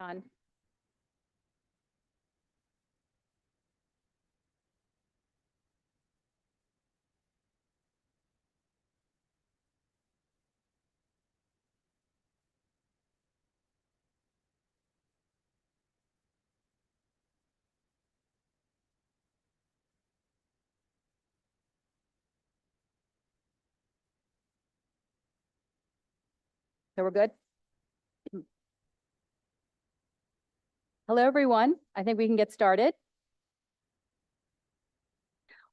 On. So we're good? Hello, everyone. I think we can get started.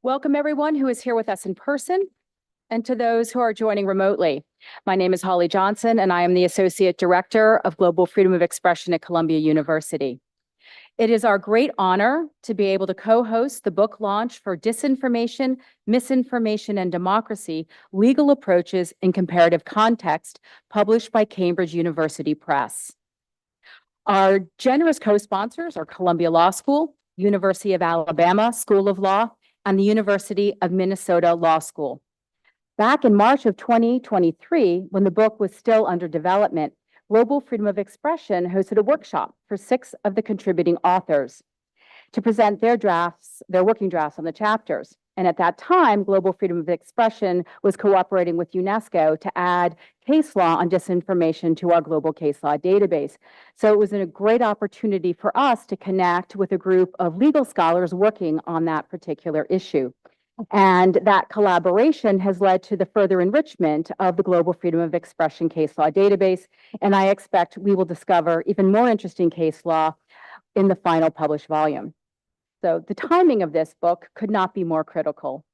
Welcome, everyone who is here with us in person and to those who are joining remotely. My name is Holly Johnson, and I am the Associate Director of Global Freedom of Expression at Columbia University. It is our great honor to be able to co-host the book launch for Disinformation, Misinformation, and Democracy, Legal Approaches in Comparative Context, published by Cambridge University Press. Our generous co-sponsors are Columbia Law School, University of Alabama School of Law, and the University of Minnesota Law School. Back in March of 2023, when the book was still under development, Global Freedom of Expression hosted a workshop for 6 of the contributing authors to present their working drafts on the chapters. And at that time, Global Freedom of Expression was cooperating with UNESCO to add case law on disinformation to our global case law database. So it was a great opportunity for us to connect with a group of legal scholars working on that particular issue. And that collaboration has led to the further enrichment of the Global Freedom of Expression case law database. And I expect we will discover even more interesting case law in the final published volume. So the timing of this book could not be more critical,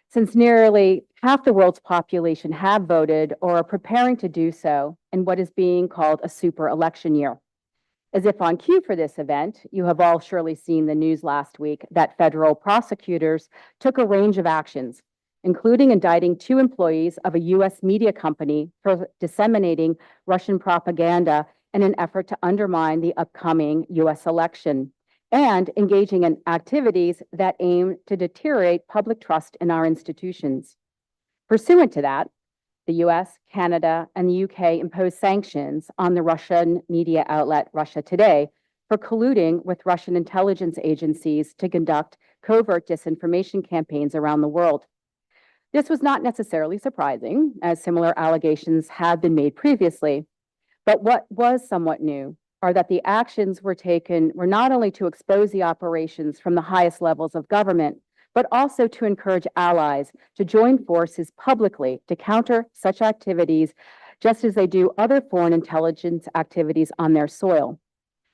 since nearly half the world's population have voted or are preparing to do so in what is being called a super election year. As if on cue for this event, you have all surely seen the news last week that federal prosecutors took a range of actions, including indicting 2 employees of a U.S. media company for disseminating Russian propaganda in an effort to undermine the upcoming U.S. election, and engaging in activities that aim to deteriorate public trust in our institutions. Pursuant to that, the US, Canada, and the UK imposed sanctions on the Russian media outlet Russia Today for colluding with Russian intelligence agencies to conduct covert disinformation campaigns around the world. This was not necessarily surprising, as similar allegations have been made previously. But what was somewhat new are that the actions were taken were not only to expose the operations from the highest levels of government, but also to encourage allies to join forces publicly to counter such activities, just as they do other foreign intelligence activities on their soil.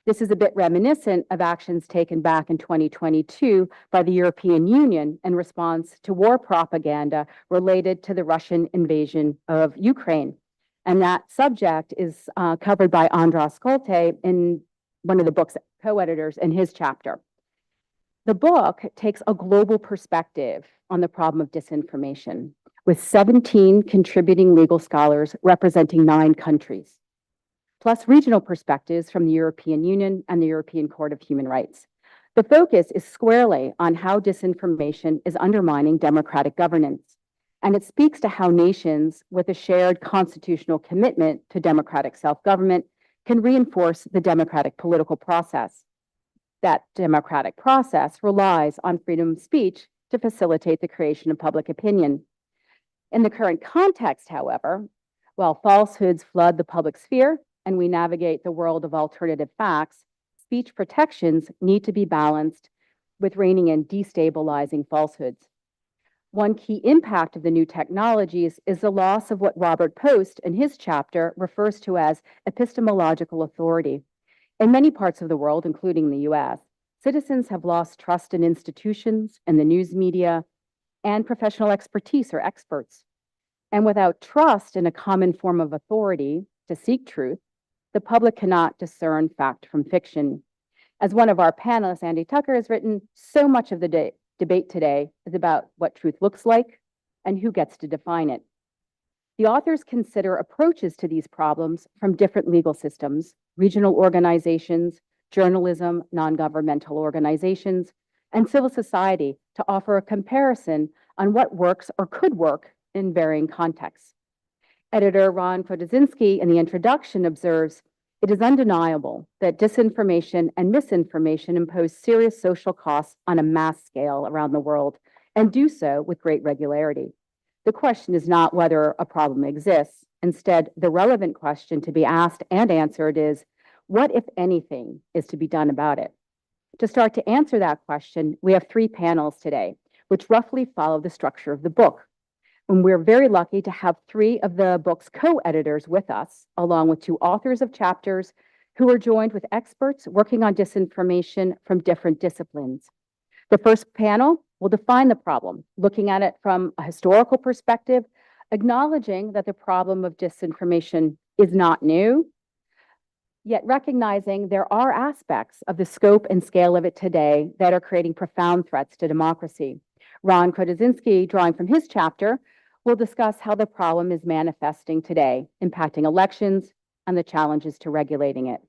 This is a bit reminiscent of actions taken back in 2022 by the European Union in response to war propaganda related to the Russian invasion of Ukraine. And that subject is covered by András Koltay in one of the book's co-editors in his chapter. The book takes a global perspective on the problem of disinformation, with 17 contributing legal scholars representing 9 countries, plus regional perspectives from the European Union and the European Court of Human Rights. The focus is squarely on how disinformation is undermining democratic governance, and it speaks to how nations with a shared constitutional commitment to democratic self-government can reinforce the democratic political process. That democratic process relies on freedom of speech to facilitate the creation of public opinion. In the current context, however, while falsehoods flood the public sphere and we navigate the world of alternative facts, speech protections need to be balanced with reining in destabilizing falsehoods. One key impact of the new technologies is the loss of what Robert Post in his chapter refers to as epistemological authority. In many parts of the world, including the US, citizens have lost trust in institutions and the news media and professional expertise or experts. And without trust in a common form of authority to seek truth, the public cannot discern fact from fiction. As one of our panelists, Andy Tucker, has written, so much of the debate today is about what truth looks like and who gets to define it. The authors consider approaches to these problems from different legal systems, regional organizations, journalism, non-governmental organizations, and civil society to offer a comparison on what works or could work in varying contexts. Editor Ron Krotoszynski in the introduction observes, It is undeniable that disinformation and misinformation impose serious social costs on a mass scale around the world and do so with great regularity. The question is not whether a problem exists. Instead, the relevant question to be asked and answered is, what, if anything, is to be done about it? To start to answer that question, we have three panels today, which roughly follow the structure of the book. And we're very lucky to have three of the book's co-editors with us, along with two authors of chapters who are joined with experts working on disinformation from different disciplines. The first panel will define the problem, looking at it from a historical perspective, acknowledging that the problem of disinformation is not new, yet recognizing there are aspects of the scope and scale of it today that are creating profound threats to democracy. Ron Krotoszynski, drawing from his chapter, will discuss how the problem is manifesting today, impacting elections and the challenges to regulating it.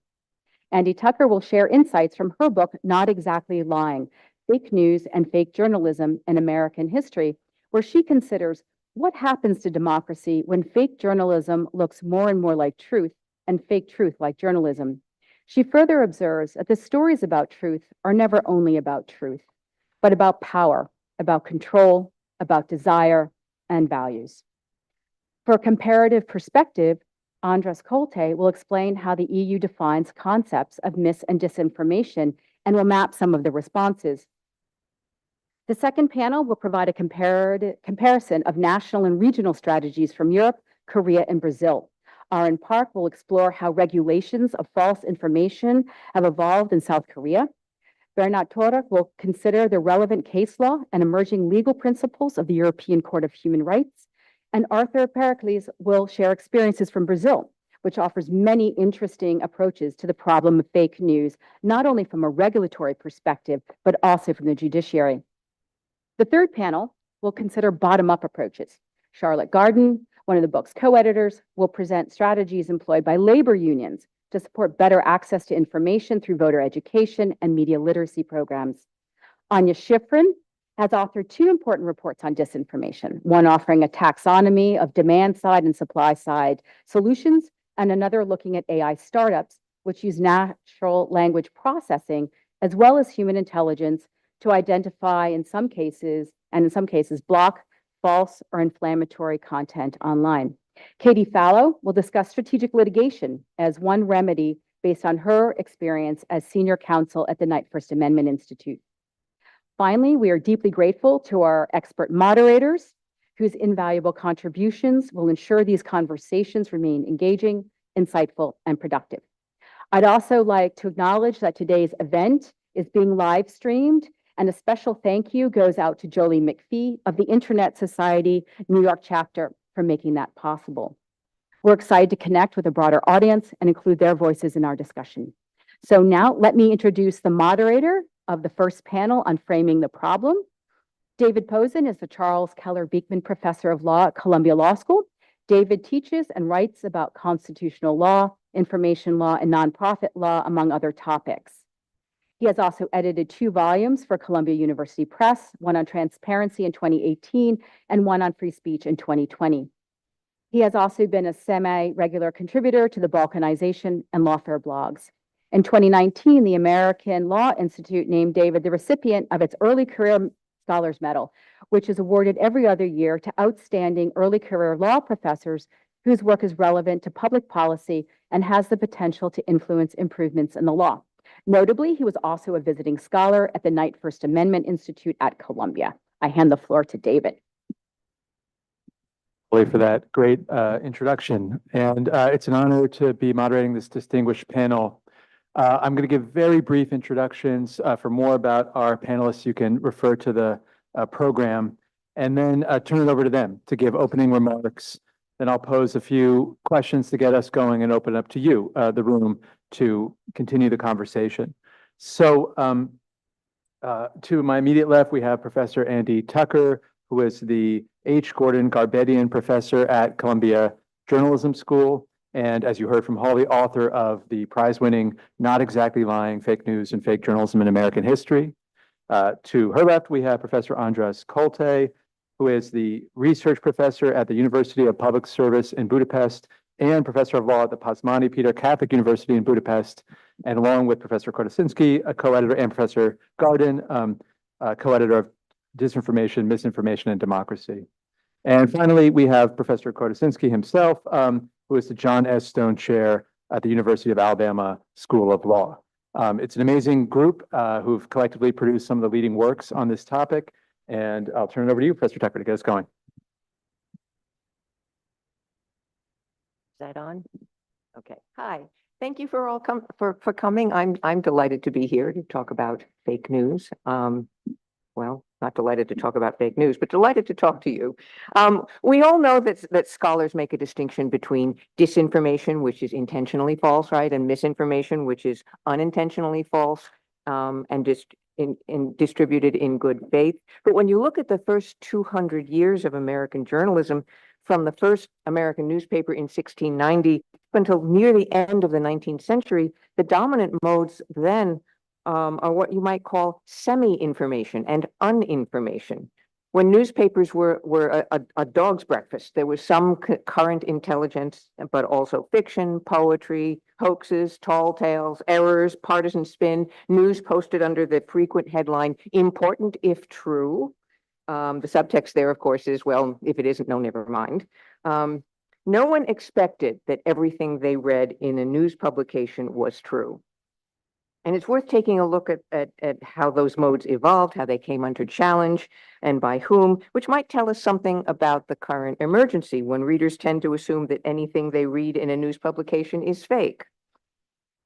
Andy Tucker will share insights from her book, Not Exactly Lying: Fake News and Fake Journalism in American History, where she considers what happens to democracy when fake journalism looks more and more like truth and fake truth like journalism. She further observes that the stories about truth are never only about truth, but about power, about control, about desire, and values. For a comparative perspective, András Koltay will explain how the EU defines concepts of mis and disinformation and will map some of the responses. The second panel will provide a comparison of national and regional strategies from Europe, Korea, and Brazil. Aaron Park will explore how regulations of false information have evolved in South Korea. Bernard Torek will consider the relevant case law and emerging legal principles of the European Court of Human Rights. And Arthur Pericles will share experiences from Brazil, which offers many interesting approaches to the problem of fake news, not only from a regulatory perspective, but also from the judiciary. The third panel will consider bottom-up approaches. Charlotte Garden, one of the book's co-editors, will present strategies employed by labor unions to support better access to information through voter education and media literacy programs. Anya Schifrin has authored two important reports on disinformation, one offering a taxonomy of demand-side and supply-side solutions, and another looking at AI startups, which use natural language processing as well as human intelligence to identify, in some cases, block false or inflammatory content online. Katie Fallow will discuss strategic litigation as one remedy based on her experience as senior counsel at the Knight First Amendment Institute. Finally, we are deeply grateful to our expert moderators, whose invaluable contributions will ensure these conversations remain engaging, insightful, and productive. I'd also like to acknowledge that today's event is being live streamed, and a special thank you goes out to Jolie McPhee of the Internet Society New York chapter for making that possible. We're excited to connect with a broader audience and include their voices in our discussion. So now let me introduce the moderator of the first panel on framing the problem. David Posen is the Charles Keller Beekman Professor of Law at Columbia Law School. David teaches and writes about constitutional law, information law, and nonprofit law, among other topics. He has also edited 2 volumes for Columbia University Press, one on transparency in 2018 and one on free speech in 2020. He has also been a semi-regular contributor to the Balkanization and Lawfare blogs. In 2019, the American Law Institute named David the recipient of its Early Career Scholars Medal, which is awarded every other year to outstanding early career law professors whose work is relevant to public policy and has the potential to influence improvements in the law. Notably, he was also a visiting scholar at the Knight First Amendment Institute at Columbia. I hand the floor to David. For that great introduction. And it's an honor to be moderating this distinguished panel. I'm going to give very brief introductions. For more about our panelists, you can refer to the program, and then turn it over to them to give opening remarks. Then I'll pose a few questions to get us going and open up to you, the room, to continue the conversation. So to my immediate left, we have Professor Andy Tucker, who is the H. Gordon Garbedian Professor at Columbia Journalism School, and as you heard from Holly, author of the prize-winning Not Exactly Lying: Fake News and Fake Journalism in American History. To her left, we have Professor András Koltay, who is the research professor at the University of Public Service in Budapest and Professor of Law at the Pázmány Péter Catholic University in Budapest, and along with Professor Krotoszynski, a co-editor, and Professor Garden, co-editor of Disinformation, Misinformation, and Democracy. And finally, we have Professor Krotoszynski himself, who is the John S. Stone Chair at the University of Alabama School of Law. It's an amazing group who've collectively produced some of the leading works on this topic. And I'll turn it over to you, Professor Tucker, to get us going. Is that on? Okay. Hi. Thank you for all for coming. I'm delighted to be here to talk about fake news. Well, not delighted to talk about fake news, but delighted to talk to you. We all know that scholars make a distinction between disinformation, which is intentionally false, right, and misinformation, which is unintentionally false, and distributed in good faith. But when you look at the first 200 years of American journalism, from the first American newspaper in 1690 until near the end of the 19th century, the dominant modes then are what you might call semi-information and uninformation. When newspapers were a dog's breakfast, there was some current intelligence, but also fiction, poetry, hoaxes, tall tales, errors, partisan spin, news posted under the frequent headline, important if true. The subtext there, of course, is, well, if it isn't, no, never mind. No one expected that everything they read in a news publication was true. And it's worth taking a look at how those modes evolved, how they came under challenge, and by whom, which might tell us something about the current emergency when readers tend to assume that anything they read in a news publication is fake.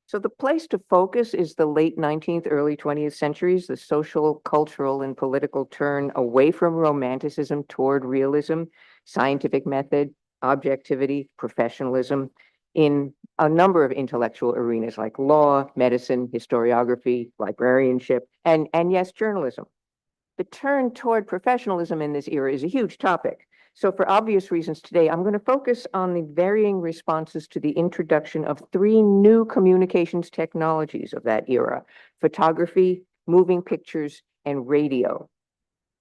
So the place to focus is the late 19th, early 20th centuries, the social, cultural, and political turn away from romanticism toward realism, scientific method, objectivity, professionalism, in a number of intellectual arenas like law, medicine, historiography, librarianship, and yes, journalism. The turn toward professionalism in this era is a huge topic. So for obvious reasons today, I'm going to focus on the varying responses to the introduction of three new communications technologies of that era: photography, moving pictures, and radio.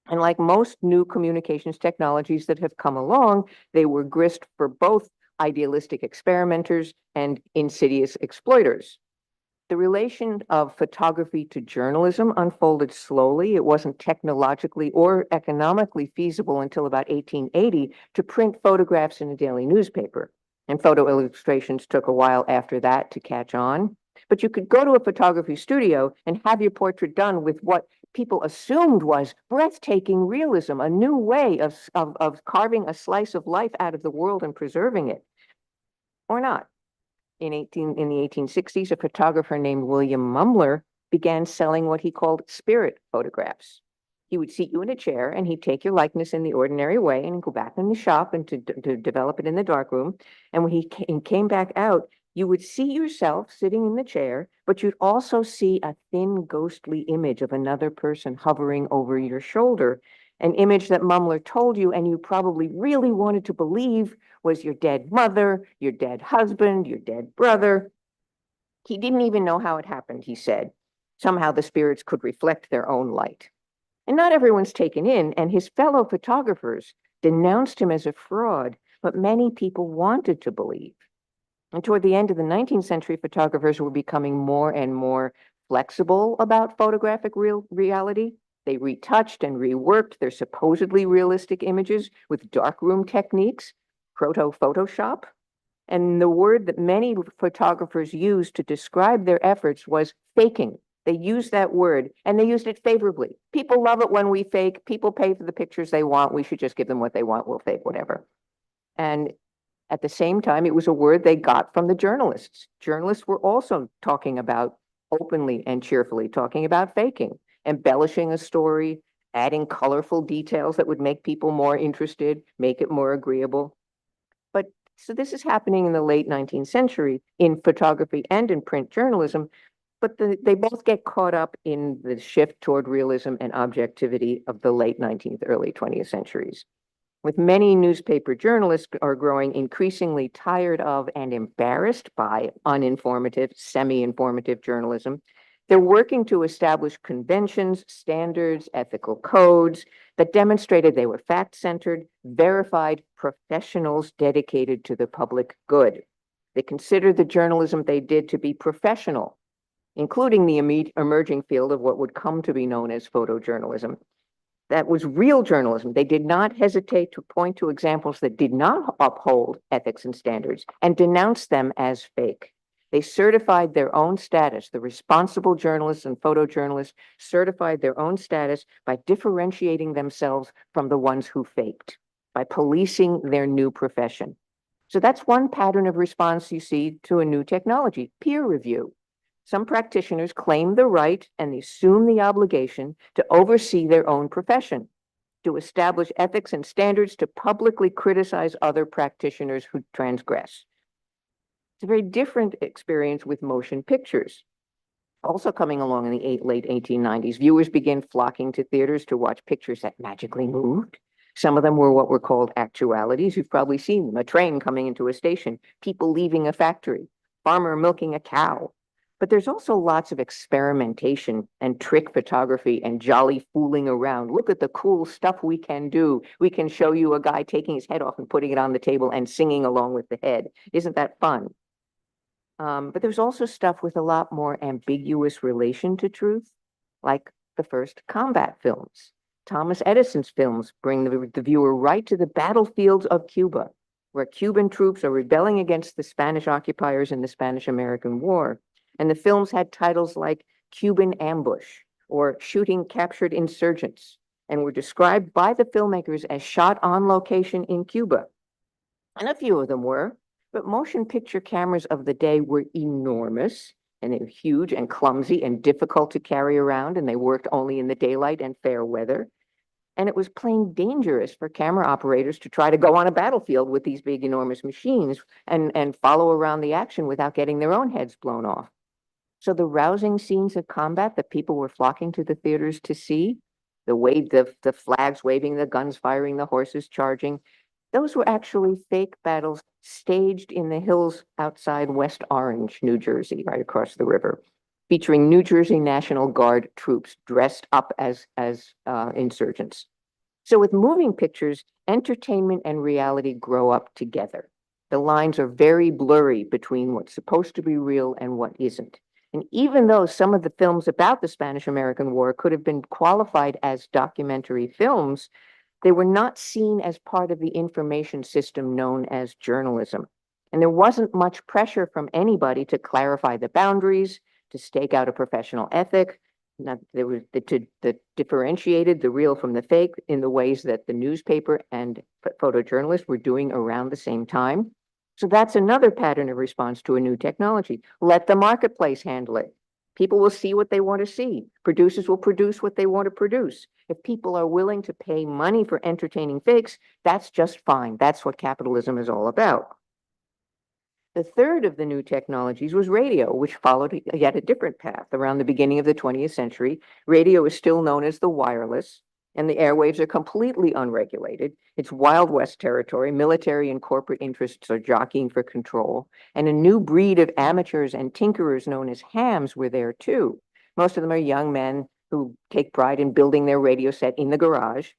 And like most new communications technologies that have come along, they were grist for both idealistic experimenters and insidious exploiters. The relation of photography to journalism unfolded slowly. It wasn't technologically or economically feasible until about 1880 to print photographs in a daily newspaper. And photo illustrations took a while after that to catch on. But you could go to a photography studio and have your portrait done with what people assumed was breathtaking realism, a new way of carving a slice of life out of the world and preserving it. Or not. In the 1860s, a photographer named William Mumler began selling what he called spirit photographs. He would seat you in a chair and he'd take your likeness in the ordinary way and go back in the shop and to develop it in the darkroom. And when he came back out, you would see yourself sitting in the chair, but you'd also see a thin, ghostly image of another person hovering over your shoulder, an image that Mumler told you and you probably really wanted to believe was your dead mother, your dead husband, your dead brother. He didn't even know how it happened, he said. Somehow the spirits could reflect their own light. And not everyone's taken in, and his fellow photographers denounced him as a fraud, but many people wanted to believe. And toward the end of the 19th century, photographers were becoming more and more flexible about photographic reality. They retouched and reworked their supposedly realistic images with darkroom techniques, proto-Photoshop. And the word that many photographers used to describe their efforts was faking. They used that word and they used it favorably. People love it when we fake. People pay for the pictures they want. We should just give them what they want. We'll fake whatever. And at the same time, it was a word they got from the journalists. Journalists were also talking about, openly and cheerfully, talking about faking, embellishing a story, adding colorful details that would make people more interested, make it more agreeable. But so this is happening in the late 19th century in photography and in print journalism, but they both get caught up in the shift toward realism and objectivity of the late 19th, early 20th centuries. With many newspaper journalists are growing increasingly tired of and embarrassed by uninformative, semi-informative journalism. They're working to establish conventions, standards, ethical codes that demonstrated they were fact-centered, verified professionals dedicated to the public good. They considered the journalism they did to be professional, including the emerging field of what would come to be known as photojournalism. That was real journalism. They did not hesitate to point to examples that did not uphold ethics and standards and denounce them as fake. They certified their own status. The responsible journalists and photojournalists certified their own status by differentiating themselves from the ones who faked, by policing their new profession. So that's one pattern of response you see to a new technology, peer review. Some practitioners claim the right and they assume the obligation to oversee their own profession, to establish ethics and standards, to publicly criticize other practitioners who transgress. It's a very different experience with motion pictures. Also coming along in the late 1890s, viewers began flocking to theaters to watch pictures that magically moved. Some of them were what were called actualities. You've probably seen them: a train coming into a station, people leaving a factory, farmer milking a cow. But there's also lots of experimentation and trick photography and jolly fooling around. Look at the cool stuff we can do. We can show you a guy taking his head off and putting it on the table and singing along with the head. Isn't that fun? But there's also stuff with a lot more ambiguous relation to truth, like the first combat films. Thomas Edison's films bring the viewer right to the battlefields of Cuba, where Cuban troops are rebelling against the Spanish occupiers in the Spanish-American War. And the films had titles like Cuban Ambush or Shooting Captured Insurgents, and were described by the filmmakers as shot on location in Cuba. And a few of them were, but motion picture cameras of the day were enormous, and they were huge and clumsy and difficult to carry around, and they worked only in the daylight and fair weather. And it was plain dangerous for camera operators to try to go on a battlefield with these big, enormous machines and follow around the action without getting their own heads blown off. So the rousing scenes of combat that people were flocking to the theaters to see, the flags waving, the guns firing, the horses charging, those were actually fake battles staged in the hills outside West Orange, New Jersey, right across the river, featuring New Jersey National Guard troops dressed up as insurgents. So with moving pictures, entertainment and reality grow up together. The lines are very blurry between what's supposed to be real and what isn't. And even though some of the films about the Spanish-American War could have been qualified as documentary films, they were not seen as part of the information system known as journalism. And there wasn't much pressure from anybody to clarify the boundaries, to stake out a professional ethic. There was that differentiated the real from the fake in the ways that the newspaper and photojournalists were doing around the same time. So that's another pattern of response to a new technology. Let the marketplace handle it. People will see what they want to see. Producers will produce what they want to produce. If people are willing to pay money for entertaining fakes, that's just fine. That's what capitalism is all about. The third of the new technologies was radio, which followed yet a different path. Around the beginning of the 20th century, radio is still known as the wireless, and the airwaves are completely unregulated. It's Wild West territory. Military and corporate interests are jockeying for control, and a new breed of amateurs and tinkerers known as hams were there too. Most of them are young men who take pride in building their radio set in the garage,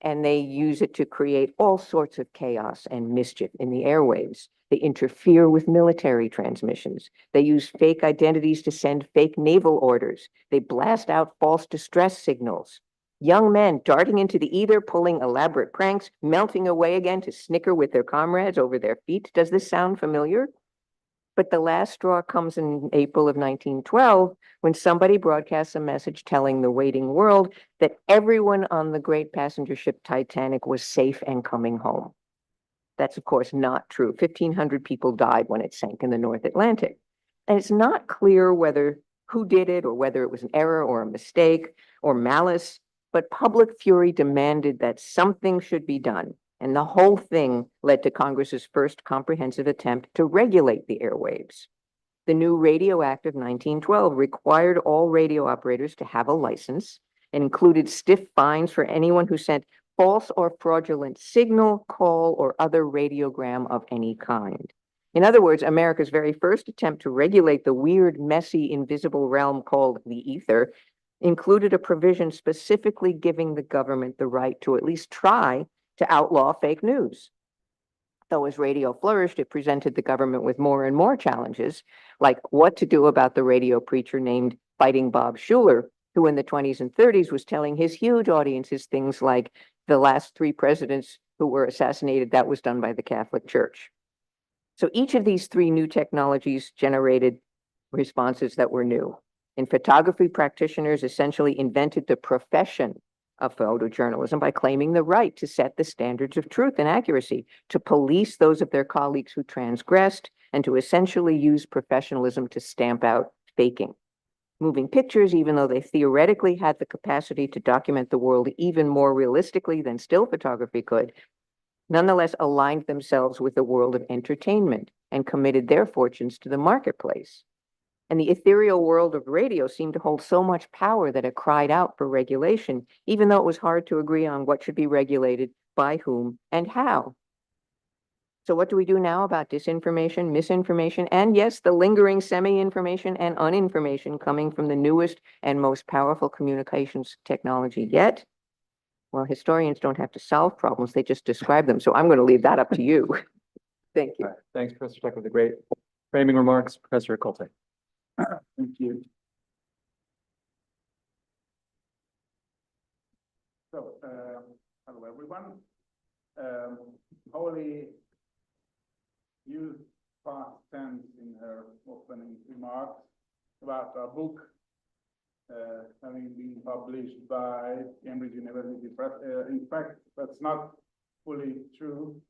and they use it to create all sorts of chaos and mischief in the airwaves. They interfere with military transmissions. They use fake identities to send fake naval orders. They blast out false distress signals. Young men darting into the ether, pulling elaborate pranks, melting away again to snicker with their comrades over their feet. Does this sound familiar? But the last straw comes in April of 1912, when somebody broadcasts a message telling the waiting world that everyone on the great passenger ship Titanic was safe and coming home. That's, of course, not true. 1,500 people died when it sank in the North Atlantic. And it's not clear who did it, or whether it was an error or a mistake or malice, but public fury demanded that something should be done. And the whole thing led to Congress's first comprehensive attempt to regulate the airwaves. The new Radio Act of 1912 required all radio operators to have a license and included stiff fines for anyone who sent false or fraudulent signal, call, or other radiogram of any kind. In other words, America's very first attempt to regulate the weird, messy, invisible realm called the ether included a provision specifically giving the government the right to at least try to outlaw fake news. Though as radio flourished, it presented the government with more and more challenges, like what to do about the radio preacher named Fighting Bob Schuler, who in the 20s and 30s was telling his huge audiences things like the last 3 presidents who were assassinated, that was done by the Catholic Church. So each of these 3 new technologies generated responses that were new. In photography, practitioners essentially invented the profession of photojournalism by claiming the right to set the standards of truth and accuracy, to police those of their colleagues who transgressed, and to essentially use professionalism to stamp out faking. Moving pictures, even though they theoretically had the capacity to document the world even more realistically than still photography could, nonetheless aligned themselves with the world of entertainment and committed their fortunes to the marketplace. And the ethereal world of radio seemed to hold so much power that it cried out for regulation, even though it was hard to agree on what should be regulated, by whom, and how. So what do we do now about disinformation, misinformation, and yes, the lingering semi-information and uninformation coming from the newest and most powerful communications technology yet? Well, historians don't have to solve problems, they just describe them. So I'm going to leave that up to you. Thank you. All right. Thanks, Professor Tuck, with the great framing remarks. Professor Koltay. Thank you. So, hello everyone. Holly used past tense in her opening remarks about our book having been published by Cambridge University Press. In fact, that's not fully true.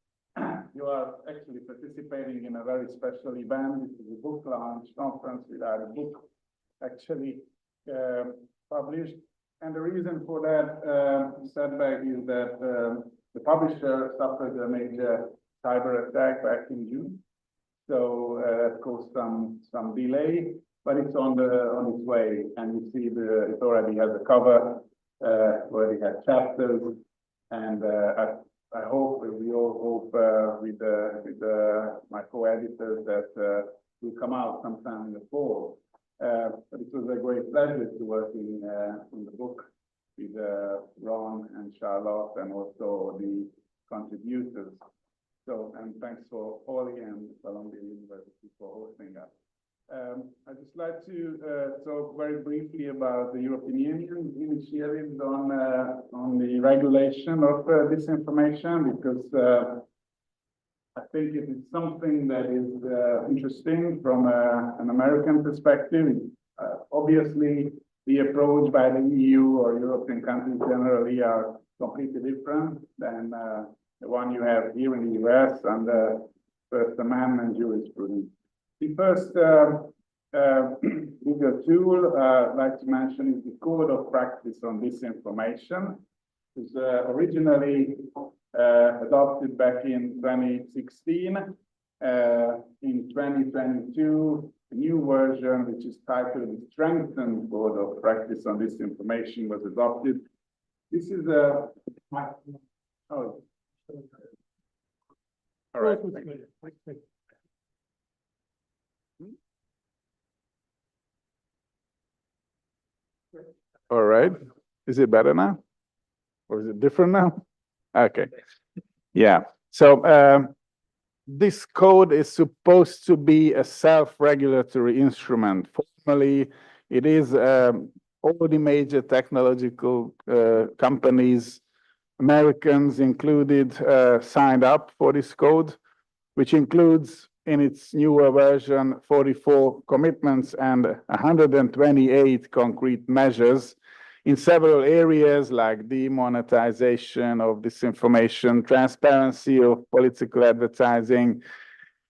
You are actually participating in a very special event. This is a book launch conference without a book actually published. And the reason for that setback is that the publisher suffered a major cyber attack back in June. So that caused some delay, but it's on its way. And you see it already has a cover, already has chapters, and I hope, we all hope with my co-editors that will come out sometime in the fall. But it was a great pleasure to work on the book with Ron and Charlotte and also the contributors. So, and thanks for Holly and Columbia University for hosting us. I'd just like to talk very briefly about the European Union initiatives on the regulation of disinformation, because I think it is something that is interesting from an American perspective. Obviously, the approach by the EU or European countries generally are completely different than the one you have here in the US under First Amendment jurisprudence. The first legal tool I'd like to mention is the Code of Practice on Disinformation. It was originally adopted back in 2016. In 2022, a new version, which is titled the Strengthened Code of Practice on Disinformation, was adopted. This is a... Oh. All right. All right. Is it better now? Or is it different now? Okay. Yeah. So this code is supposed to be a self-regulatory instrument. Formally, it is all the major technological companies, Americans included, signed up for this code, which includes in its newer version 44 commitments and 128 concrete measures in several areas like demonetization of disinformation, transparency of political advertising,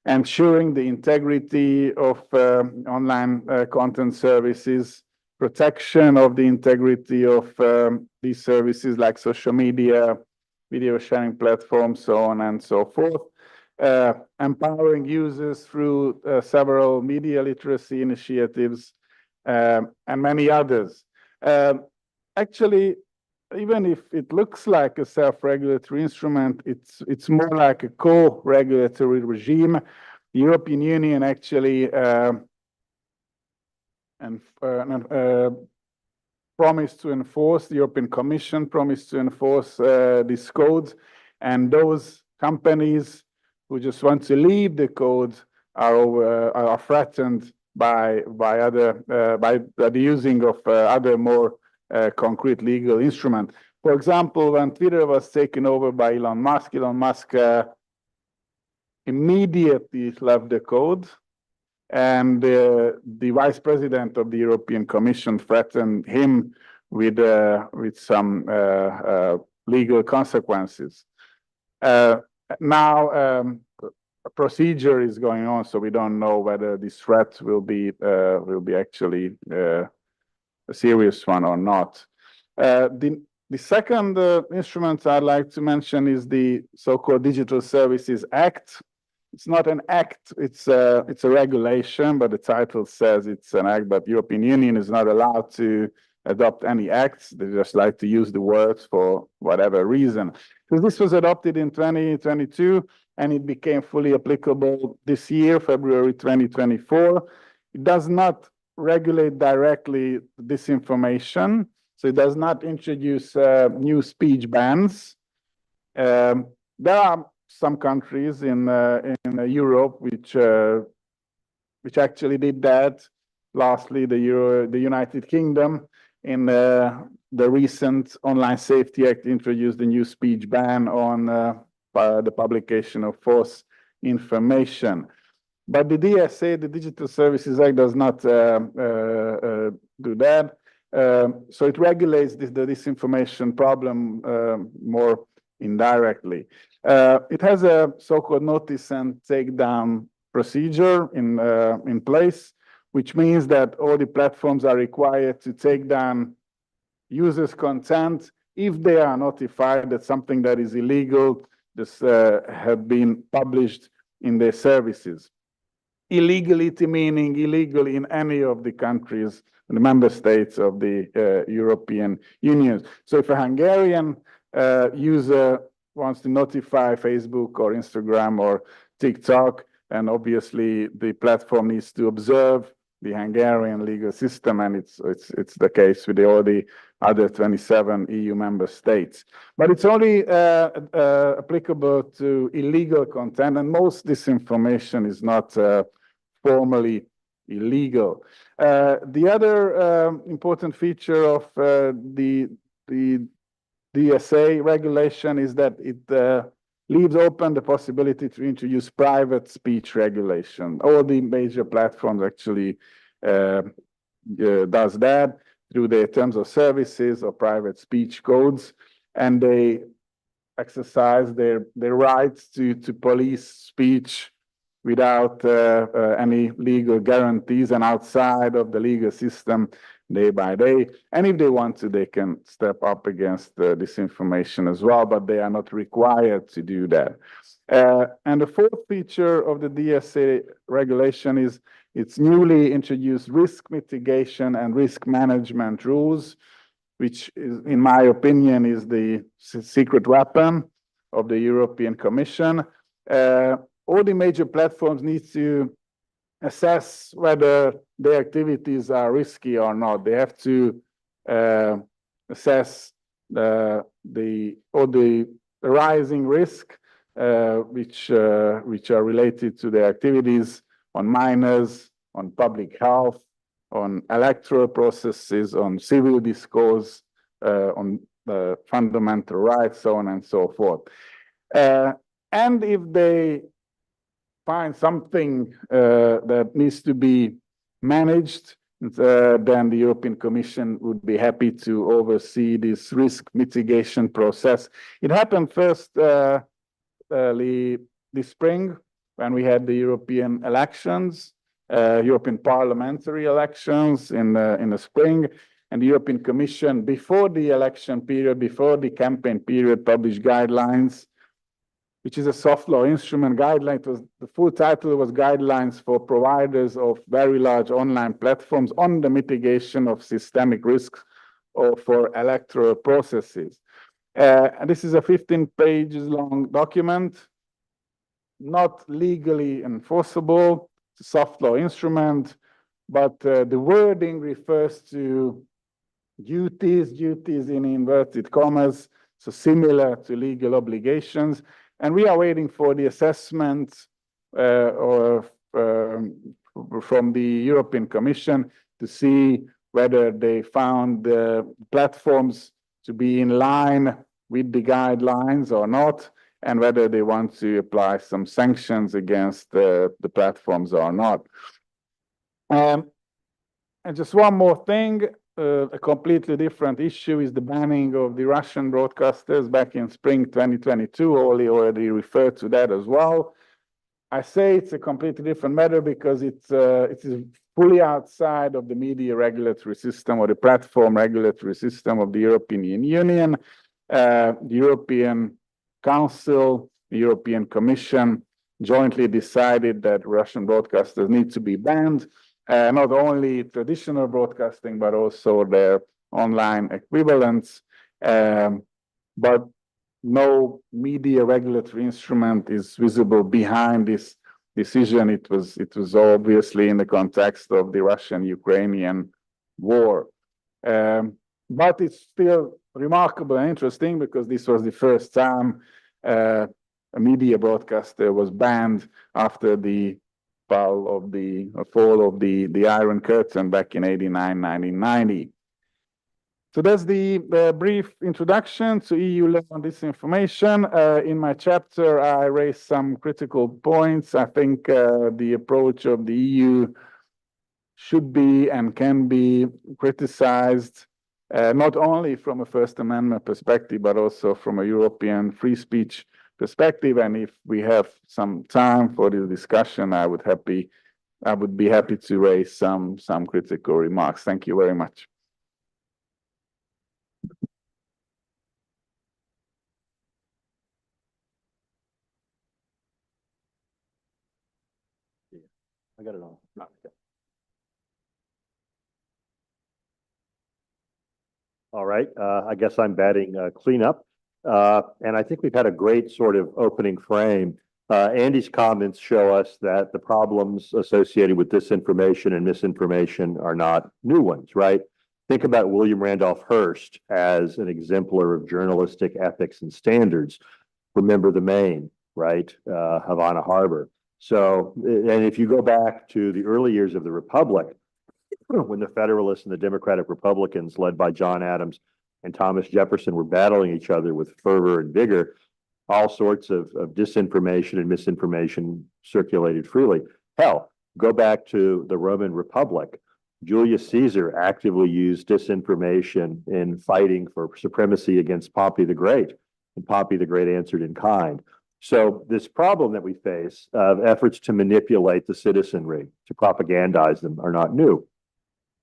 ensuring the integrity of online content services, protection of the integrity of these services like social media, video sharing platforms, so on and so forth, empowering users through several media literacy initiatives, and many others. Actually, even if it looks like a self-regulatory instrument, it's more like a co-regulatory regime. The European Union actually promised to enforce, the European Commission promised to enforce these codes, and those companies who just want to leave the code are threatened by the using of other more concrete legal instruments. For example, when Twitter was taken over by Elon Musk immediately left the code, and the vice president of the European Commission threatened him with some legal consequences. Now a procedure is going on, so we don't know whether this threat will be actually a serious one or not. The second instrument I'd like to mention is the so-called Digital Services Act. It's not an act, it's a regulation, but the title says it's an act, but the European Union is not allowed to adopt any acts. They just like to use the words for whatever reason. So this was adopted in 2022, and it became fully applicable this year, February 2024. It does not regulate directly disinformation, so it does not introduce new speech bans. There are some countries in Europe which actually did that. Lastly, the United Kingdom, in the recent Online Safety Act, introduced a new speech ban on the publication of false information. But the DSA, the Digital Services Act, does not do that. So it regulates the disinformation problem more indirectly. It has a so-called notice and takedown procedure in place, which means that all the platforms are required to take down users' content if they are notified that something that is illegal just have been published in their services. Illegality meaning illegal in any of the countries, the member states of the European Union. So if a Hungarian user wants to notify Facebook or Instagram or TikTok, and obviously the platform needs to observe the Hungarian legal system, and it's the case with all the other 27 EU member states. But it's only applicable to illegal content, and most disinformation is not formally illegal. The other important feature of the DSA regulation is that it leaves open the possibility to introduce private speech regulation. All the major platforms actually does that through their terms of services or private speech codes, and they exercise their rights to police speech without any legal guarantees and outside of the legal system day by day. And if they want to, they can step up against disinformation as well, but they are not required to do that. And the fourth feature of the DSA regulation is its newly introduced risk mitigation and risk management rules, which is, in my opinion, is the secret weapon of the European Commission. All the major platforms need to assess whether their activities are risky or not. They have to assess all the rising risk which are related to their activities on minors, on public health, on electoral processes, on civil discourse, on fundamental rights, so on and so forth. And if they find something that needs to be managed, then the European Commission would be happy to oversee this risk mitigation process. It happened first early this spring when we had the European elections, European parliamentary elections in the spring, and the European Commission, before the election period, before the campaign period, published guidelines, which is a soft law instrument. Guideline was, the full title was Guidelines for Providers of Very Large Online Platforms on the Mitigation of Systemic Risks or for Electoral Processes. And this is a 15 pages long document, not legally enforceable. It's a soft law instrument, but the wording refers to duties in inverted commas, so similar to legal obligations. And we are waiting for the assessment from the European Commission to see whether they found the platforms to be in line with the guidelines or not, and whether they want to apply some sanctions against the platforms or not. And just one more thing, a completely different issue is the banning of the Russian broadcasters back in spring 2022. Oli already referred to that as well. I say it's a completely different matter because it is fully outside of the media regulatory system or the platform regulatory system of the European Union. The European Council, the European Commission jointly decided that Russian broadcasters need to be banned, not only traditional broadcasting, but also their online equivalents. But no media regulatory instrument is visible behind this decision. It was obviously in the context of the Russian-Ukrainian war. But it's still remarkable and interesting because this was the first time a media broadcaster was banned after the fall of the Iron Curtain back in 1990. So that's the brief introduction to EU law on disinformation. In my chapter, I raised some critical points. I think the approach of the EU should be and can be criticized, not only from a First Amendment perspective, but also from a European free speech perspective. And if we have some time for this discussion, I would be happy to raise some critical remarks. Thank you very much. I got it on. All right, I guess I'm batting cleanup. And I think we've had a great sort of opening frame. Andy's comments show us that the problems associated with disinformation and misinformation are not new ones, right? Think about William Randolph Hearst as an exemplar of journalistic ethics and standards. Remember the Maine, right? Havana Harbor. So, and if you go back to the early years of the Republic, when the Federalists and the Democratic Republicans, led by John Adams and Thomas Jefferson, were battling each other with fervor and vigor, all sorts of disinformation and misinformation circulated freely. Hell, go back to the Roman Republic. Julius Caesar actively used disinformation in fighting for supremacy against Pompey the Great, and Pompey the Great answered in kind. So this problem that we face of efforts to manipulate the citizenry, to propagandize them, are not new.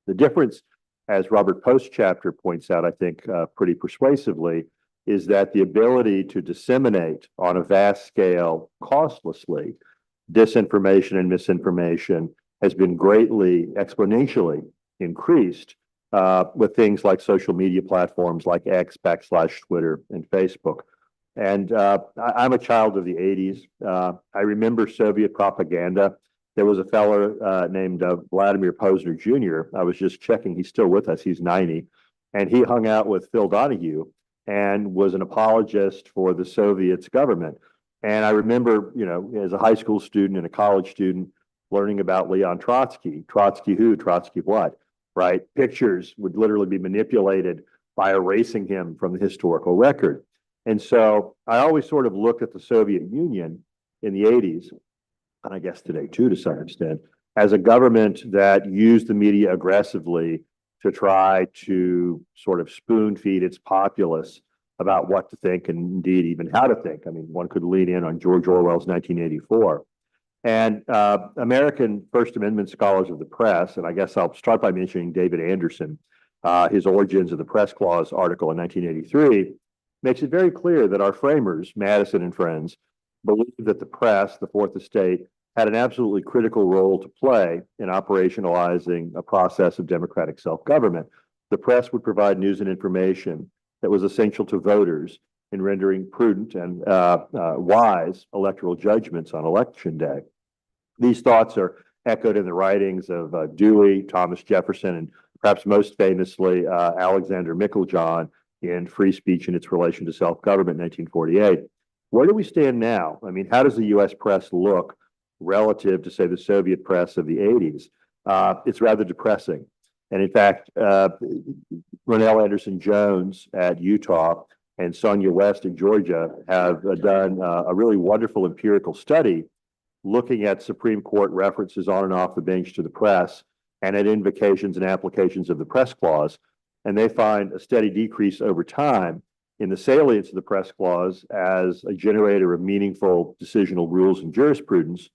The difference, as Robert Post's chapter points out, I think pretty persuasively, is that the ability to disseminate on a vast scale costlessly disinformation and misinformation has been greatly, exponentially increased with things like social media platforms like X, /Twitter, and Facebook. And I'm a child of the 80s. I remember Soviet propaganda. There was a fellow named Vladimir Posner Jr. I was just checking, he's still with us, he's 90. And he hung out with Phil Donahue and was an apologist for the Soviets government. And I remember, you know, as a high school student and a college student, learning about Leon Trotsky. Trotsky who, Trotsky what, right? Pictures would literally be manipulated by erasing him from the historical record. And so I always sort of looked at the Soviet Union in the 80s, and I guess today too, to some extent, as a government that used the media aggressively to try to sort of spoon feed its populace about what to think and indeed even how to think. I mean, one could lean in on George Orwell's 1984. And American First Amendment scholars of the press, and I guess I'll start by mentioning David Anderson, his Origins of the Press Clause article in 1983, makes it very clear that our framers, Madison and friends, believed that the press, the Fourth Estate, had an absolutely critical role to play in operationalizing a process of democratic self-government. The press would provide news and information that was essential to voters in rendering prudent and wise electoral judgments on election day. These thoughts are echoed in the writings of Dewey, Thomas Jefferson, and perhaps most famously, Alexander Meiklejohn in Free Speech and Its Relation to Self-Government, 1948. Where do we stand now? I mean, how does the U.S. press look relative to, say, the Soviet press of the 80s? It's rather depressing. And in fact, Ronell Anderson-Jones at Utah and Sonia West at Georgia have done a really wonderful empirical study looking at Supreme Court references on and off the bench to the press and at invocations and applications of the press clause. And they find a steady decrease over time in the salience of the press clause as a generator of meaningful decisional rules and jurisprudence,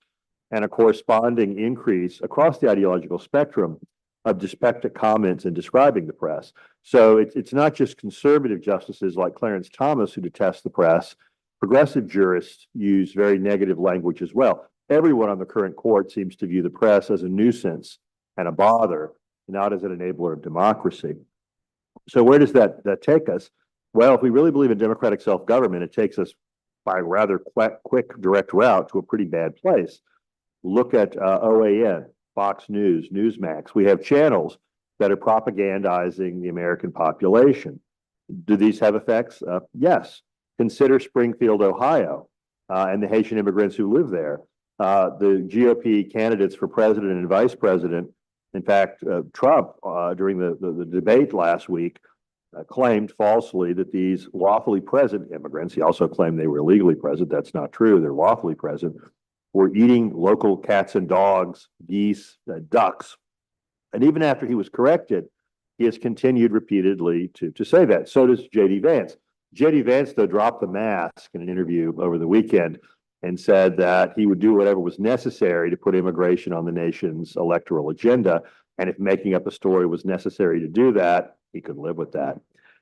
and a corresponding increase across the ideological spectrum of dyspeptic comments in describing the press. So it's not just conservative justices like Clarence Thomas who detest the press. Progressive jurists use very negative language as well. Everyone on the current court seems to view the press as a nuisance and a bother, not as an enabler of democracy. So where does that take us? Well, if we really believe in democratic self-government, it takes us by a rather quick, direct route to a pretty bad place. Look at OAN, Fox News, Newsmax. We have channels that are propagandizing the American population. Do these have effects? Yes. Consider Springfield, Ohio, and the Haitian immigrants who live there. The GOP candidates for president and vice president, in fact, Trump, during the debate last week, claimed falsely that these lawfully present immigrants, he also claimed they were illegally present. That's not true. They're lawfully present. Were eating local cats and dogs, geese, ducks. And even after he was corrected, he has continued repeatedly to say that. So does J.D. Vance. J.D. Vance, though, dropped the mask in an interview over the weekend and said that he would do whatever was necessary to put immigration on the nation's electoral agenda. And if making up a story was necessary to do that, he could live with that.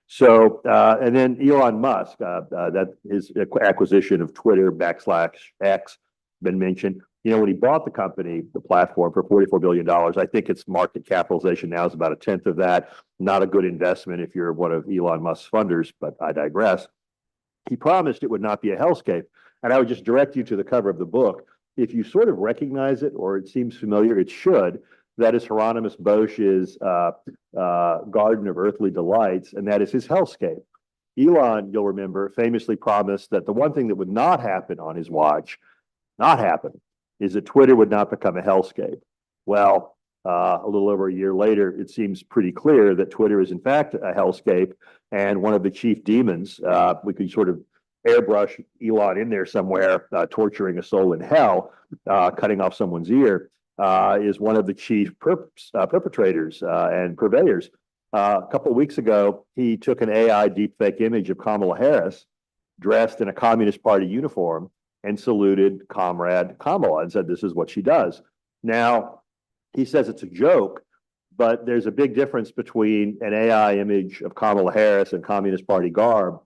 So, and then Elon Musk, that his acquisition of Twitter /X been mentioned. You know, when he bought the company, the platform, for $44 billion, I think its market capitalization now is about a tenth of that. Not a good investment if you're one of Elon Musk's funders, but I digress. He promised it would not be a hellscape. And I would just direct you to the cover of the book. If you sort of recognize it or it seems familiar, it should. That is Hieronymus Bosch's Garden of Earthly Delights, and that is his hellscape. Elon, you'll remember, famously promised that the one thing that would not happen on his watch, is that Twitter would not become a hellscape. Well, a little over a year later, it seems pretty clear that Twitter is in fact a hellscape, and one of the chief demons, we could sort of airbrush Elon in there somewhere, torturing a soul in hell, cutting off someone's ear, is one of the chief perpetrators and purveyors. A couple of weeks ago, he took an AI deepfake image of Kamala Harris dressed in a Communist Party uniform and saluted Comrade Kamala and said, "This is what she does." Now, he says it's a joke, but there's a big difference between an AI image of Kamala Harris and Communist Party garb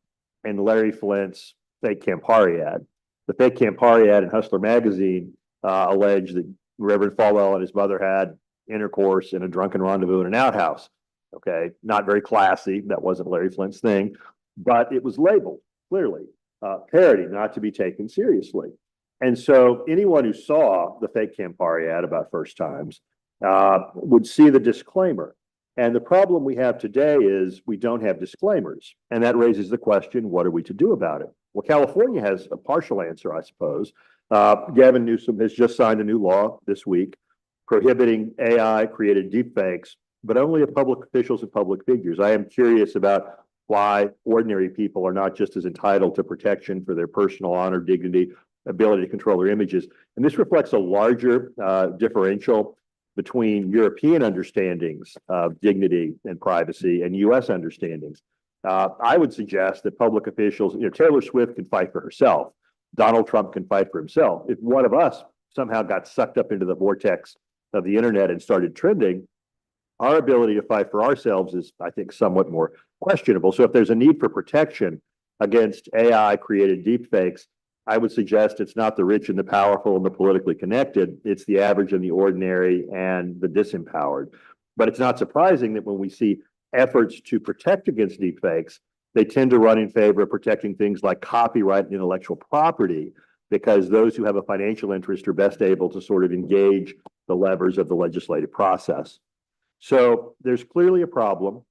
and Larry Flint's fake Campari ad. The fake Campari ad in Hustler magazine alleged that Reverend Falwell and his mother had intercourse in a drunken rendezvous in an outhouse. Okay, not very classy. That wasn't Larry Flint's thing, but it was labeled clearly parody, not to be taken seriously. And so anyone who saw the fake Campari ad about first times would see the disclaimer. And the problem we have today is we don't have disclaimers. And that raises the question, what are we to do about it? Well, California has a partial answer, I suppose. Gavin Newsom has just signed a new law this week prohibiting AI-created deepfakes, but only of public officials and public figures. I am curious about why ordinary people are not just as entitled to protection for their personal honor, dignity, ability to control their images. And this reflects a larger differential between European understandings of dignity and privacy and U.S. understandings. I would suggest that public officials, Taylor Swift can fight for herself. Donald Trump can fight for himself. If one of us somehow got sucked up into the vortex of the internet and started trending, our ability to fight for ourselves is, I think, somewhat more questionable. So if there's a need for protection against AI-created deepfakes, I would suggest it's not the rich and the powerful and the politically connected. It's the average and the ordinary and the disempowered. But it's not surprising that when we see efforts to protect against deepfakes, they tend to run in favor of protecting things like copyright and intellectual property, because those who have a financial interest are best able to sort of engage the levers of the legislative process. So there's clearly a problem.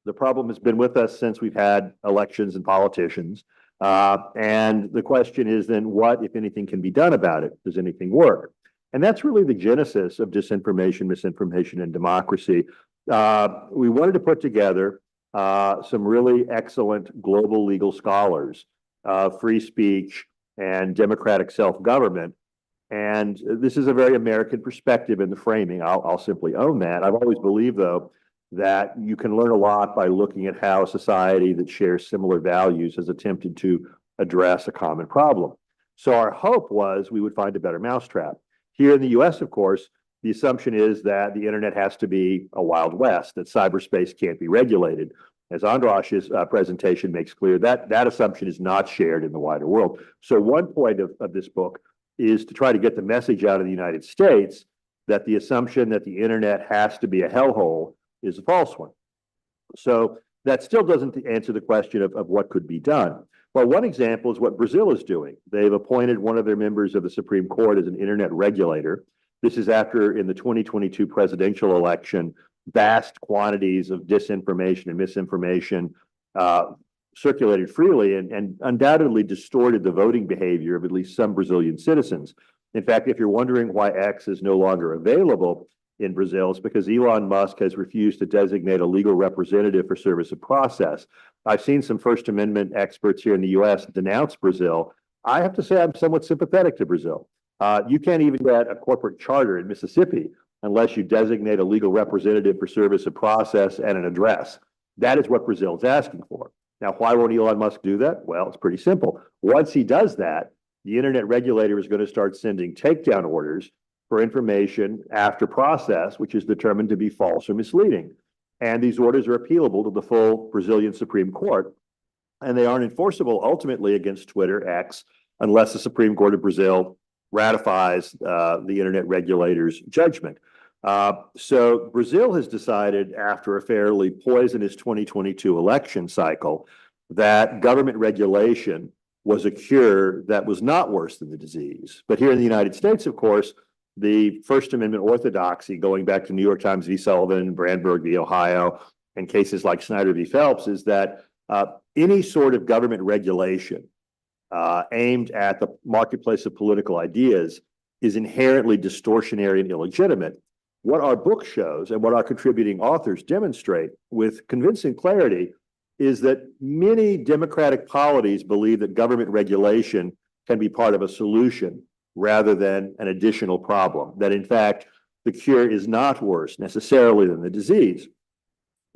The problem has been with us since we've had elections and politicians. And the question is then what, if anything, can be done about it? Does anything work? And that's really the genesis of disinformation, misinformation, and democracy. We wanted to put together some really excellent global legal scholars of free speech and democratic self-government. And this is a very American perspective in the framing. I'll simply own that. I've always believed, though, that you can learn a lot by looking at how a society that shares similar values has attempted to address a common problem. So our hope was we would find a better mousetrap. Here in the US, of course, the assumption is that the internet has to be a Wild West, that cyberspace can't be regulated. As András's presentation makes clear, that assumption is not shared in the wider world. So one point of this book is to try to get the message out of the United States that the assumption that the internet has to be a hellhole is a false one. So that still doesn't answer the question of what could be done. Well, one example is what Brazil is doing. They've appointed one of their members of the Supreme Court as an internet regulator. This is after, in the 2022 presidential election, vast quantities of disinformation and misinformation circulated freely and undoubtedly distorted the voting behavior of at least some Brazilian citizens. In fact, if you're wondering why X is no longer available in Brazil, it's because Elon Musk has refused to designate a legal representative for service of process. I've seen some First Amendment experts here in the US denounce Brazil. I have to say I'm somewhat sympathetic to Brazil. You can't even get a corporate charter in Mississippi unless you designate a legal representative for service of process and an address. That is what Brazil is asking for. Now, why won't Elon Musk do that? Well, it's pretty simple. Once he does that, the internet regulator is going to start sending takedown orders for information after process, which is determined to be false or misleading. And these orders are appealable to the full Brazilian Supreme Court, and they aren't enforceable ultimately against Twitter, X, unless the Supreme Court of Brazil ratifies the internet regulator's judgment. So Brazil has decided, after a fairly poisonous 2022 election cycle, that government regulation was a cure that was not worse than the disease. But here in the United States, of course, the First Amendment orthodoxy, going back to New York Times v. Sullivan, Brandenburg v. Ohio, and cases like Snyder v. Phelps, is that any sort of government regulation aimed at the marketplace of political ideas is inherently distortionary and illegitimate. What our book shows and what our contributing authors demonstrate with convincing clarity is that many democratic polities believe that government regulation can be part of a solution rather than an additional problem, that in fact, the cure is not worse necessarily than the disease.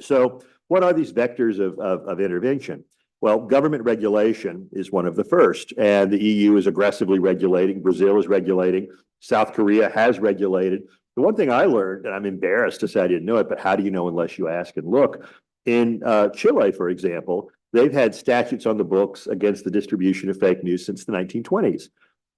So what are these vectors of intervention? Well, government regulation is one of the first, and the EU is aggressively regulating, Brazil is regulating, South Korea has regulated. The one thing I learned, and I'm embarrassed to say I didn't know it, but how do you know unless you ask and look? In Chile, for example, they've had statutes on the books against the distribution of fake news since the 1920s.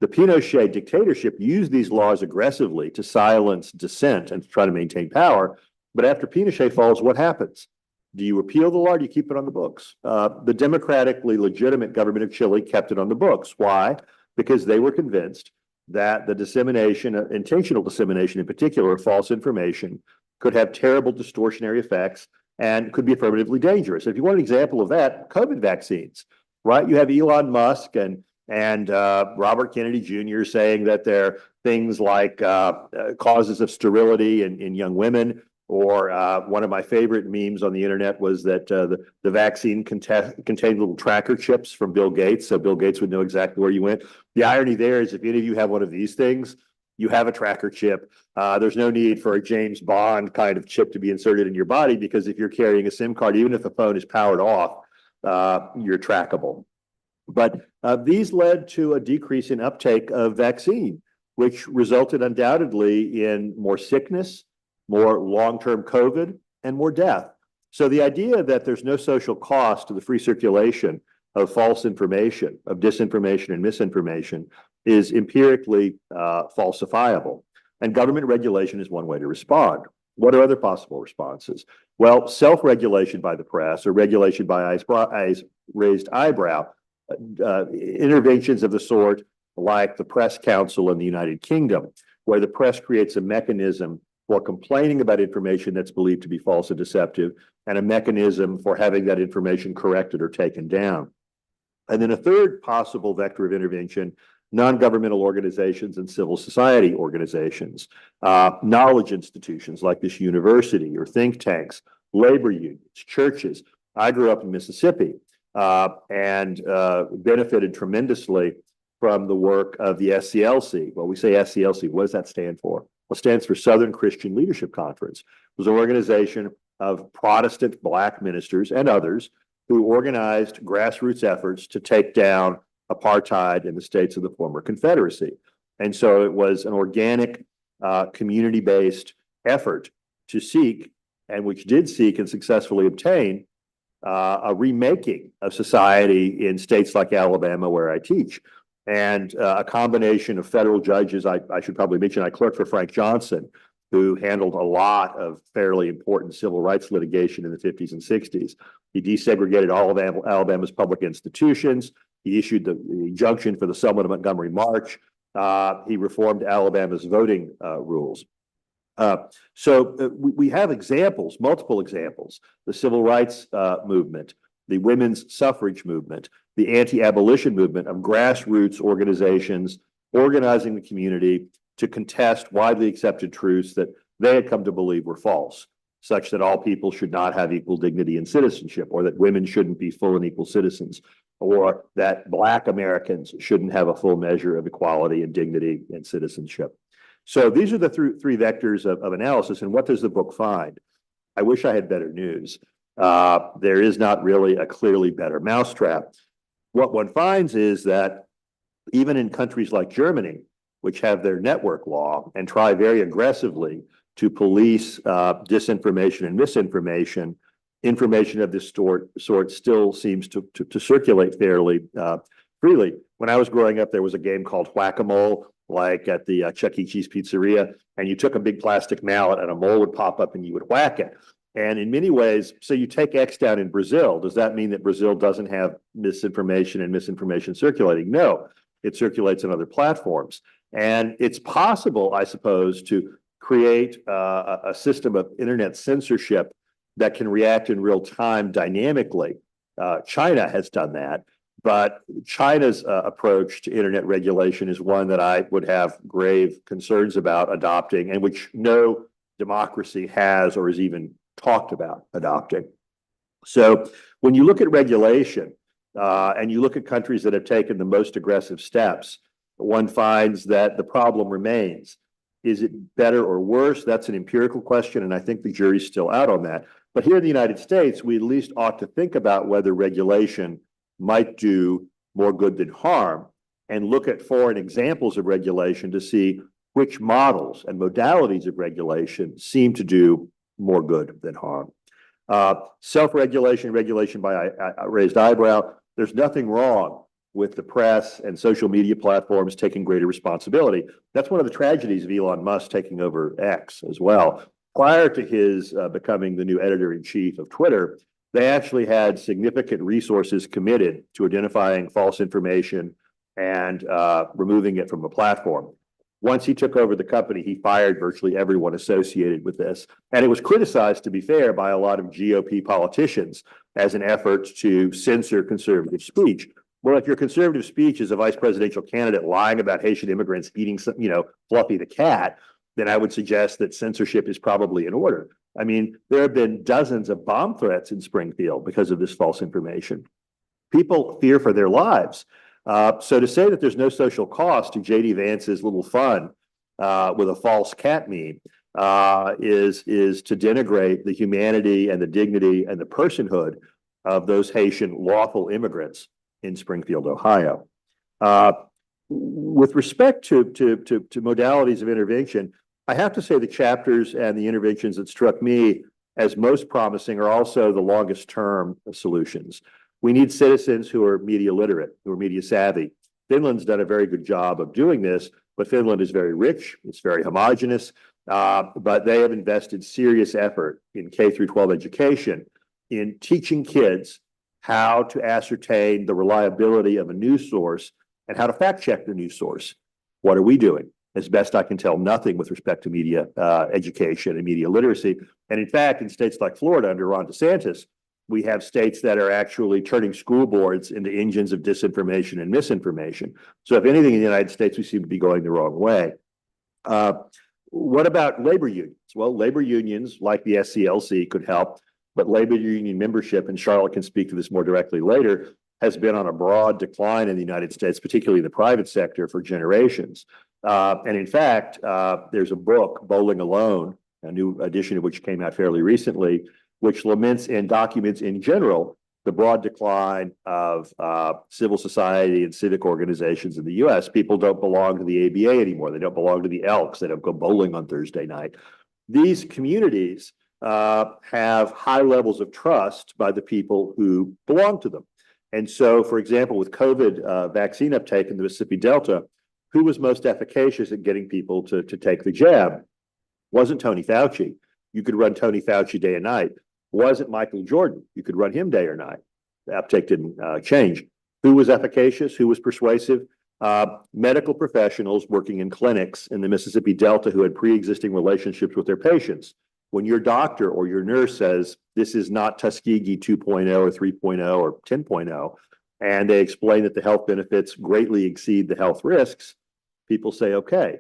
The Pinochet dictatorship used these laws aggressively to silence dissent and to try to maintain power. But after Pinochet falls, what happens? Do you repeal the law or do you keep it on the books? The democratically legitimate government of Chile kept it on the books. Why? Because they were convinced that the dissemination, intentional dissemination in particular, of false information could have terrible distortionary effects and could be affirmatively dangerous. If you want an example of that, COVID vaccines, right? You have Elon Musk and Robert Kennedy Jr. saying that they're things like causes of sterility in young women, or one of my favorite memes on the internet was that the vaccine contained little tracker chips from Bill Gates, so Bill Gates would know exactly where you went. The irony there is if any of you have one of these things, you have a tracker chip. There's no need for a James Bond kind of chip to be inserted in your body, because if you're carrying a SIM card, even if the phone is powered off, you're trackable. But these led to a decrease in uptake of vaccine, which resulted undoubtedly in more sickness, more long-term COVID, and more death. So the idea that there's no social cost to the free circulation of false information, of disinformation and misinformation, is empirically falsifiable. And government regulation is one way to respond. What are other possible responses? Well, self-regulation by the press, or regulation by eyes raised eyebrow, interventions of the sort like the Press Council in the United Kingdom, where the press creates a mechanism for complaining about information that's believed to be false and deceptive, and a mechanism for having that information corrected or taken down. And then a third possible vector of intervention, non-governmental organizations and civil society organizations, knowledge institutions like this university or think tanks, labor unions, churches. I grew up in Mississippi and benefited tremendously from the work of the SCLC. Well, we say SCLC, what does that stand for? Well, it stands for Southern Christian Leadership Conference. It was an organization of Protestant Black ministers and others who organized grassroots efforts to take down apartheid in the states of the former Confederacy. And so it was an organic, community-based effort to seek, and which did seek and successfully obtain, a remaking of society in states like Alabama, where I teach. And a combination of federal judges, I should probably mention, I clerked for Frank Johnson, who handled a lot of fairly important civil rights litigation in the 50s and 60s. He desegregated all of Alabama's public institutions. He issued the injunction for the Selma to Montgomery March. He reformed Alabama's voting rules. So we have examples, multiple examples: the civil rights movement, the women's suffrage movement, the anti-abolition movement of grassroots organizations organizing the community to contest widely accepted truths that they had come to believe were false, such that all people should not have equal dignity and citizenship, or that women shouldn't be full and equal citizens, or that Black Americans shouldn't have a full measure of equality and dignity and citizenship. So these are the three vectors of analysis. And what does the book find? I wish I had better news. There is not really a clearly better mousetrap. What one finds is that even in countries like Germany, which have their network law and try very aggressively to police disinformation and misinformation, information of this sort still seems to circulate fairly freely. When I was growing up, there was a game called Whack-A-Mole, like at the Chuck E. Cheese pizzeria, and you took a big plastic mallet and a mole would pop up and you would whack it. And in many ways, so you take X down in Brazil, does that mean that Brazil doesn't have misinformation and misinformation circulating? No, it circulates on other platforms. And it's possible, I suppose, to create a system of internet censorship that can react in real time dynamically. China has done that, but China's approach to internet regulation is one that I would have grave concerns about adopting, and which no democracy has or is even talked about adopting. So when you look at regulation and you look at countries that have taken the most aggressive steps, one finds that the problem remains. Is it better or worse? That's an empirical question, and I think the jury's still out on that. But here in the United States, we at least ought to think about whether regulation might do more good than harm, and look at foreign examples of regulation to see which models and modalities of regulation seem to do more good than harm. Self-regulation, regulation by a raised eyebrow, there's nothing wrong with the press and social media platforms taking greater responsibility. That's one of the tragedies of Elon Musk taking over X as well. Prior to his becoming the new editor-in-chief of Twitter, they actually had significant resources committed to identifying false information and removing it from the platform. Once he took over the company, he fired virtually everyone associated with this. And it was criticized, to be fair, by a lot of GOP politicians as an effort to censor conservative speech. Well, if your conservative speech is a vice presidential candidate lying about Haitian immigrants eating, Fluffy the cat, then I would suggest that censorship is probably in order. I mean, there have been dozens of bomb threats in Springfield because of this false information. People fear for their lives. So to say that there's no social cost to J.D. Vance's little fun with a false cat meme is to denigrate the humanity and the dignity and the personhood of those Haitian lawful immigrants in Springfield, Ohio. With respect to modalities of intervention, I have to say the chapters and the interventions that struck me as most promising are also the longest term solutions. We need citizens who are media literate, who are media savvy. Finland's done a very good job of doing this, but Finland is very rich, it's very homogenous, but they have invested serious effort in K through 12 education in teaching kids how to ascertain the reliability of a news source and how to fact check the news source. What are we doing? as best I can tell, nothing with respect to media education and media literacy. And in fact, in states like Florida under Ron DeSantis, we have states that are actually turning school boards into engines of disinformation and misinformation. So if anything in the United States, we seem to be going the wrong way. What about labor unions? Well, labor unions like the SCLC could help, but labor union membership, and Charlotte can speak to this more directly later, has been on a broad decline in the United States, particularly the private sector, for generations. And in fact, there's a book, Bowling Alone, a new edition of which came out fairly recently, which laments and documents in general the broad decline of civil society and civic organizations in the US. People don't belong to the ABA anymore. They don't belong to the Elks. They don't go bowling on Thursday night. These communities have high levels of trust by the people who belong to them. And so, for example, with COVID vaccine uptake in the Mississippi Delta, who was most efficacious at getting people to take the jab? Wasn't Tony Fauci. You could run Tony Fauci day and night. Wasn't Michael Jordan. You could run him day or night. The uptake didn't change. Who was efficacious? Who was persuasive? Medical professionals working in clinics in the Mississippi Delta who had pre-existing relationships with their patients. When your doctor or your nurse says, this is not Tuskegee 2.0 or 3.0 or 10.0, and they explain that the health benefits greatly exceed the health risks, people say, okay.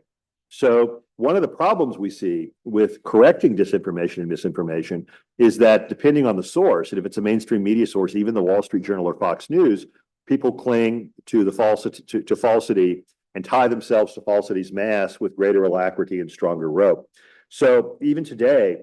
So one of the problems we see with correcting disinformation and misinformation is that depending on the source, and if it's a mainstream media source, even the Wall Street Journal or Fox News, people cling to the falsity and tie themselves to falsity's mask with greater alacrity and stronger rope. So even today,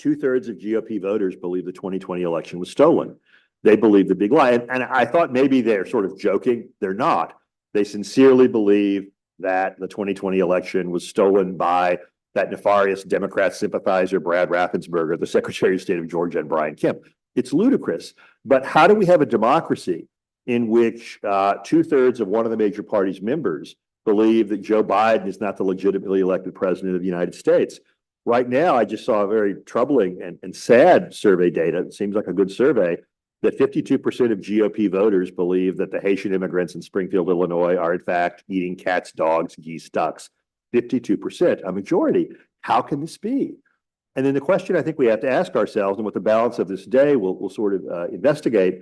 2/3 of GOP voters believe the 2020 election was stolen. They believe the big lie. And I thought maybe they're sort of joking. They're not. They sincerely believe that the 2020 election was stolen by that nefarious Democrat sympathizer, Brad Raffensperger, the Secretary of State of Georgia, and Brian Kemp. It's ludicrous. But how do we have a democracy in which 2/3 of one of the major party's members believe that Joe Biden is not the legitimately elected president of the United States? Right now, I just saw a very troubling and sad survey data. It seems like a good survey that 52% of GOP voters believe that the Haitian immigrants in Springfield, Illinois are in fact eating cats, dogs, geese, ducks. 52%, a majority. How can this be? And then the question I think we have to ask ourselves, and what the balance of this day will sort of investigate,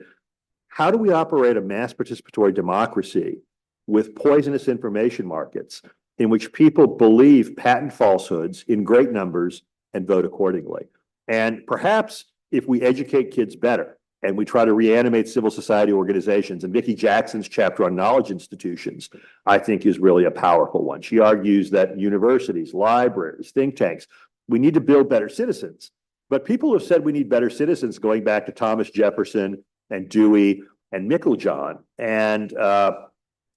how do we operate a mass participatory democracy with poisonous information markets in which people believe patent falsehoods in great numbers and vote accordingly? And perhaps if we educate kids better, and we try to reanimate civil society organizations. And Vicki Jackson's chapter on knowledge institutions, I think, is really a powerful one. She argues that universities, libraries, think tanks, we need to build better citizens. But people have said we need better citizens going back to Thomas Jefferson and Dewey and Meiklejohn. And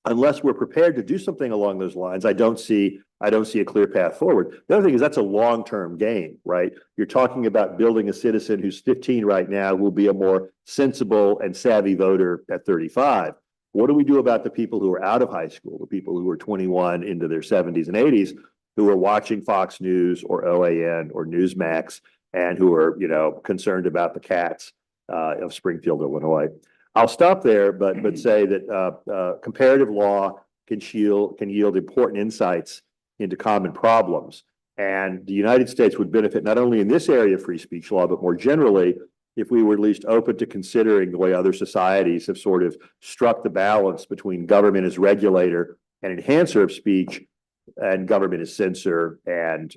unless we're prepared to do something along those lines, I don't see a clear path forward. The other thing is that's a long-term game, right? You're talking about building a citizen who's 15 right now who will be a more sensible and savvy voter at 35. What do we do about the people who are out of high school, the people who are 21 into their 70s and 80s, who are watching Fox News or OAN or Newsmax and who are, concerned about the cats of Springfield, Illinois? I'll stop there, but say that comparative law can yield important insights into common problems. And the United States would benefit not only in this area of free speech law, but more generally, if we were at least open to considering the way other societies have sort of struck the balance between government as regulator and enhancer of speech and government as censor and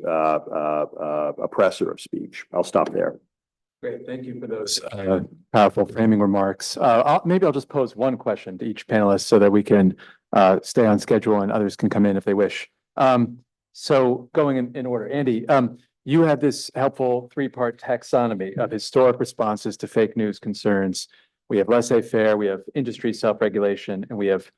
oppressor of speech. I'll stop there. Great, thank you for those powerful framing remarks. Maybe I'll just pose one question to each panelist so that we can stay on schedule and others can come in if they wish. So going in order, Andy, you have this helpful three-part taxonomy of historic responses to fake news concerns. We have laissez-faire, we have industry self-regulation, and we have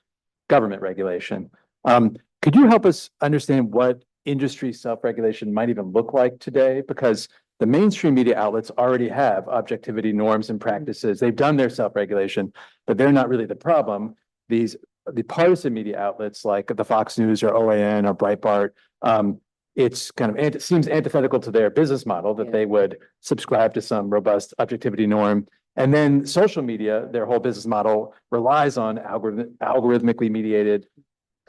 government regulation. Could you help us understand what industry self-regulation might even look like today? Because the mainstream media outlets already have objectivity norms and practices. They've done their self-regulation, but they're not really the problem. The partisan media outlets like the Fox News or OAN or Breitbart, it's kind of it seems antithetical to their business model that they would subscribe to some robust objectivity norm. And then social media, their whole business model relies on algorithmically mediated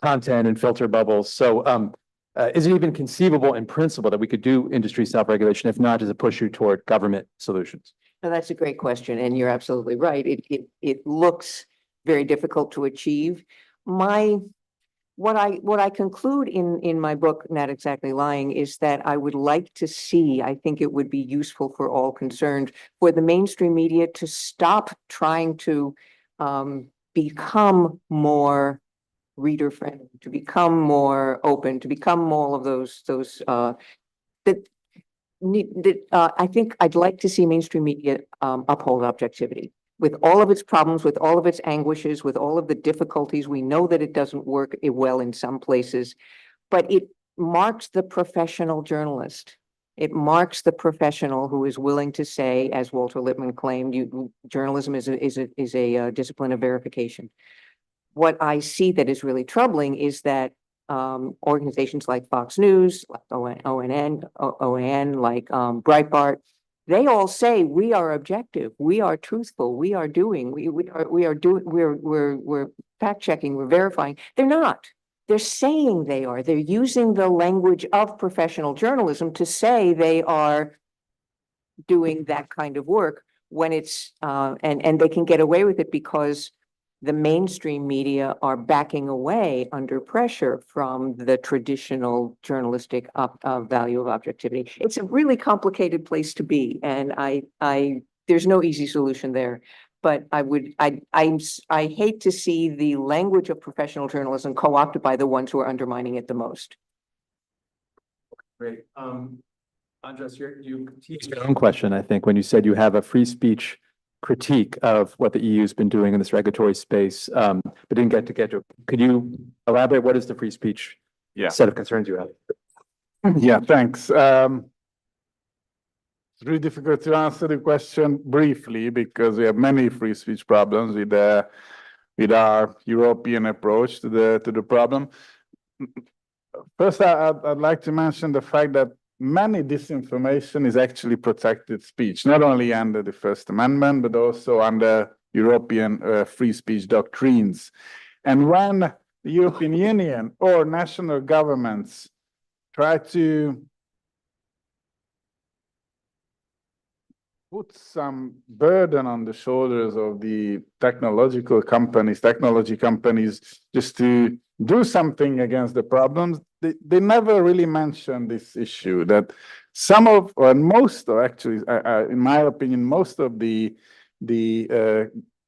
content and filter bubbles. So is it even conceivable in principle that we could do industry self-regulation, if not, does it push you toward government solutions? Now, that's a great question, and you're absolutely right. It looks very difficult to achieve. What I conclude in my book, Not Exactly Lying, is that I would like to see, I think it would be useful for all concerned, for the mainstream media to stop trying to become more reader friendly, to become more open, to become more of those I think I'd like to see mainstream media uphold objectivity. With all of its problems, with all of its anguishes, with all of the difficulties, we know that it doesn't work well in some places, but it marks the professional journalist. It marks the professional who is willing to say, as Walter Lippmann claimed, journalism is a discipline of verification. What I see that is really troubling is that organizations like Fox News, like OAN, like Breitbart, they all say we are objective, we are truthful, we're fact checking, we're verifying. They're not. They're saying they are. They're using the language of professional journalism to say they are doing that kind of work when it's and they can get away with it because the mainstream media are backing away under pressure from the traditional journalistic value of objectivity. It's a really complicated place to be, and there's no easy solution there. But I hate to see the language of professional journalism co-opted by the ones who are undermining it the most. Great. András, you teased your own question, I think, when you said you have a free speech critique of what the EU's been doing in this regulatory space, but didn't get to it. Could you elaborate? What is the free speech set of concerns you have? Yeah, thanks. It's really difficult to answer the question briefly because we have many free speech problems with our European approach to the problem. First, I'd like to mention the fact that many disinformation is actually protected speech, not only under the First Amendment, but also under European free speech doctrines. And when the European Union or national governments try to put some burden on the shoulders of the technology companies, just to do something against the problems, they never really mention this issue that some of, or most, or actually, in my opinion, most of the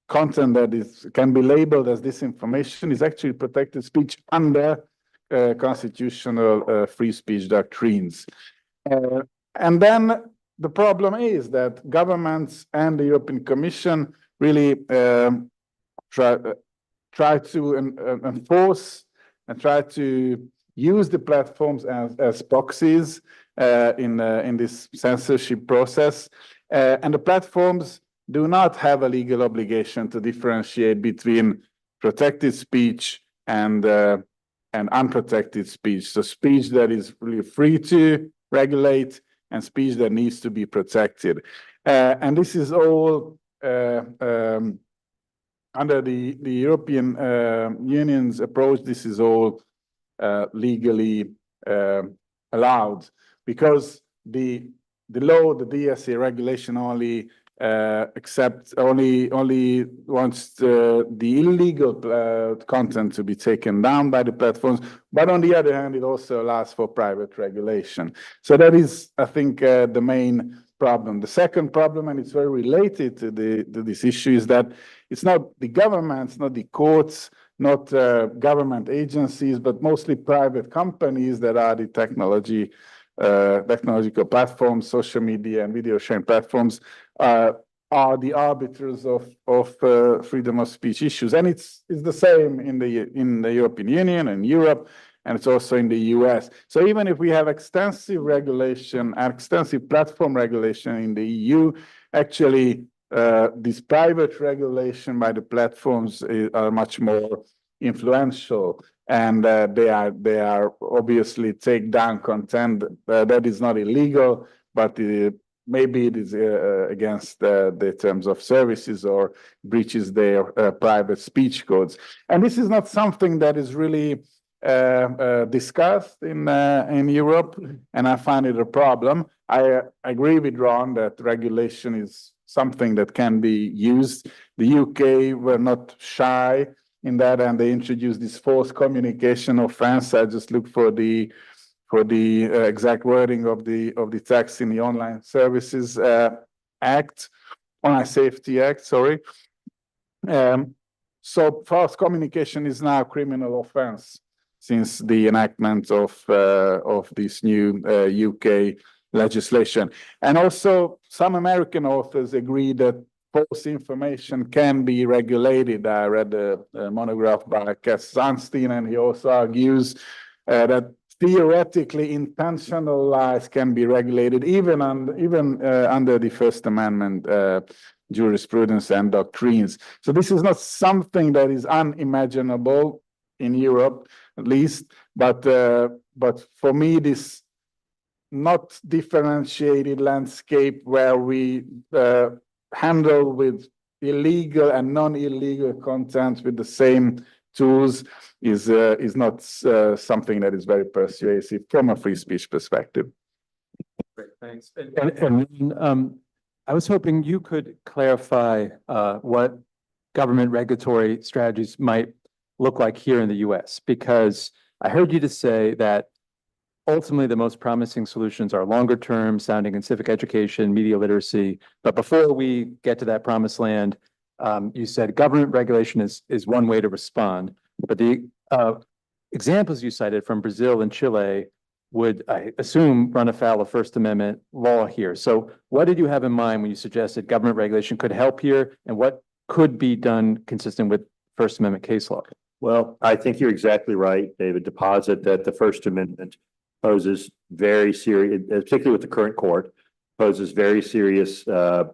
content that can be labeled as disinformation is actually protected speech under constitutional free speech doctrines. And then the problem is that governments and the European Commission really try to enforce and try to use the platforms as proxies in this censorship process. And the platforms do not have a legal obligation to differentiate between protected speech and unprotected speech. So speech that is really free to regulate and speech that needs to be protected. And this is all under the European Union's approach. This is all legally allowed because the law, the DSA regulation only only wants the illegal content to be taken down by the platforms, but on the other hand, it also allows for private regulation. So that is, I think, the main problem. The second problem, and it's very related to this issue, is that it's not the governments, not the courts, not government agencies, but mostly private companies that are the technological platforms, social media and video sharing platforms are the arbiters of freedom of speech issues. And it's the same in the European Union and Europe, and it's also in the US. So even if we have extensive regulation, extensive platform regulation in the EU, actually this private regulation by the platforms are much more influential, and they are obviously take down content that is not illegal, but maybe it is against the terms of services or breaches their private speech codes. And this is not something that is really discussed in Europe, and I find it a problem. I agree with Ron that regulation is something that can be used. The UK were not shy in that, and they introduced this false communication offense. I just look for the exact wording of the text in the Online Services Act, Online Safety Act, sorry. So false communication is now a criminal offense since the enactment of this new UK legislation. And also some American authors agree that false information can be regulated. I read a monograph by Cass Sunstein, and he also argues that theoretically intentional lies can be regulated even under the First Amendment jurisprudence and doctrines. So this is not something that is unimaginable in Europe, at least, but for me, this not differentiated landscape where we handle with illegal and non-illegal content with the same tools is not something that is very persuasive from a free speech perspective. Great, thanks. And I was hoping you could clarify what government regulatory strategies might look like here in the US, because I heard you just say that ultimately the most promising solutions are longer term sounding in civic education, media literacy. But before we get to that promised land, you said government regulation is one way to respond. But the examples you cited from Brazil and Chile would, I assume, run afoul of First Amendment law here. So what did you have in mind when you suggested government regulation could help here, and what could be done consistent with First Amendment case law? Well, I think you're exactly right, David. Deposit that the First Amendment poses very serious, particularly with the current court, poses very serious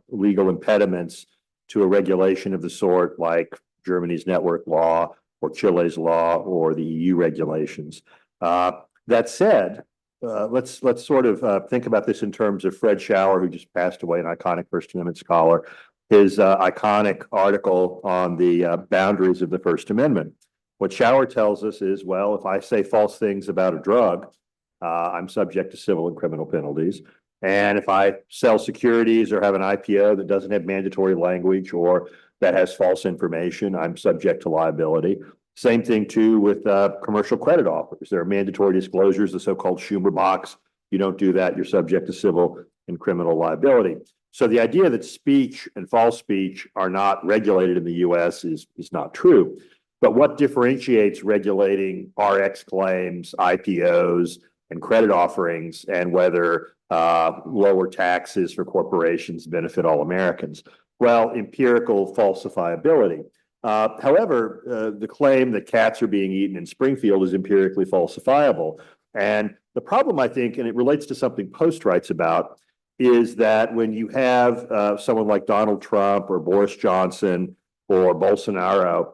legal impediments to a regulation of the sort like Germany's network law or Chile's law or the EU regulations. That said, let's sort of think about this in terms of Fred Schauer, who just passed away, an iconic First Amendment scholar, his iconic article on the boundaries of the First Amendment. What Schauer tells us is, well, if I say false things about a drug, I'm subject to civil and criminal penalties. And if I sell securities or have an IPO that doesn't have mandatory language or that has false information, I'm subject to liability. Same thing too with commercial credit offers. There are mandatory disclosures, the so-called Schumer box. You don't do that, you're subject to civil and criminal liability. So the idea that speech and false speech are not regulated in the US is not true. But what differentiates regulating RX claims, IPOs, and credit offerings, and whether lower taxes for corporations benefit all Americans? Well, empirical falsifiability. However, the claim that cats are being eaten in Springfield is empirically falsifiable. And the problem, I think, and it relates to something Post writes about, is that when you have someone like Donald Trump or Boris Johnson or Bolsonaro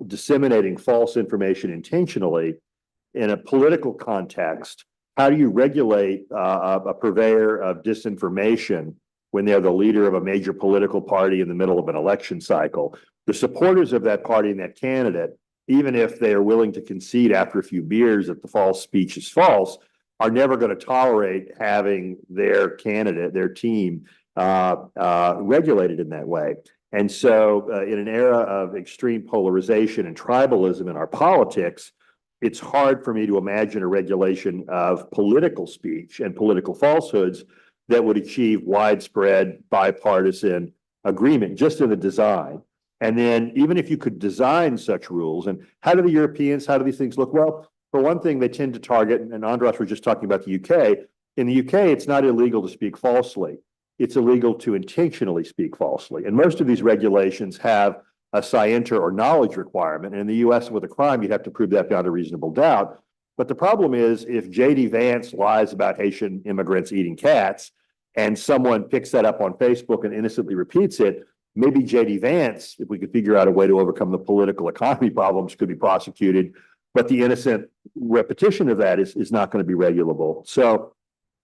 disseminating false information intentionally in a political context, how do you regulate a purveyor of disinformation when they're the leader of a major political party in the middle of an election cycle? The supporters of that party and that candidate, even if they are willing to concede after a few beers that the false speech is false, are never going to tolerate having their candidate, their team, regulated in that way. And so in an era of extreme polarization and tribalism in our politics, it's hard for me to imagine a regulation of political speech and political falsehoods that would achieve widespread bipartisan agreement just in the design. And then even if you could design such rules, and how do the Europeans, how do these things look? Well, for one thing, they tend to target, and András was just talking about the UK. In the UK, it's not illegal to speak falsely. It's illegal to intentionally speak falsely. And most of these regulations have a scienter or knowledge requirement. And in the US, with a crime, you'd have to prove that beyond a reasonable doubt. But the problem is, if J.D. Vance lies about Haitian immigrants eating cats, and someone picks that up on Facebook and innocently repeats it, maybe J.D. Vance, if we could figure out a way to overcome the political economy problems, could be prosecuted. But the innocent repetition of that is not going to be regulable. So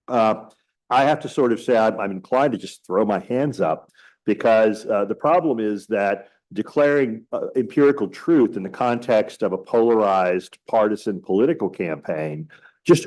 I have to sort of say I'm inclined to just throw my hands up, because the problem is that declaring empirical truth in the context of a polarized partisan political campaign.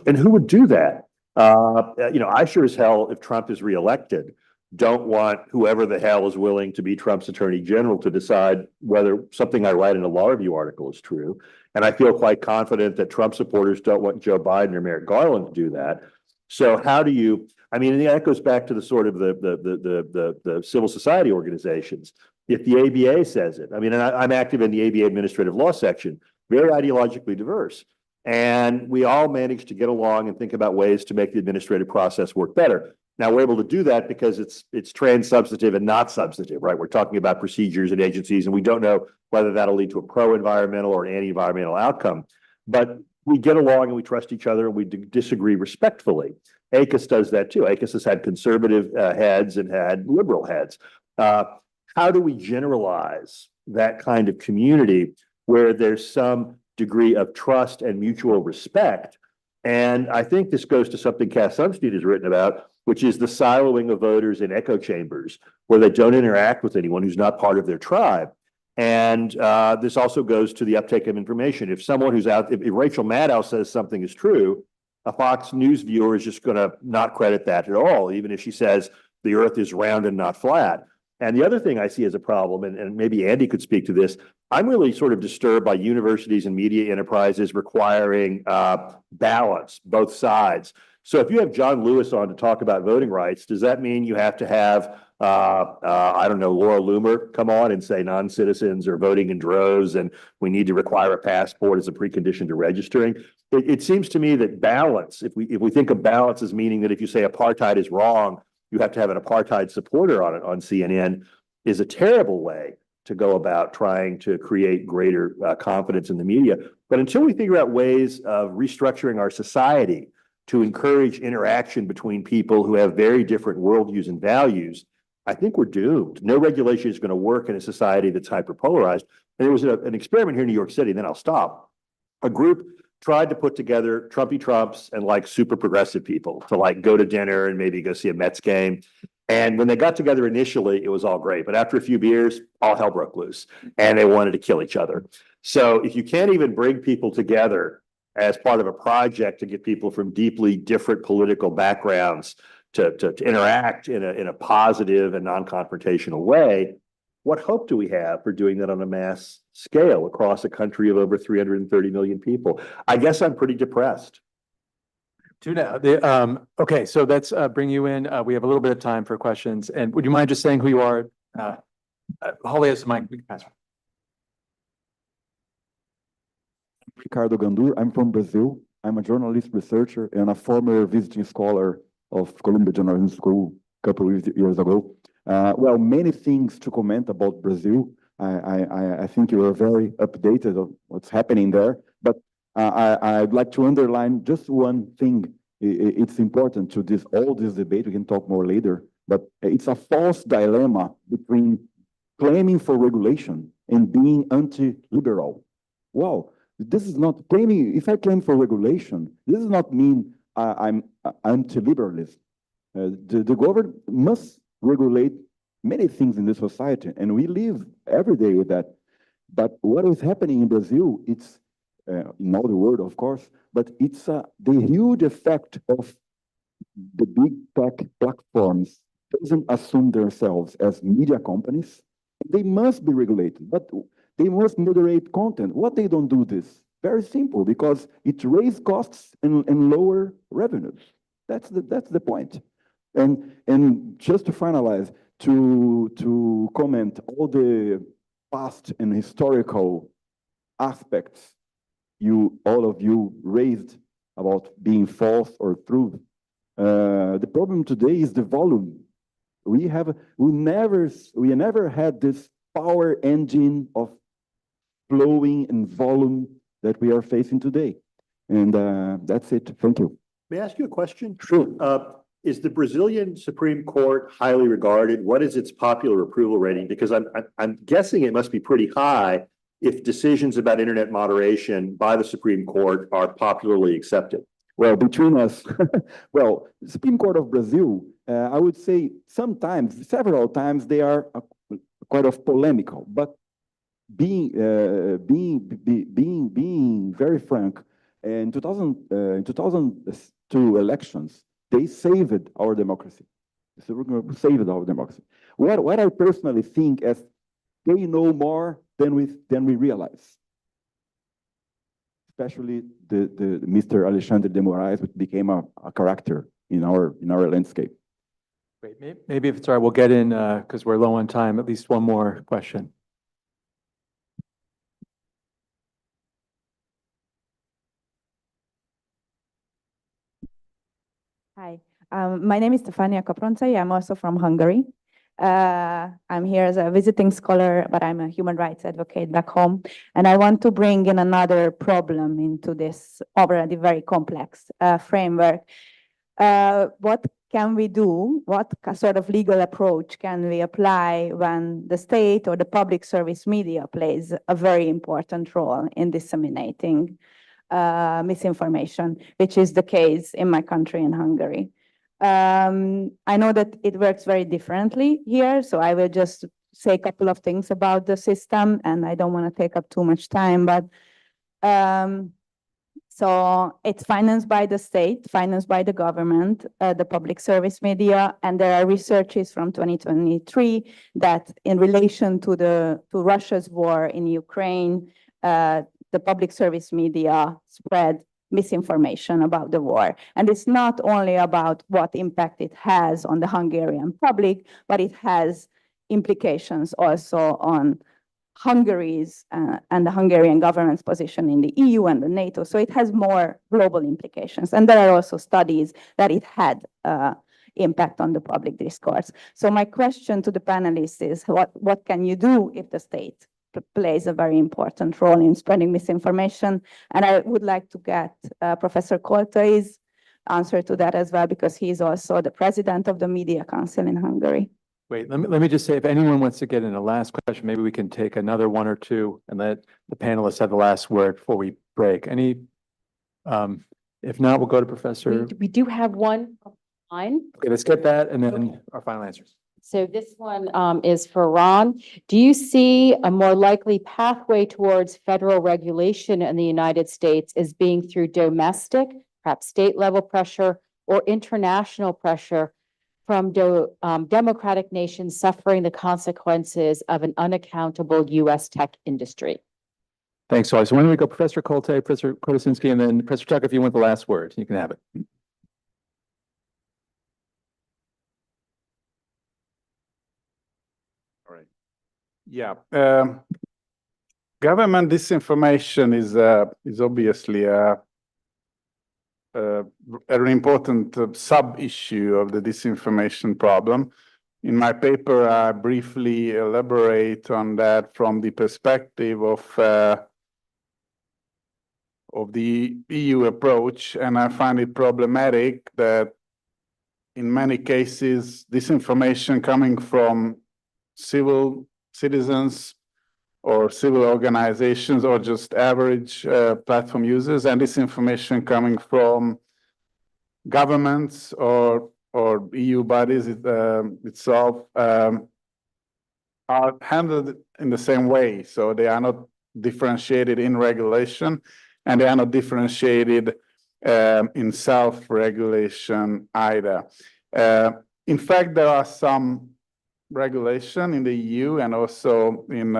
And who would do that? I sure as hell, if Trump is reelected, don't want whoever the hell is willing to be Trump's attorney general to decide whether something I write in a law review article is true. And I feel quite confident that Trump supporters don't want Joe Biden or Merrick Garland to do that. So how do you, that goes back to the sort of the civil society organizations. If the ABA says it, and I'm active in the ABA administrative law section, very ideologically diverse. And we all managed to get along and think about ways to make the administrative process work better. Now, we're able to do that because it's trans-substantive and not substantive, right? We're talking about procedures and agencies, and we don't know whether that'll lead to a pro-environmental or an anti-environmental outcome. But we get along and we trust each other and we disagree respectfully. ACUS does that too. ACUS has had conservative heads and had liberal heads. How do we generalize that kind of community where there's some degree of trust and mutual respect? And I think this goes to something Cass Sunstein has written about, which is the siloing of voters in echo chambers, where they don't interact with anyone who's not part of their tribe. And this also goes to the uptake of information. If someone who's out, if Rachel Maddow says something is true, a Fox News viewer is just going to not credit that at all, even if she says the earth is round and not flat. And the other thing I see as a problem, and maybe Andy could speak to this, I'm really sort of disturbed by universities and media enterprises requiring balance, both sides. So if you have John Lewis on to talk about voting rights, does that mean you have to have, I don't know, Laura Loomer come on and say non-citizens are voting in droves and we need to require a passport as a precondition to registering? It seems to me that balance, if we think of balance as meaning that if you say apartheid is wrong, you have to have an apartheid supporter on it on CNN, is a terrible way to go about trying to create greater confidence in the media. But until we figure out ways of restructuring our society to encourage interaction between people who have very different worldviews and values, I think we're doomed. No regulation is going to work in a society that's hyperpolarized. And there was an experiment here in New York City, and then I'll stop. A group tried to put together Trumpy Trumps and like super progressive people to like go to dinner and maybe go see a Mets game. And when they got together initially, it was all great. But after a few beers, all hell broke loose and they wanted to kill each other. So if you can't even bring people together as part of a project to get people from deeply different political backgrounds to interact in a positive and non-confrontational way, what hope do we have for doing that on a mass scale across a country of over 330 million people? I guess I'm pretty depressed. Okay, so let's bring you in. We have a little bit of time for questions. And would you mind just saying who you are? Holly has the mic. Ricardo Gandur. I'm from Brazil. I'm a journalist, researcher, and a former visiting scholar of Columbia Journalism School a couple of years ago. Well, many things to comment about Brazil. I think you are very updated on what's happening there. But I'd like to underline just one thing. It's important to all this debate. We can talk more later. But it's a false dilemma between claiming for regulation and being anti-liberal. Wow. This is not claiming, if I claim for regulation, this does not mean I'm anti-liberalism. The government must regulate many things in the society, and we live every day with that. But what is happening in Brazil, it's in all the world, of course, but it's the huge effect of the big tech platforms doesn't assume themselves as media companies. They must be regulated, but they must moderate content. What they don't do this? Very simple, because it raises costs and lower revenues. That's the point. And just to finalize, to comment all the past and historical aspects all of you raised about being false or true. The problem today is the volume. We never had this power engine of flowing and volume that we are facing today. And that's it. Thank you. May I ask you a question? Sure. Is the Brazilian Supreme Court highly regarded? What is its popular approval rating? Because I'm guessing it must be pretty high if decisions about internet moderation by the Supreme Court are popularly accepted. Well, between us, well, the Supreme Court of Brazil, I would say sometimes, several times, they are quite of polemical, but being very frank, in 2002 elections, they saved our democracy. So we're going to save our democracy. What I personally think is they know more than we realize. Especially the Mr. Alexandre de Moraes, which became a character in our landscape. Great. Maybe if it's all right, we'll get in, because we're low on time, at least one more question. Hi, my name is Stefania Kopronțai. I'm also from Hungary. I'm here as a visiting scholar, but I'm a human rights advocate back home. And I want to bring in another problem into this already very complex framework. What can we do? What sort of legal approach can we apply when the state or the public service media plays a very important role in disseminating misinformation, which is the case in my country, in Hungary? I know that it works very differently here, so I will just say a couple of things about the system, and I don't want to take up too much time, but so it's financed by the state, financed by the government, the public service media, and there are researches from 2023 that in relation to Russia's war in Ukraine, the public service media spread misinformation about the war. And it's not only about what impact it has on the Hungarian public, but it has implications also on Hungary's and the Hungarian government's position in the EU and the NATO. So it has more global implications. And there are also studies that it had impact on the public discourse. So my question to the panelists is, what can you do if the state plays a very important role in spreading misinformation? And I would like to get Professor Koltay's answer to that as well, because he is also the president of the Media Council in Hungary. Wait, let me just say, if anyone wants to get in a last question, maybe we can take another one or two and let the panelists have the last word before we break. If not, we'll go to Professor. We do have one online. Okay, let's get that and then our final answers. So this one is for Ron. Do you see a more likely pathway towards federal regulation in the United States as being through domestic, perhaps state level pressure, or international pressure from democratic nations suffering the consequences of an unaccountable U.S. tech industry? Thanks, Holly. So why don't we go Professor Koltay, Professor Krotoszynski, and then Professor Chuck, if you want the last word, you can have it. Yeah, government disinformation is obviously an important sub-issue of the disinformation problem. In my paper, I briefly elaborate on that from the perspective of the EU approach, and I find it problematic that in many cases, disinformation coming from civil citizens or civil organizations or just average platform users, and this information coming from governments or EU bodies itself are handled in the same way. So they are not differentiated in regulation, and they are not differentiated in self-regulation either. In fact, there are some regulation in the EU and also in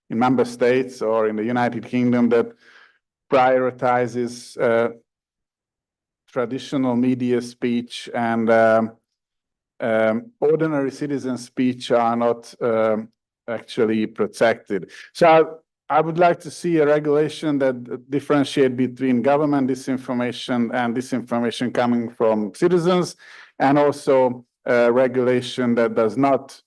member states or in the United Kingdom that prioritizes traditional media speech, and ordinary citizen speech are not actually protected. So I would like to see a regulation that differentiate between government disinformation and disinformation coming from citizens, and also regulation that does not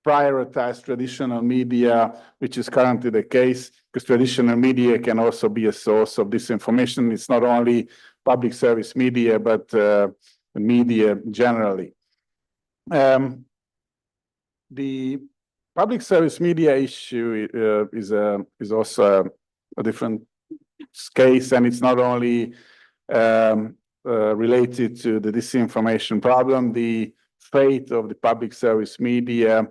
prioritize traditional media, which is currently the case, because traditional media can also be a source of disinformation. It's not only public service media, but media generally. The public service media issue is also a different case, and it's not only related to the disinformation problem. The fate of the public service media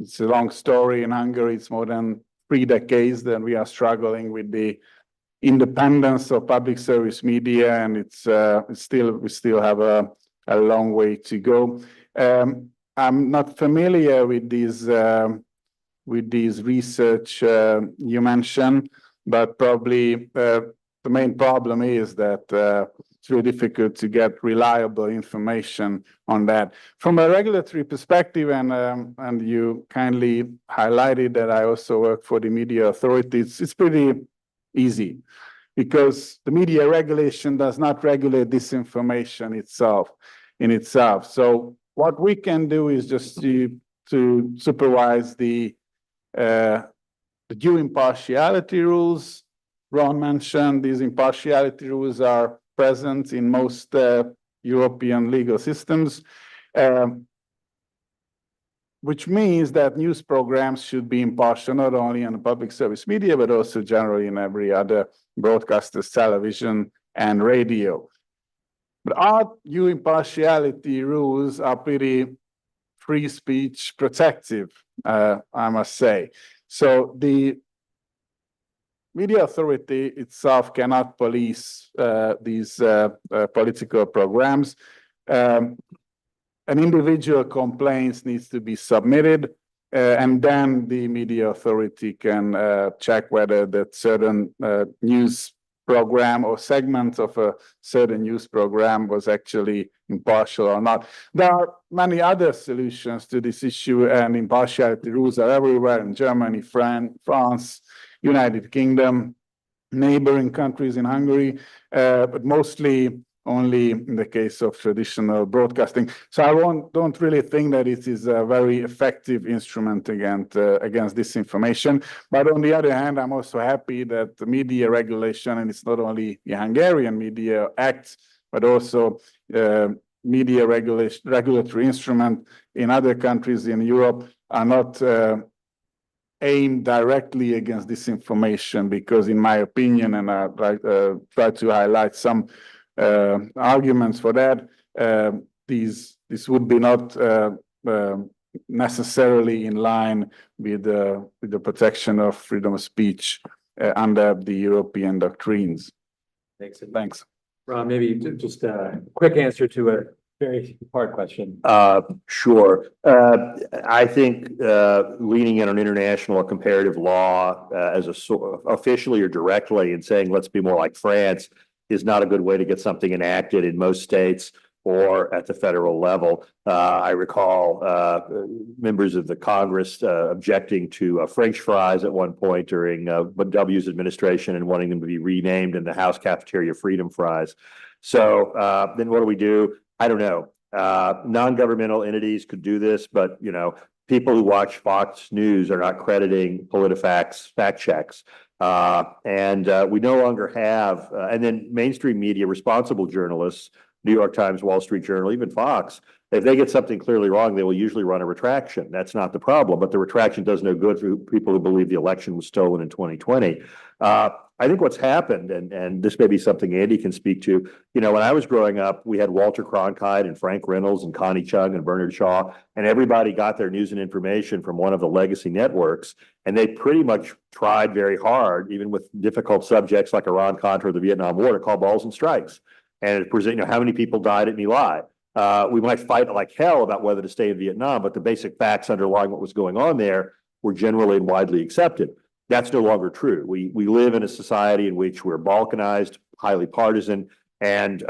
it's a long story. In Hungary, it's more than 3 decades that we are struggling with the independence of public service media, and we still have a long way to go. I'm not familiar with these research you mentioned, but probably the main problem is that it's really difficult to get reliable information on that. From a regulatory perspective, and you kindly highlighted that I also work for the media authority, it's pretty easy, because the media regulation does not regulate disinformation in itself. So what we can do is just to supervise the due impartiality rules. Ron mentioned these impartiality rules are present in most European legal systems, which means that news programs should be impartial not only on the public service media, but also generally in every other broadcasters, television and radio. But our due impartiality rules are pretty free speech protective, I must say. So the media authority itself cannot police these political programs. An individual complaint needs to be submitted, and then the media authority can check whether that certain news program or segment of a certain news program was actually impartial or not. There are many other solutions to this issue, and impartiality rules are everywhere in Germany, France, United Kingdom, neighboring countries in Hungary, but mostly only in the case of traditional broadcasting. So I don't really think that it is a very effective instrument against disinformation. But on the other hand, I'm also happy that the media regulation, and it's not only the Hungarian Media Act, but also media regulatory instrument in other countries in Europe are not aimed directly against disinformation, because in my opinion, and I try to highlight some arguments for that, this would be not necessarily in line with the protection of freedom of speech under the European doctrines. Thanks. Ron, maybe just a quick answer to a very hard question. Sure. I think leaning in on international or comparative law as a officially or directly and saying let's be more like France is not a good way to get something enacted in most states or at the federal level. I recall members of the Congress objecting to French fries at one point during W's administration and wanting them to be renamed in the House Cafeteria Freedom Fries. So then what do we do? I don't know. Non-governmental entities could do this, but people who watch Fox News are not crediting PolitiFact's fact checks. And we no longer have, and then mainstream media, responsible journalists, New York Times, Wall Street Journal, even Fox, if they get something clearly wrong, they will usually run a retraction. That's not the problem, but the retraction does no good for people who believe the election was stolen in 2020. I think what's happened, and this may be something Andy can speak to, when I was growing up, we had Walter Cronkite and Frank Reynolds and Connie Chung and Bernard Shaw, and everybody got their news and information from one of the legacy networks, and they pretty much tried very hard, even with difficult subjects like Iran-Contra or the Vietnam War, to call balls and strikes. And it present, how many people died at My Lai? We might fight like hell about whether to stay in Vietnam, but the basic facts underlying what was going on there were generally and widely accepted. That's no longer true. We live in a society in which we're balkanized, highly partisan, and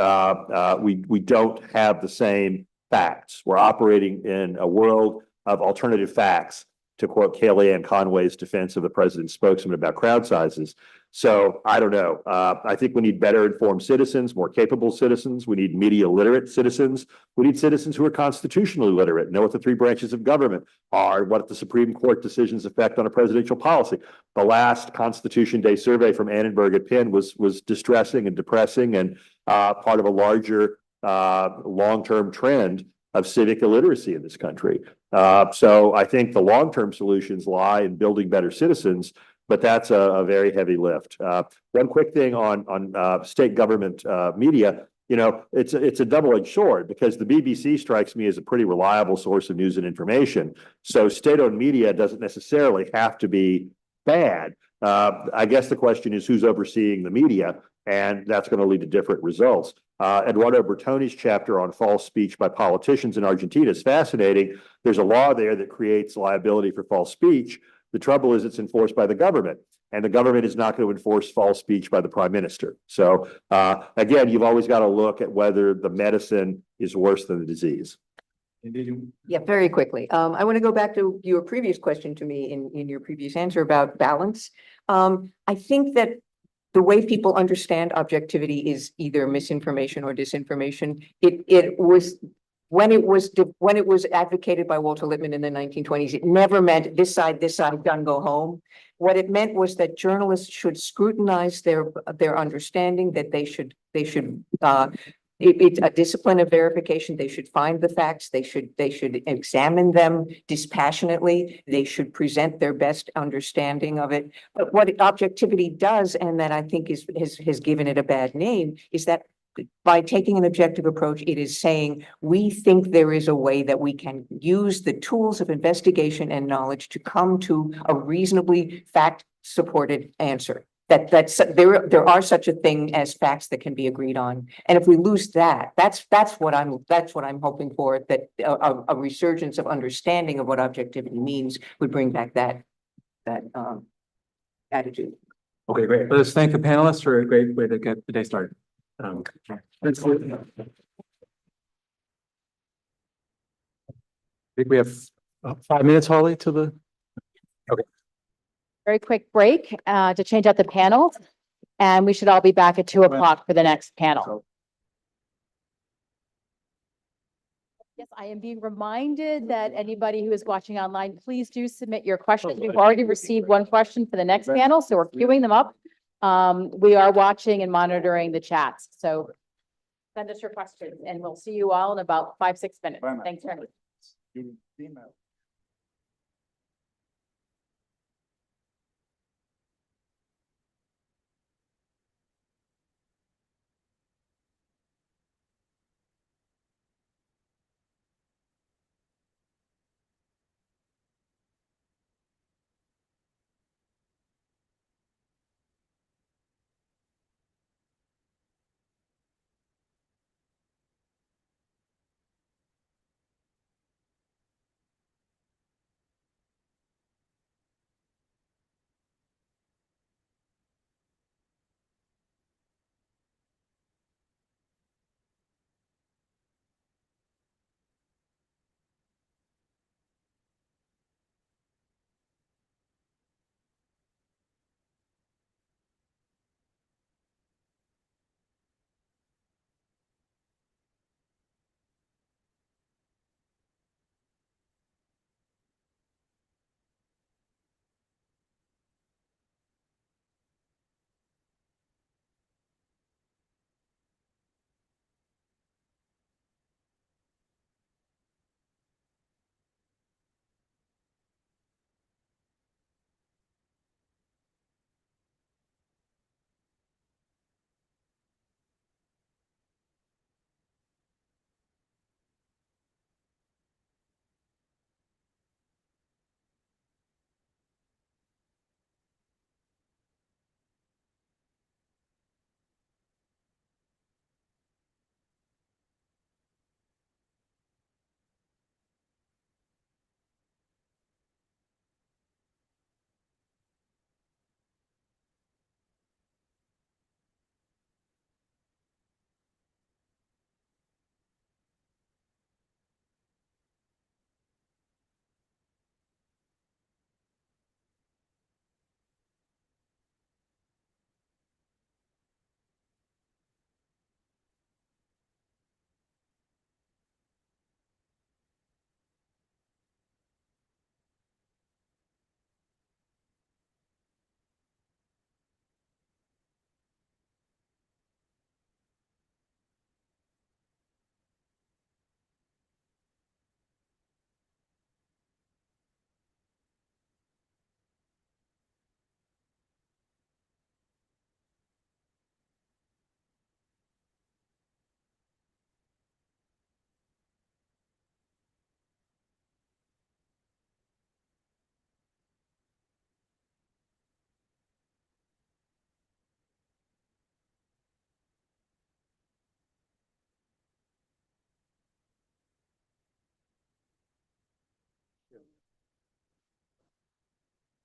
we don't have the same facts. We're operating in a world of alternative facts, to quote Kellyanne Conway's defense of the president's spokesman about crowd sizes. So I don't know. I think we need better informed citizens, more capable citizens. We need media literate citizens. We need citizens who are constitutionally literate, know what the 3 branches of government are, what the Supreme Court decisions affect on a presidential policy. The last Constitution Day survey from Annenberg at Penn was distressing and depressing, and part of a larger long-term trend of civic illiteracy in this country. So I think the long-term solutions lie in building better citizens, but that's a very heavy lift. One quick thing on state government media. you know, it's a double-edged sword because the BBC strikes me as a pretty reliable source of news and information. So state-owned media doesn't necessarily have to be bad. I guess the question is who's overseeing the media, and that's going to lead to different results. Eduardo Bertoni's chapter on false speech by politicians in Argentina is fascinating. There's a law there that creates liability for false speech. The trouble is it's enforced by the government, and the government is not going to enforce false speech by the prime minister. So again, you've always got to look at whether the medicine is worse than the disease. Yeah, very quickly. I want to go back to your previous question to me in your previous answer about balance. I think that the way people understand objectivity is either misinformation or disinformation. It was when it was advocated by Walter Lippmann in the 1920s, it never meant this side, done, go home. What it meant was that journalists should scrutinize their understanding, that they should it's a discipline of verification. They should find the facts. They should examine them dispassionately. They should present their best understanding of it. But what objectivity does, and that I think has given it a bad name, is that by taking an objective approach, it is saying we think there is a way that we can use the tools of investigation and knowledge to come to a reasonably fact-supported answer. There are such a thing as facts that can be agreed on, and if we lose that, that's what I'm hoping for. That a resurgence of understanding of what objectivity means would bring back that attitude. Okay, great. Let's thank the panelists for a great way to get the day started. Let's see. I think we have 5 minutes, Holly, to the. Very quick break to change out the panels, and we should all be back at 2 o'clock for the next panel. Yes, I am being reminded that anybody who is watching online, please do submit your questions. We've already received one question for the next panel, so we're queuing them up. We are watching and monitoring the chats, so send us your questions, and we'll see you all in about 5-6 minutes. Thanks very much.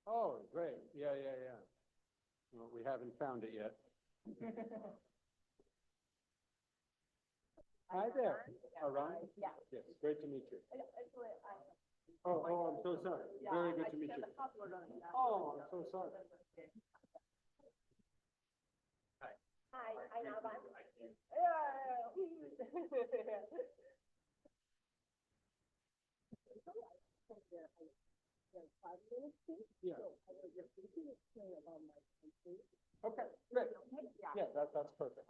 Oh, great. Yeah. Well, we haven't found it yet. Hi there. Ron? Yeah. Yes, great to meet you. Oh, I'm so sorry. Very good to meet you. Oh, I'm so sorry. Yeah. Okay, great. Yeah, that's perfect.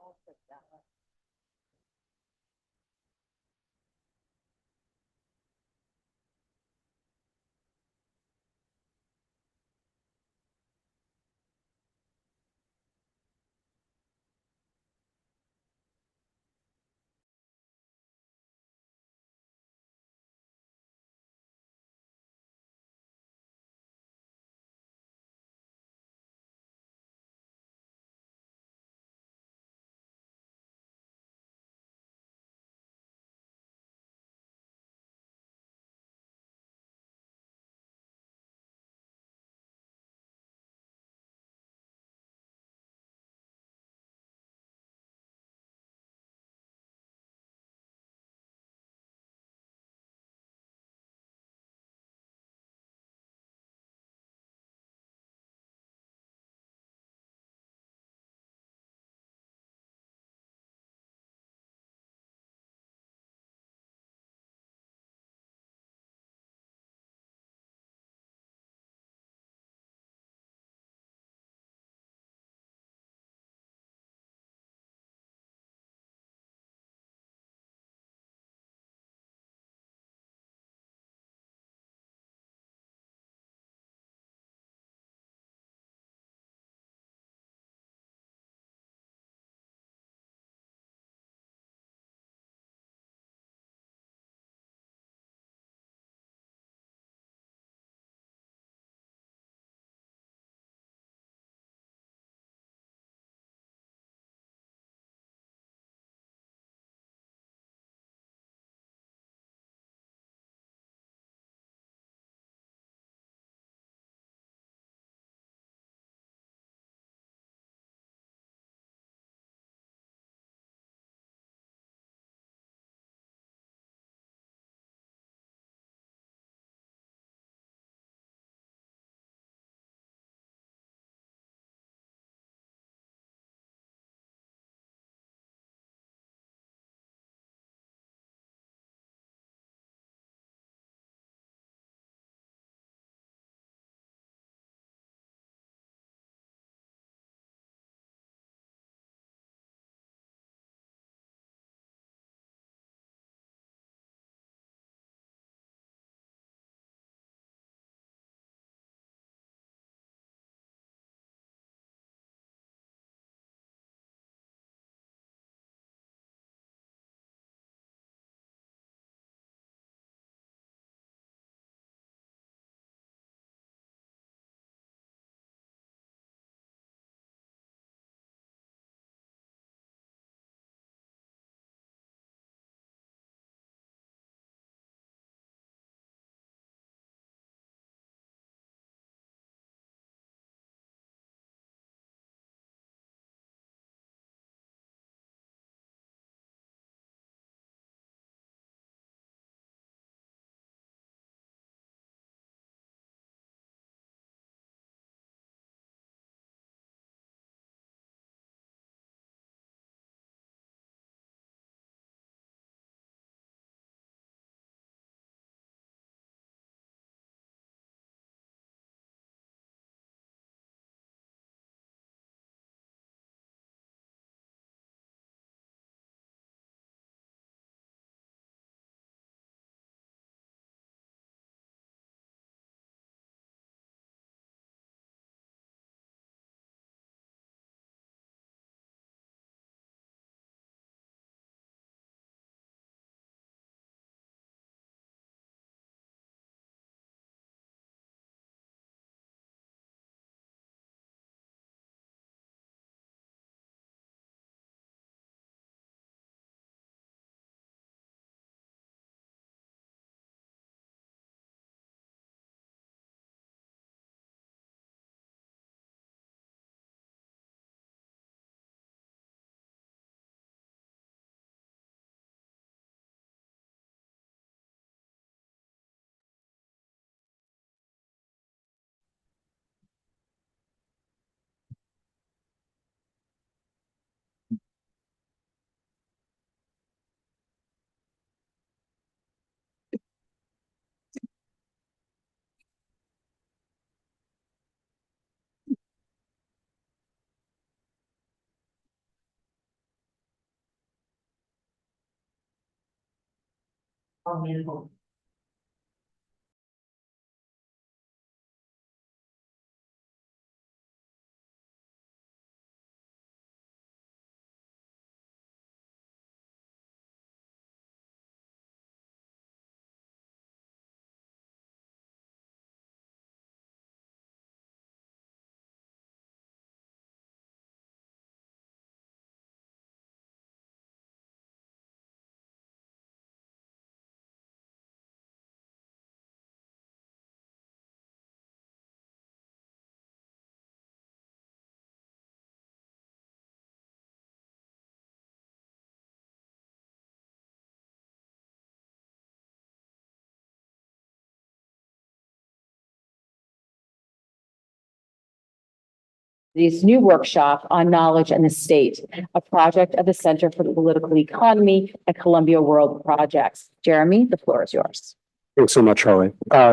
This new workshop on knowledge and the state, a project of the Center for Political Economy at Columbia World Projects. Jeremy, the floor is yours. Thanks so much, Holly.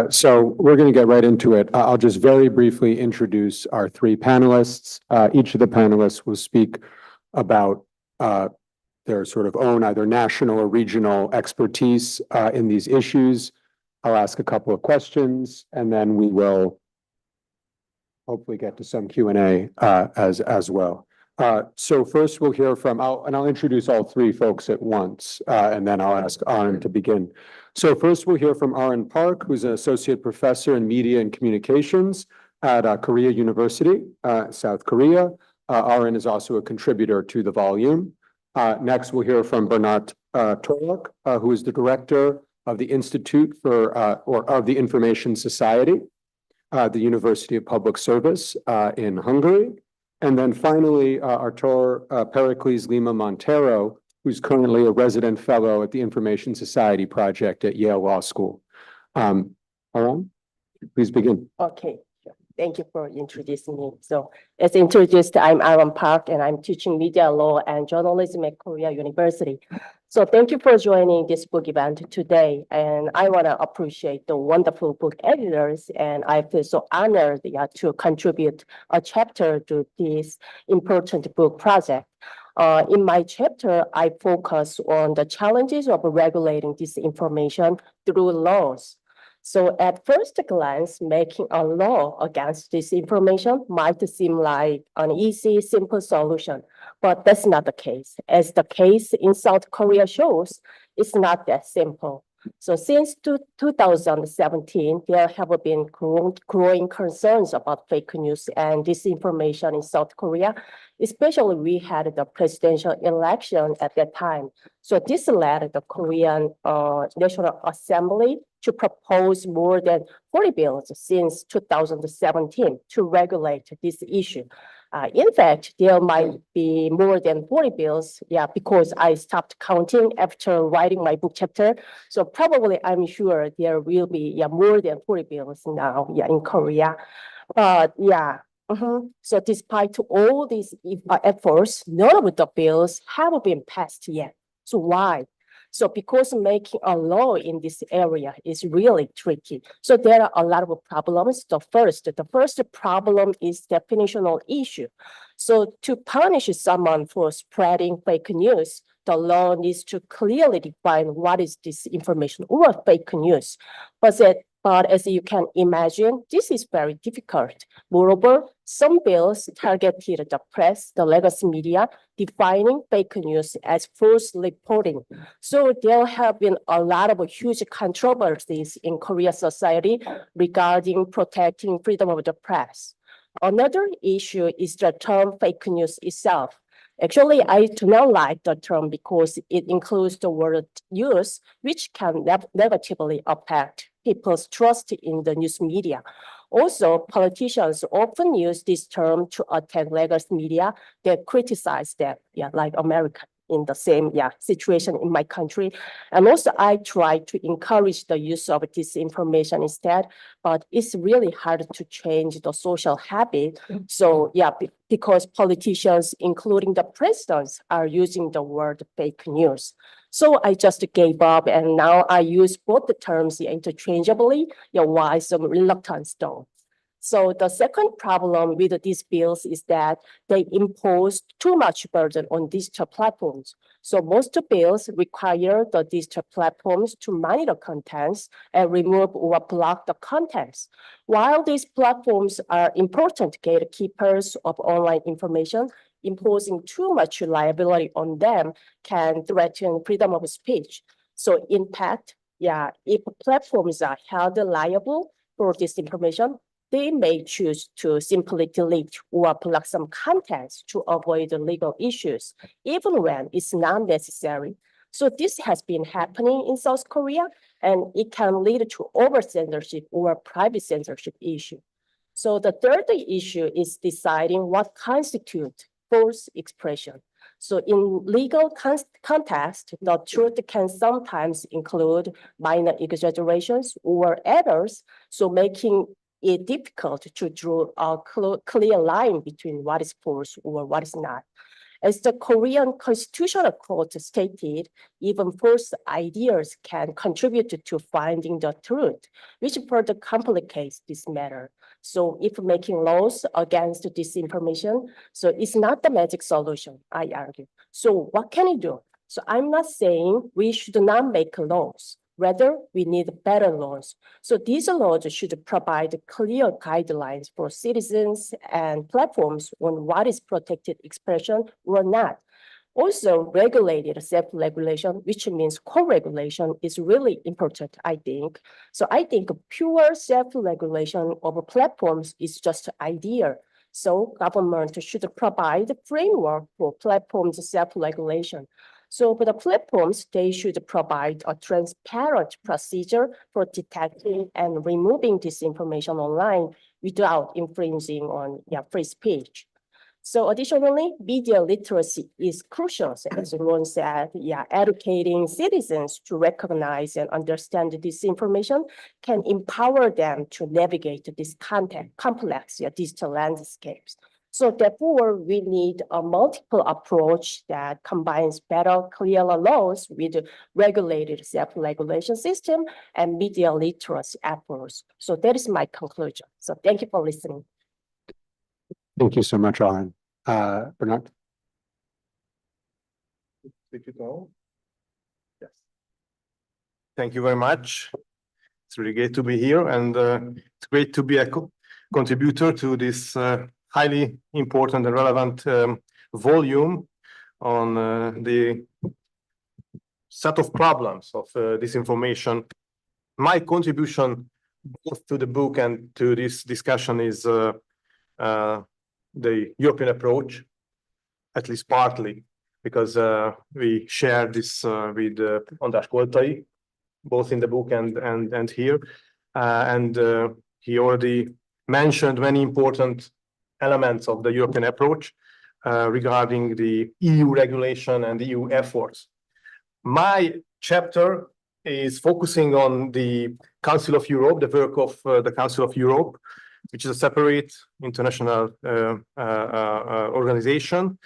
So we're going to get right into it. I'll just very briefly introduce our three panelists. Each of the panelists will speak about their sort of own either national or regional expertise in these issues. I'll ask a couple of questions, and then we will hopefully get to some Q&A as well. So first we'll hear from, I'll introduce all three folks at once, and then I'll ask Aaron to begin. So first we'll hear from Aaron Park, who's an associate professor in media and communications at Korea University, South Korea. Aaron is also a contributor to the volume. Next we'll hear from Bernat Torok, who is the director of the Institute for, or of the Information Society, the University of Public Service in Hungary. And then finally, Artur Pericles Lima Montero, who's currently a resident fellow at the Information Society Project at Yale Law School. Aaron, please begin. Okay, sure. Thank you for introducing me. So as introduced, I'm Aaron Park and I'm teaching media law and journalism at Korea University. So thank you for joining this book event today. And I want to appreciate the wonderful book editors. And I feel so honored to contribute a chapter to this important book project. In my chapter, I focus on the challenges of regulating disinformation through laws. So at first glance, making a law against disinformation might seem like an easy, simple solution, but that's not the case. As the case in South Korea shows, it's not that simple. So since 2017, there have been growing concerns about fake news and disinformation in South Korea, especially we had the presidential election at that time. So this led the Korean National Assembly to propose more than 40 bills since 2017 to regulate this issue. In fact, there might be more than 40 bills, because I stopped counting after writing my book chapter. So probably I'm sure there will be more than 40 bills now in Korea. But so despite all these efforts, none of the bills have been passed yet. So why? So because making a law in this area is really tricky. So there are a lot of problems. The first problem is definitional issue. So to punish someone for spreading fake news, the law needs to clearly define what is disinformation or fake news. But as you can imagine, this is very difficult. Moreover, some bills targeted the press, the legacy media, defining fake news as false reporting. So there have been a lot of huge controversies in Korean society regarding protecting freedom of the press. Another issue is the term fake news itself. Actually, I do not like the term because it includes the word news, which can negatively affect people's trust in the news media. Also, politicians often use this term to attack legacy media that criticize them, like America in the same situation in my country. And also, I try to encourage the use of disinformation instead, but it's really hard to change the social habit. So because politicians, including the presidents, are using the word fake news. So I just gave up, and now I use both the terms interchangeably, why some reluctance though. So the second problem with these bills is that they impose too much burden on digital platforms. So most bills require the digital platforms to monitor contents and remove or block the contents. While these platforms are important gatekeepers of online information, imposing too much liability on them can threaten freedom of speech. So in fact, if platforms are held liable for disinformation, they may choose to simply delete or block some contents to avoid legal issues, even when it's not necessary. So this has been happening in South Korea, and it can lead to over-censorship or private censorship issue. So the third issue is deciding what constitutes false expression. So in legal context, the truth can sometimes include minor exaggerations or errors, so making it difficult to draw a clear line between what is false or what is not. As the Korean Constitutional Court stated, even false ideas can contribute to finding the truth, which further complicates this matter. So if making laws against disinformation, so it's not the magic solution, I argue. So what can we do? So I'm not saying we should not make laws. Rather, we need better laws. So these laws should provide clear guidelines for citizens and platforms on what is protected expression or not. Also, regulated self-regulation, which means co-regulation, is really important, I think. So I think pure self-regulation of platforms is just an idea. So government should provide a framework for platforms self-regulation. So for the platforms, they should provide a transparent procedure for detecting and removing disinformation online without infringing on free speech. So additionally, media literacy is crucial, as Ron said. Educating citizens to recognize and understand disinformation can empower them to navigate this complex digital landscapes. So therefore, we need a multiple approach that combines better, clearer laws with regulated self-regulation system and media literacy efforts. So that is my conclusion. So thank you for listening. Thank you so much, Alan. Bernard? Speak it all? Yes. Thank you very much. It's really great to be here, and it's great to be a contributor to this highly important and relevant volume on the set of problems of disinformation. My contribution both to the book and to this discussion is the European approach, at least partly, because we share this with András Koltay, both in the book and here. He already mentioned many important elements of the European approach regarding the EU regulation and the EU efforts. My chapter is focusing on the Council of Europe, the work of the Council of Europe, which is a separate international organization,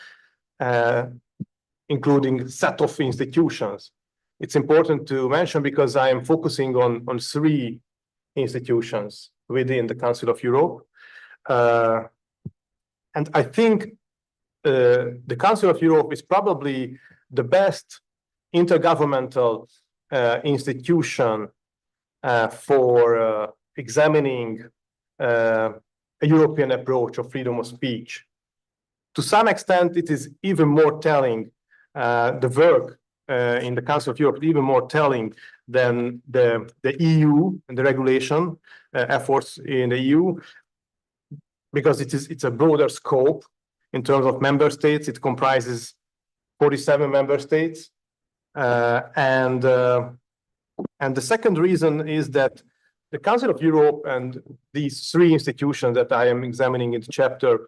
including a set of institutions. It's important to mention because I am focusing on three institutions within the Council of Europe. And I think the Council of Europe is probably the best intergovernmental institution for examining a European approach of freedom of speech. To some extent, it is even more telling, the work in the Council of Europe, even more telling than the EU and the regulation efforts in the EU, because it's a broader scope in terms of member states. It comprises 47 member states. And the second reason is that the Council of Europe and these three institutions that I am examining in the chapter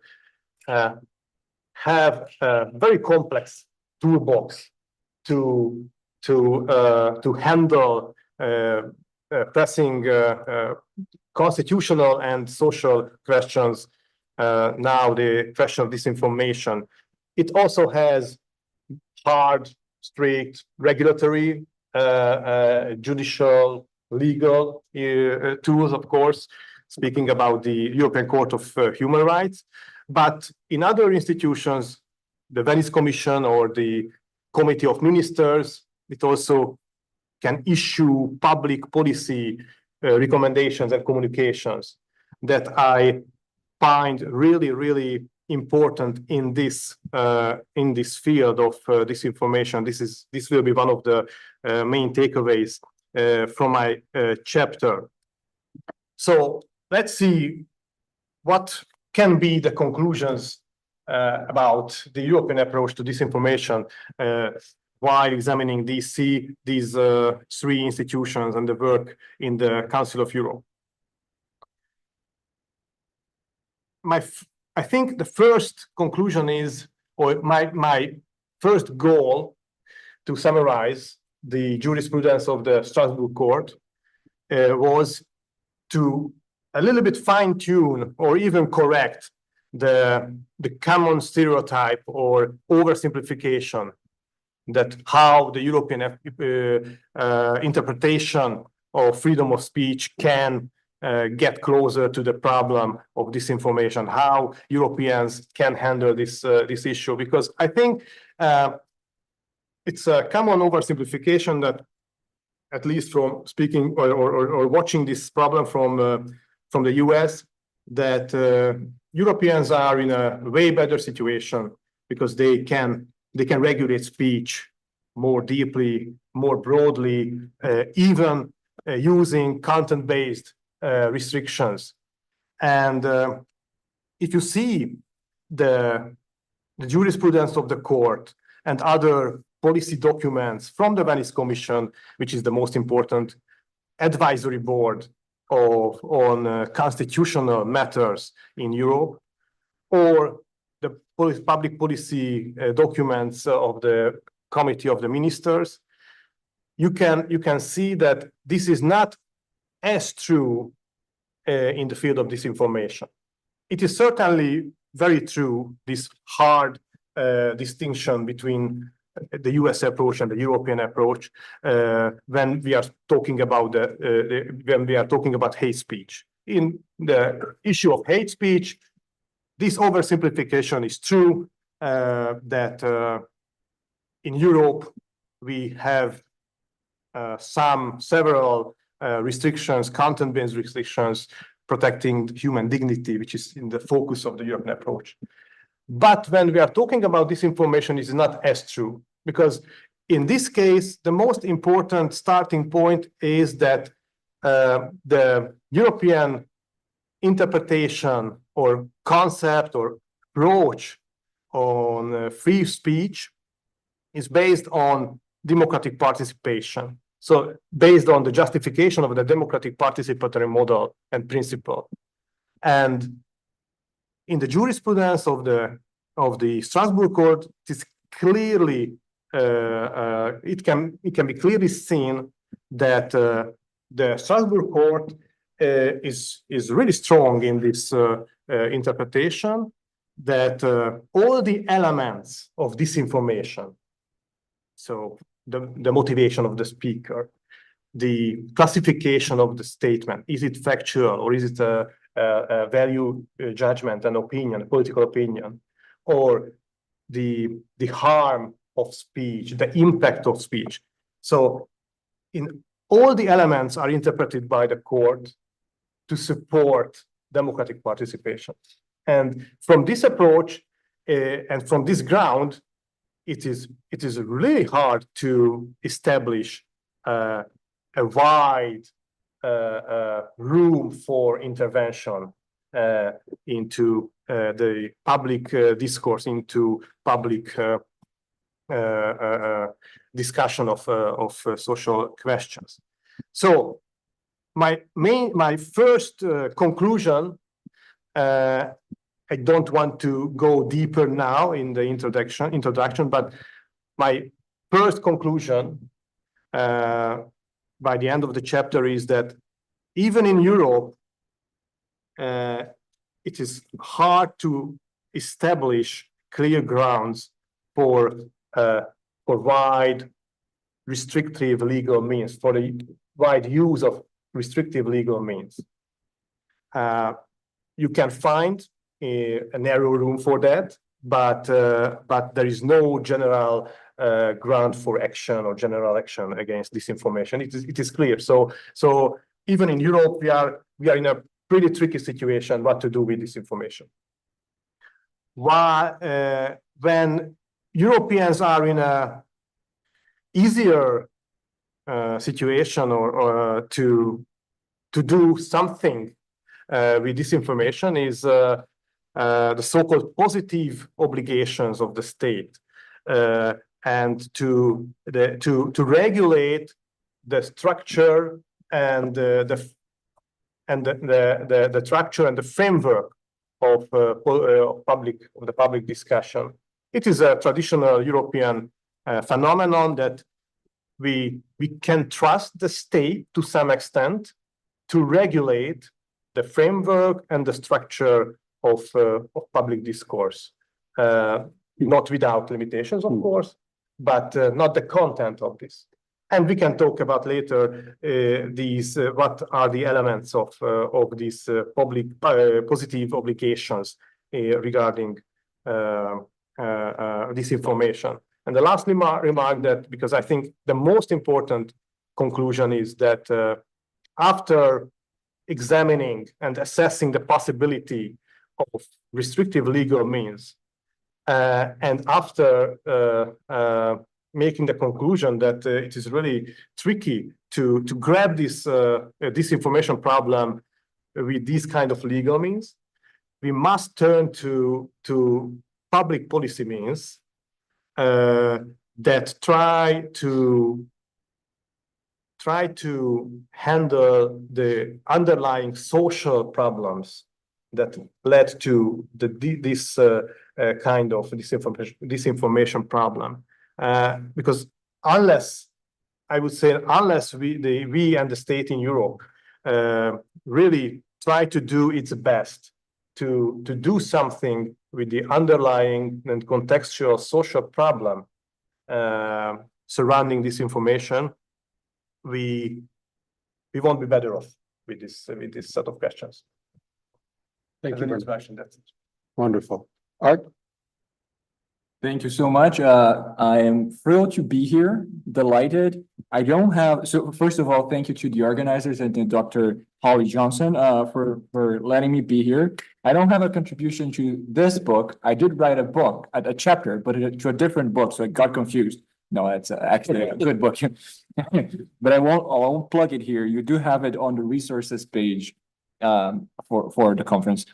have a very complex toolbox to handle pressing constitutional and social questions. Now the question of disinformation. It also has hard, strict regulatory, judicial, legal tools, of course, speaking about the European Court of Human Rights. But in other institutions, the Venice Commission or the Committee of Ministers, it also can issue public policy recommendations and communications that I find really, really important in this field of disinformation. This will be one of the main takeaways from my chapter. So let's see what can be the conclusions about the European approach to disinformation while examining these three institutions and the work in the Council of Europe. I think the first conclusion is, or my first goal to summarize the jurisprudence of the Strasbourg Court was to a little bit fine-tune or even correct the common stereotype or oversimplification that how the European interpretation of freedom of speech can get closer to the problem of disinformation, how Europeans can handle this issue. Because I think it's a common oversimplification that, at least from speaking or watching this problem from the US, that Europeans are in a way better situation because they can regulate speech more deeply, more broadly, even using content-based restrictions. And if you see the jurisprudence of the court and other policy documents from the Venice Commission, which is the most important advisory board on constitutional matters in Europe, or the public policy documents of the Committee of the Ministers, you can see that this is not as true in the field of disinformation. It is certainly very true, this hard distinction between the US approach and the European approach when we are talking about hate speech. In the issue of hate speech, this oversimplification is true that in Europe we have several restrictions, content-based restrictions protecting human dignity, which is in the focus of the European approach. But when we are talking about disinformation, it is not as true, because in this case, the most important starting point is that the European interpretation or concept or approach on free speech is based on democratic participation. So based on the justification of the democratic participatory model and principle. And in the jurisprudence of the Strasbourg Court, it is clearly it can be clearly seen that the Strasbourg Court is really strong in this interpretation, that all the elements of disinformation, so the motivation of the speaker, the classification of the statement, is it factual or is it a value judgment, an opinion, a political opinion, or the harm of speech, the impact of speech. So in all the elements are interpreted by the court to support democratic participation. And from this approach and from this ground, it is really hard to establish a wide room for intervention into the public discourse, into public discussion of social questions. So my first conclusion, I don't want to go deeper now in the introduction, but my first conclusion by the end of the chapter is that even in Europe, it is hard to establish clear grounds for wide restrictive legal means, for the wide use of restrictive legal means. you can find a narrow room for that, but there is no general ground for action or general action against disinformation. It is clear. So even in Europe, we are in a pretty tricky situation what to do with disinformation. Why, when Europeans are in a easier situation or to do something with disinformation is the so-called positive obligations of the state, and to regulate the structure and the structure and the framework of the public discussion. It is a traditional European phenomenon that we can trust the state to some extent to regulate the framework and the structure of public discourse, not without limitations, of course, but not the content of this. And we can talk about later what are the elements of these public positive obligations regarding disinformation. And the last remark that, because I think the most important conclusion is that after examining and assessing the possibility of restrictive legal means, and after making the conclusion that it is really tricky to grab this disinformation problem with these kind of legal means, we must turn to public policy means that try to handle the underlying social problems that led to this kind of disinformation problem. Because unless we and the state in Europe really try to do its best to do something with the underlying and contextual social problem surrounding this information, we won't be better off with this set of questions. Thank you. That's it. Wonderful. Art? Thank you so much. I am thrilled to be here, delighted. I don't have, so first of all, thank you to the organizers and to Dr. Holly Johnson for letting me be here. I don't have a contribution to this book. I did write a book, a chapter, but to a different book, so I got confused. No, it's actually a good book. But I won't plug it here. You do have it on the resources page for the conference.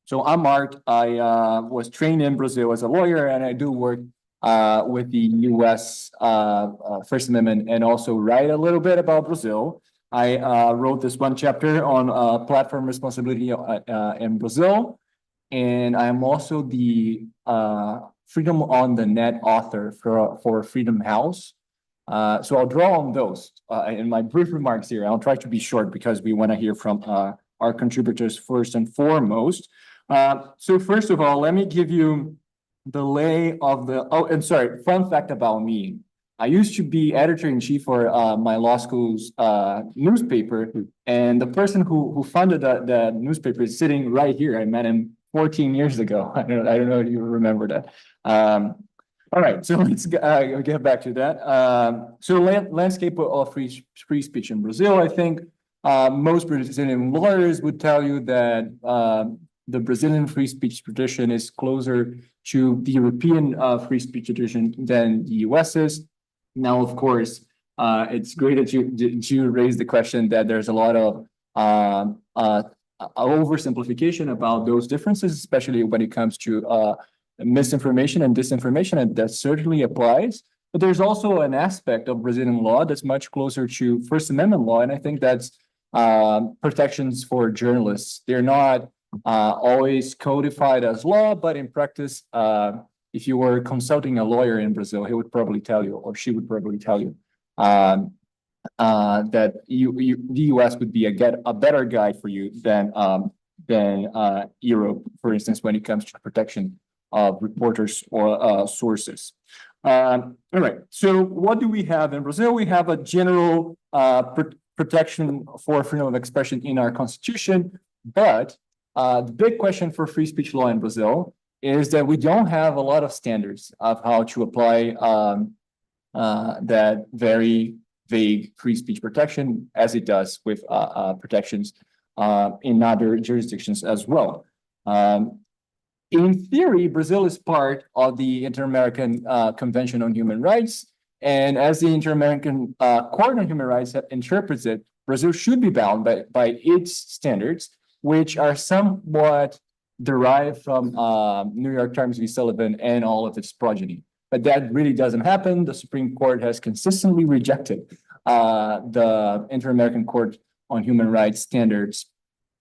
So I'm Art. I was trained in Brazil as a lawyer, and I do work with the U.S. First Amendment and also write a little bit about Brazil. I wrote this one chapter on platform responsibility in Brazil, and I'm also the Freedom on the Net author for Freedom House. So I'll draw on those in my brief remarks here. I'll try to be short because we want to hear from our contributors first and foremost. So first of all, let me give you the lay of the, and sorry, fun fact about me. I used to be editor-in-chief for my law school's newspaper, and the person who founded the newspaper is sitting right here. I met him 14 years ago. I don't know if you remember that. All right, so let's get back to that. So landscape of free speech in Brazil, I think most Brazilian lawyers would tell you that the Brazilian free speech tradition is closer to the European free speech tradition than the US is. Now, of course, it's great that you raised the question that there's a lot of oversimplification about those differences, especially when it comes to misinformation and disinformation, and that certainly applies. But there's also an aspect of Brazilian law that's much closer to First Amendment law, and I think that's protections for journalists. They're not always codified as law, but in practice, if you were consulting a lawyer in Brazil, he would probably tell you, or she would probably tell you, that the US would be a better guide for you than Europe, for instance, when it comes to protection of reporters or sources. All right, so what do we have in Brazil? We have a general protection for freedom of expression in our constitution, but the big question for free speech law in Brazil is that we don't have a lot of standards of how to apply that very vague free speech protection as it does with protections in other jurisdictions as well. In theory, Brazil is part of the Inter-American Convention on Human Rights, and as the Inter-American Court on Human Rights interprets it, Brazil should be bound by its standards, which are somewhat derived from New York Times v. Sullivan and all of its progeny. But that really doesn't happen. The Supreme Court has consistently rejected the Inter-American Court on Human Rights standards.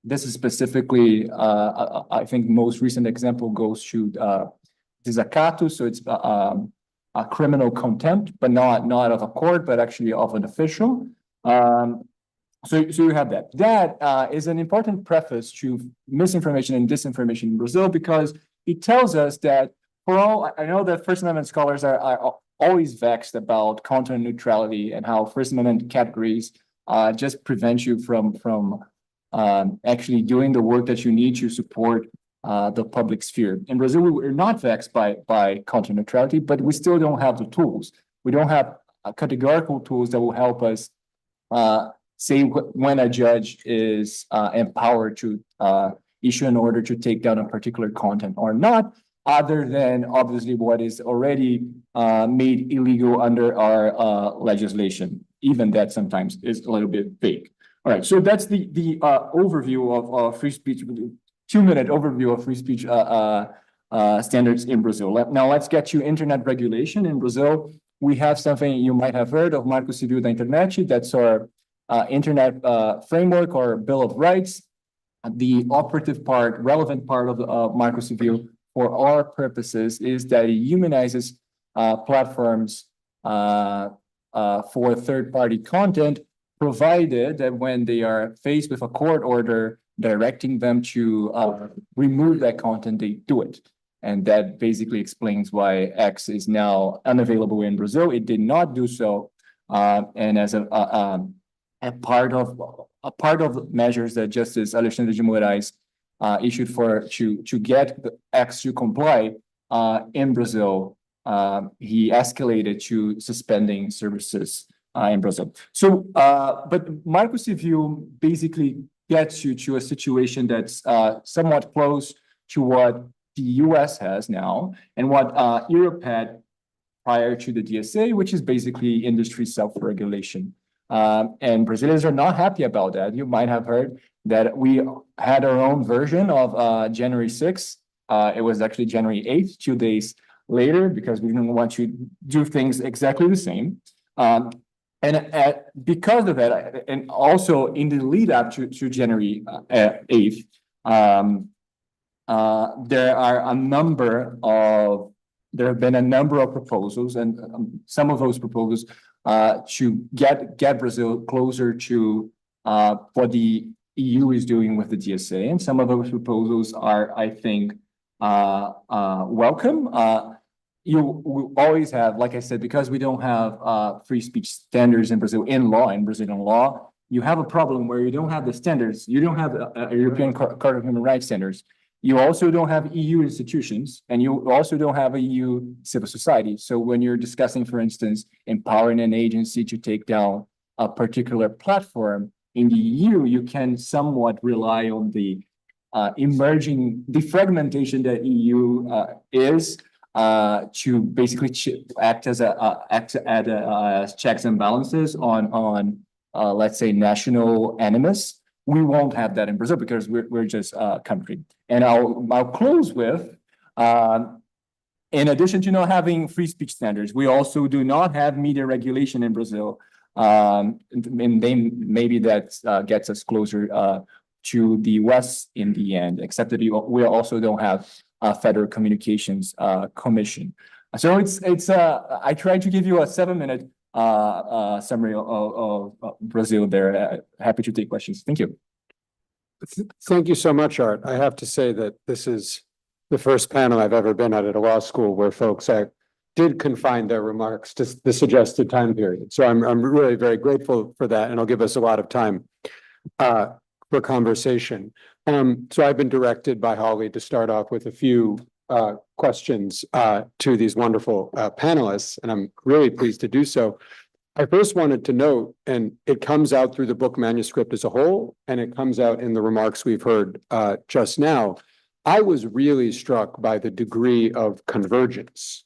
This is specifically, I think, most recent example goes to desacato, so it's a criminal contempt, but not of a court, but actually of an official. So you have that. That is an important preface to misinformation and disinformation in Brazil, because it tells us that for all, I know that First Amendment scholars are always vexed about content neutrality and how First Amendment categories just prevent you from actually doing the work that you need to support the public sphere. In Brazil, we're not vexed by content neutrality, but we still don't have the tools. We don't have categorical tools that will help us say when a judge is empowered to issue an order to take down a particular content or not, other than obviously what is already made illegal under our legislation. Even that sometimes is a little bit vague. All right, so that's the overview of free speech, 2-minute overview of free speech standards in Brazil. Now let's get to internet regulation. In Brazil, we have something you might have heard of, Marco Civil da Internet. That's our internet framework or Bill of Rights. The operative part, relevant part of the Marco Civil for our purposes is that it humanizes platforms for third-party content, provided that when they are faced with a court order directing them to remove that content, they do it. And that basically explains why X is now unavailable in Brazil. It did not do so, and as a part of measures that Justice Alexandre de Moraes issued to get the X to comply in Brazil, he escalated to suspending services in Brazil. So, but Marco Civil basically gets you to a situation that's somewhat close to what the US has now and what Europe had prior to the DSA, which is basically industry self-regulation. And Brazilians are not happy about that. You might have heard that we had our own version of January 6th. It was actually January 8th, 2 days later, because we didn't want to do things exactly the same. And because of that, and also in the lead up to January 8th, there have been a number of proposals, and some of those proposals to get Brazil closer to what the EU is doing with the DSA, and some of those proposals are, I think, welcome. You always have, like I said, because we don't have free speech standards in Brazil, in Brazilian law, you have a problem where you don't have the standards. You don't have a European Court of Human Rights standards. You also don't have EU institutions, and you also don't have a EU civil society. So when you're discussing, for instance, empowering an agency to take down a particular platform in the EU, you can somewhat rely on the emerging defragmentation that EU is to basically act as checks and balances on let's say national animus. We won't have that in Brazil because we're just a country. And I'll close with, in addition to not having free speech standards, we also do not have media regulation in Brazil. And maybe that gets us closer to the West in the end, except that we also don't have a Federal Communications Commission. So I tried to give you a 7-minute summary of Brazil there. Happy to take questions. Thank you. Thank you so much, Art. I have to say that this is the first panel I've ever been at a law school where folks did confine their remarks to the suggested time period. So I'm really very grateful for that, and it'll give us a lot of time for conversation. So I've been directed by Holly to start off with a few questions to these wonderful panelists, and I'm really pleased to do so. I first wanted to note, and it comes out through the book manuscript as a whole, and it comes out in the remarks we've heard just now. I was really struck by the degree of convergence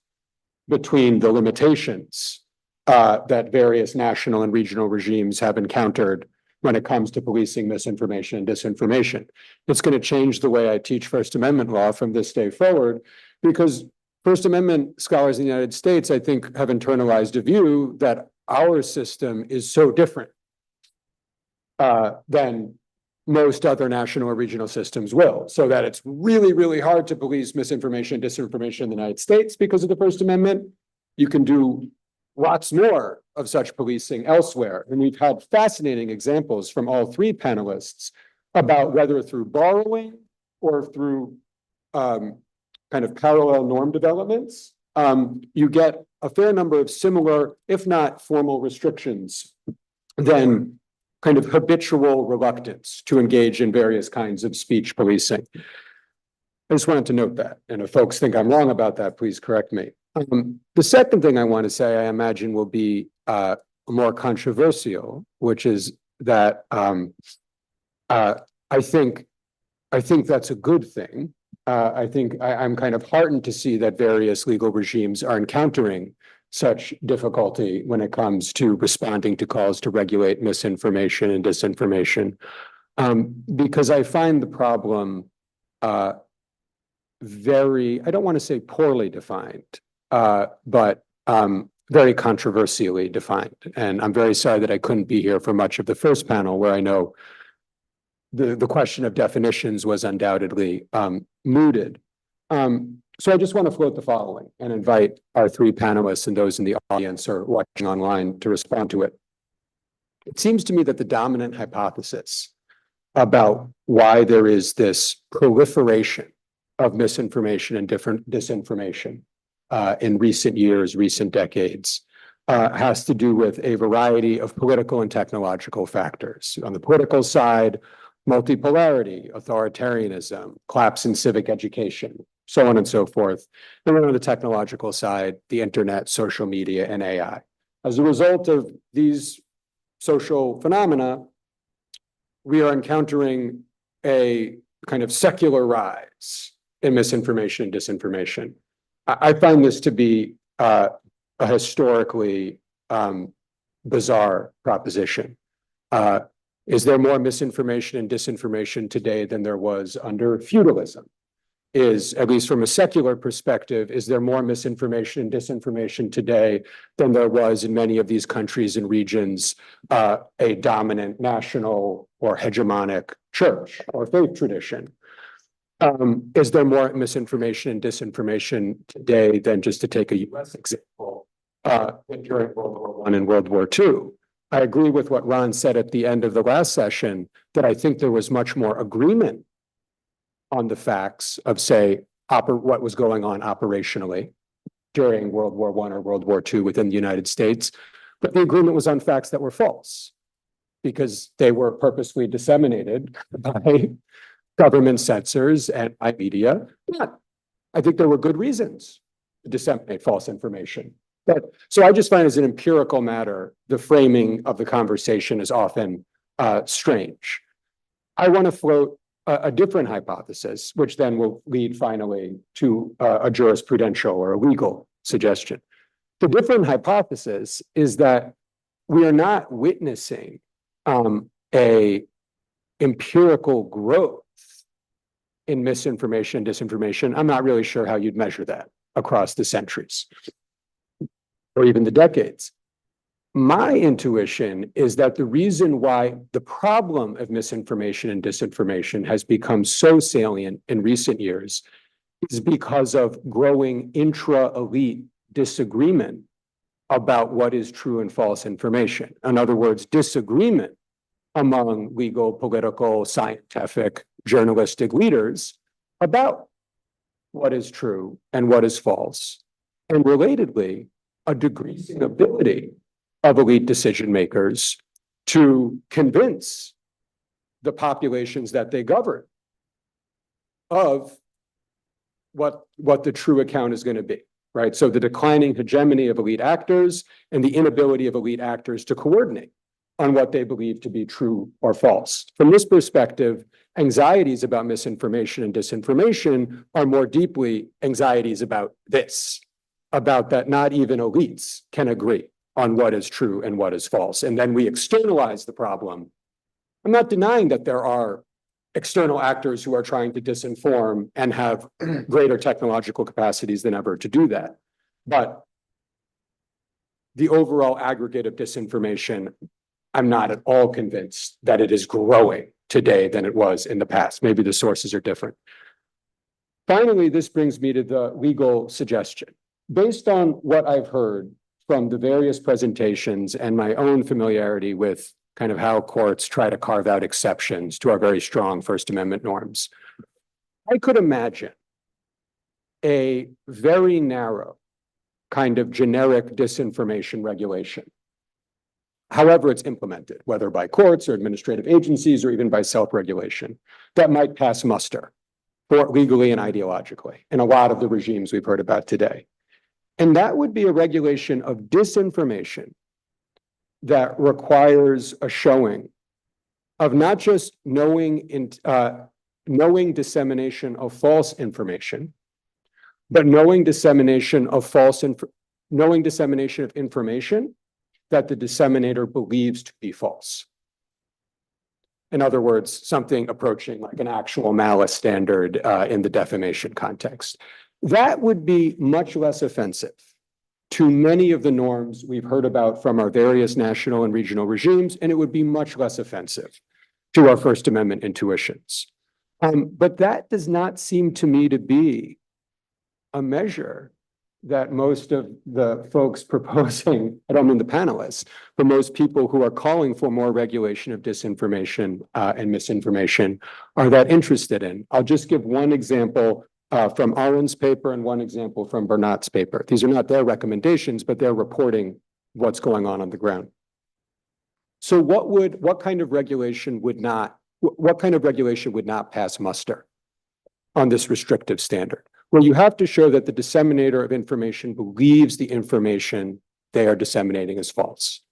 between the limitations that various national and regional regimes have encountered when it comes to policing misinformation and disinformation. It's going to change the way I teach First Amendment law from this day forward, because First Amendment scholars in the United States, I think, have internalized a view that our system is so different than most other national or regional systems will, so that it's really, really hard to police misinformation and disinformation in the United States because of the First Amendment. You can do lots more of such policing elsewhere. And we've had fascinating examples from all three panelists about whether through borrowing or through kind of parallel norm developments, you get a fair number of similar, if not formal restrictions, than kind of habitual reluctance to engage in various kinds of speech policing. I just wanted to note that. And if folks think I'm wrong about that, please correct me. The second thing I want to say, I imagine, will be more controversial, which is that I think that's a good thing. I think I'm kind of heartened to see that various legal regimes are encountering such difficulty when it comes to responding to calls to regulate misinformation and disinformation, because I find the problem very, I don't want to say poorly defined, but very controversially defined. And I'm very sorry that I couldn't be here for much of the first panel, where I know the question of definitions was undoubtedly mooted. So I just want to float the following and invite our three panelists and those in the audience or watching online to respond to it. It seems to me that the dominant hypothesis about why there is this proliferation of misinformation and different disinformation in recent years, recent decades, has to do with a variety of political and technological factors. On the political side, multipolarity, authoritarianism, collapse in civic education, so on and so forth. And then on the technological side, the internet, social media, and AI. As a result of these social phenomena, we are encountering a kind of secular rise in misinformation and disinformation. I find this to be a historically bizarre proposition. Is there more misinformation and disinformation today than there was under feudalism? Is, at least from a secular perspective, is there more misinformation and disinformation today than there was in many of these countries and regions, a dominant national or hegemonic church or faith tradition? Is there more misinformation and disinformation today than, just to take a US example, during World War I and World War II? I agree with what Ron said at the end of the last session, that I think there was much more agreement on the facts of, say, what was going on operationally during World War I or World War II within the United States. But the agreement was on facts that were false because they were purposely disseminated by government censors and by media. But I think there were good reasons to disseminate false information. So I just find, as an empirical matter, the framing of the conversation is often strange. I want to float a different hypothesis, which then will lead finally to a jurisprudential or a legal suggestion. The different hypothesis is that we are not witnessing a empirical growth in misinformation and disinformation. I'm not really sure how you'd measure that across the centuries or even the decades. My intuition is that the reason why the problem of misinformation and disinformation has become so salient in recent years is because of growing intra-elite disagreement about what is true and false information. In other words, disagreement among legal, political, scientific, journalistic leaders about what is true and what is false. and relatedly, a decreasing ability of elite decision makers to convince the populations that they govern of what the true account is going to be, right? So the declining hegemony of elite actors and the inability of elite actors to coordinate on what they believe to be true or false. From this perspective, anxieties about misinformation and disinformation are more deeply anxieties about this, about that not even elites can agree on what is true and what is false. And then we externalize the problem. I'm not denying that there are external actors who are trying to disinform and have greater technological capacities than ever to do that. But the overall aggregate of disinformation, I'm not at all convinced that it is growing today than it was in the past. Maybe the sources are different. Finally, this brings me to the legal suggestion. Based on what I've heard from the various presentations and my own familiarity with kind of how courts try to carve out exceptions to our very strong First Amendment norms, I could imagine a very narrow kind of generic disinformation regulation, however it's implemented, whether by courts or administrative agencies or even by self-regulation, that might pass muster for legally and ideologically in a lot of the regimes we've heard about today. And that would be a regulation of disinformation that requires a showing of not just knowing dissemination of false information, but knowing dissemination of information that the disseminator believes to be false. In other words, something approaching like an actual malice standard in the defamation context. That would be much less offensive to many of the norms we've heard about from our various national and regional regimes, and it would be much less offensive to our First Amendment intuitions. But that does not seem to me to be a measure that most of the folks proposing, I don't mean the panelists, but most people who are calling for more regulation of disinformation and misinformation are that interested in. I'll just give one example from Aron's paper and one example from Bernat's paper. These are not their recommendations, but they're reporting what's going on the ground. So what kind of regulation would not pass muster on this restrictive standard? Well, you have to show that the disseminator of information believes the information they are disseminating is false.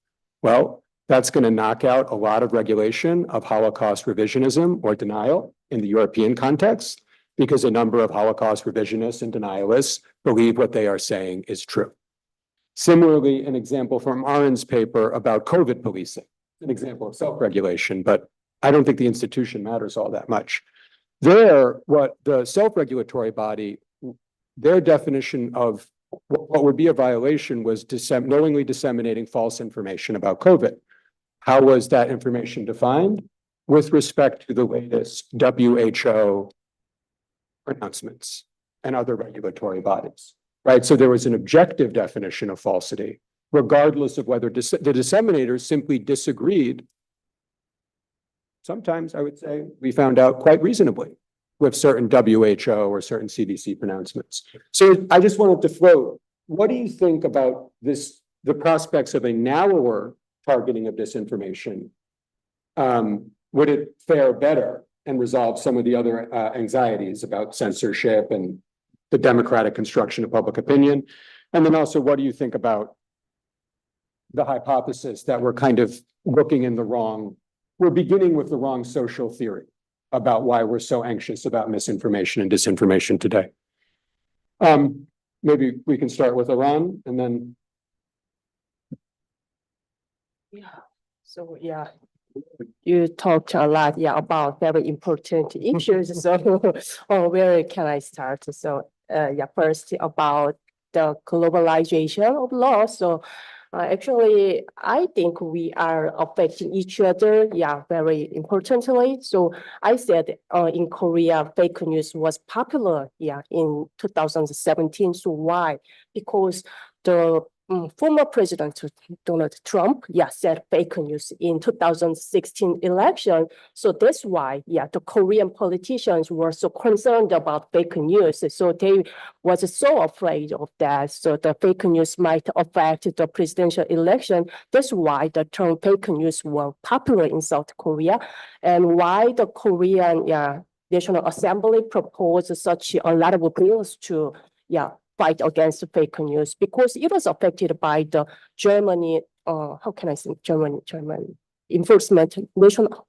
Well, that's going to knock out a lot of regulation of Holocaust revisionism or denial in the European context, because a number of Holocaust revisionists and denialists believe what they are saying is true. Similarly, an example from Aron's paper about COVID policing, an example of self-regulation, but I don't think the institution matters all that much. There, what the self-regulatory body, their definition of what would be a violation was knowingly disseminating false information about COVID. How was that information defined? With respect to the latest WHO pronouncements and other regulatory bodies, right? So there was an objective definition of falsity, regardless of whether the disseminators simply disagreed. Sometimes I would say we found out quite reasonably with certain WHO or certain CDC pronouncements. So I just wanted to float, what do you think about this, the prospects of a narrower targeting of disinformation? Would it fare better and resolve some of the other anxieties about censorship and the democratic construction of public opinion? And then also, what do you think about the hypothesis that we're kind of looking in the wrong, we're beginning with the wrong social theory about why we're so anxious about misinformation and disinformation today? Maybe we can start with Iran and then. Yeah, so yeah, you talked a lot, about very important issues. So, where can I start? So, first about the globalization of law. So, actually, I think we are affecting each other, very importantly. So I said in Korea, fake news was popular, in 2017. So why? Because the former President Donald Trump, said fake news in 2016 election. So that's why, the Korean politicians were so concerned about fake news. So they was so afraid of that. So the fake news might affect the presidential election. That's why the term fake news were popular in South Korea, and why the Korean, National Assembly proposed such a lot of bills to, fight against fake news, because it was affected by the Germany, how can I say German enforcement national,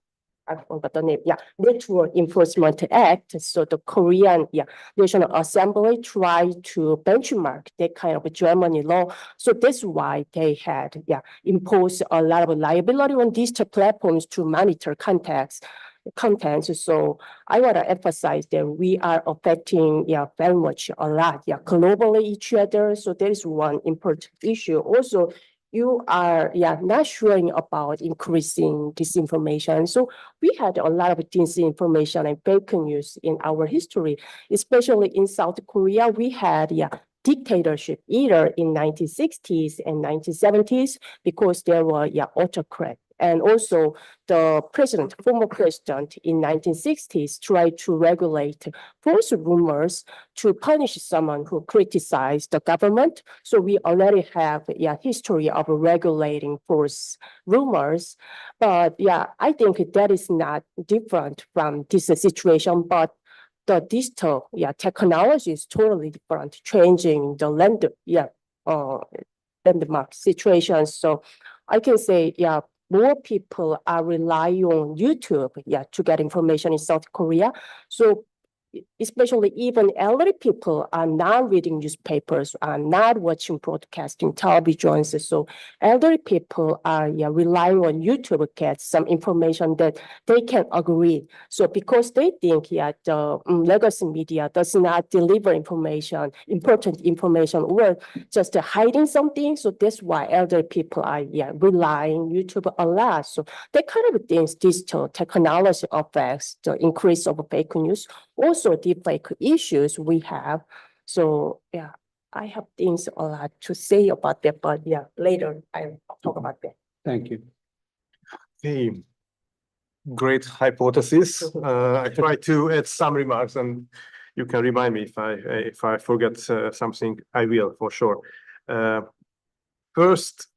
I forgot the name, Network Enforcement Act. So the Korean, National Assembly tried to benchmark that kind of Germany law. So that's why they had, imposed a lot of liability on digital platforms to monitor contents. So I want to emphasize that we are affecting, very much a lot, globally each other. So there is one important issue. Also, you are, not sharing about increasing disinformation. So we had a lot of disinformation and fake news in our history, especially in South Korea. We had, dictatorship either in 1960s and 1970s, because there were, autocrat. And also the former president in 1960s tried to regulate false rumors to punish someone who criticized the government. So we already have a history of regulating false rumors. But I think that is not different from this situation, but the digital technology is totally different, changing the landmark situation. So I can say, more people are relying on YouTube, to get information in South Korea. So especially even elderly people are not reading newspapers, are not watching broadcasting televisions. So elderly people are relying on YouTube to get some information that they can agree. So because they think the legacy media does not deliver information, important information, or just hiding something. So that's why elderly people are relying on YouTube a lot. So that kind of things, digital technology affects the increase of fake news. Also, deepfake issues we have. So I have things a lot to say about that, but later I'll talk about that. Thank you. Okay. Great hypothesis. I try to add some remarks, and you can remind me if I forget something. I will for sure. First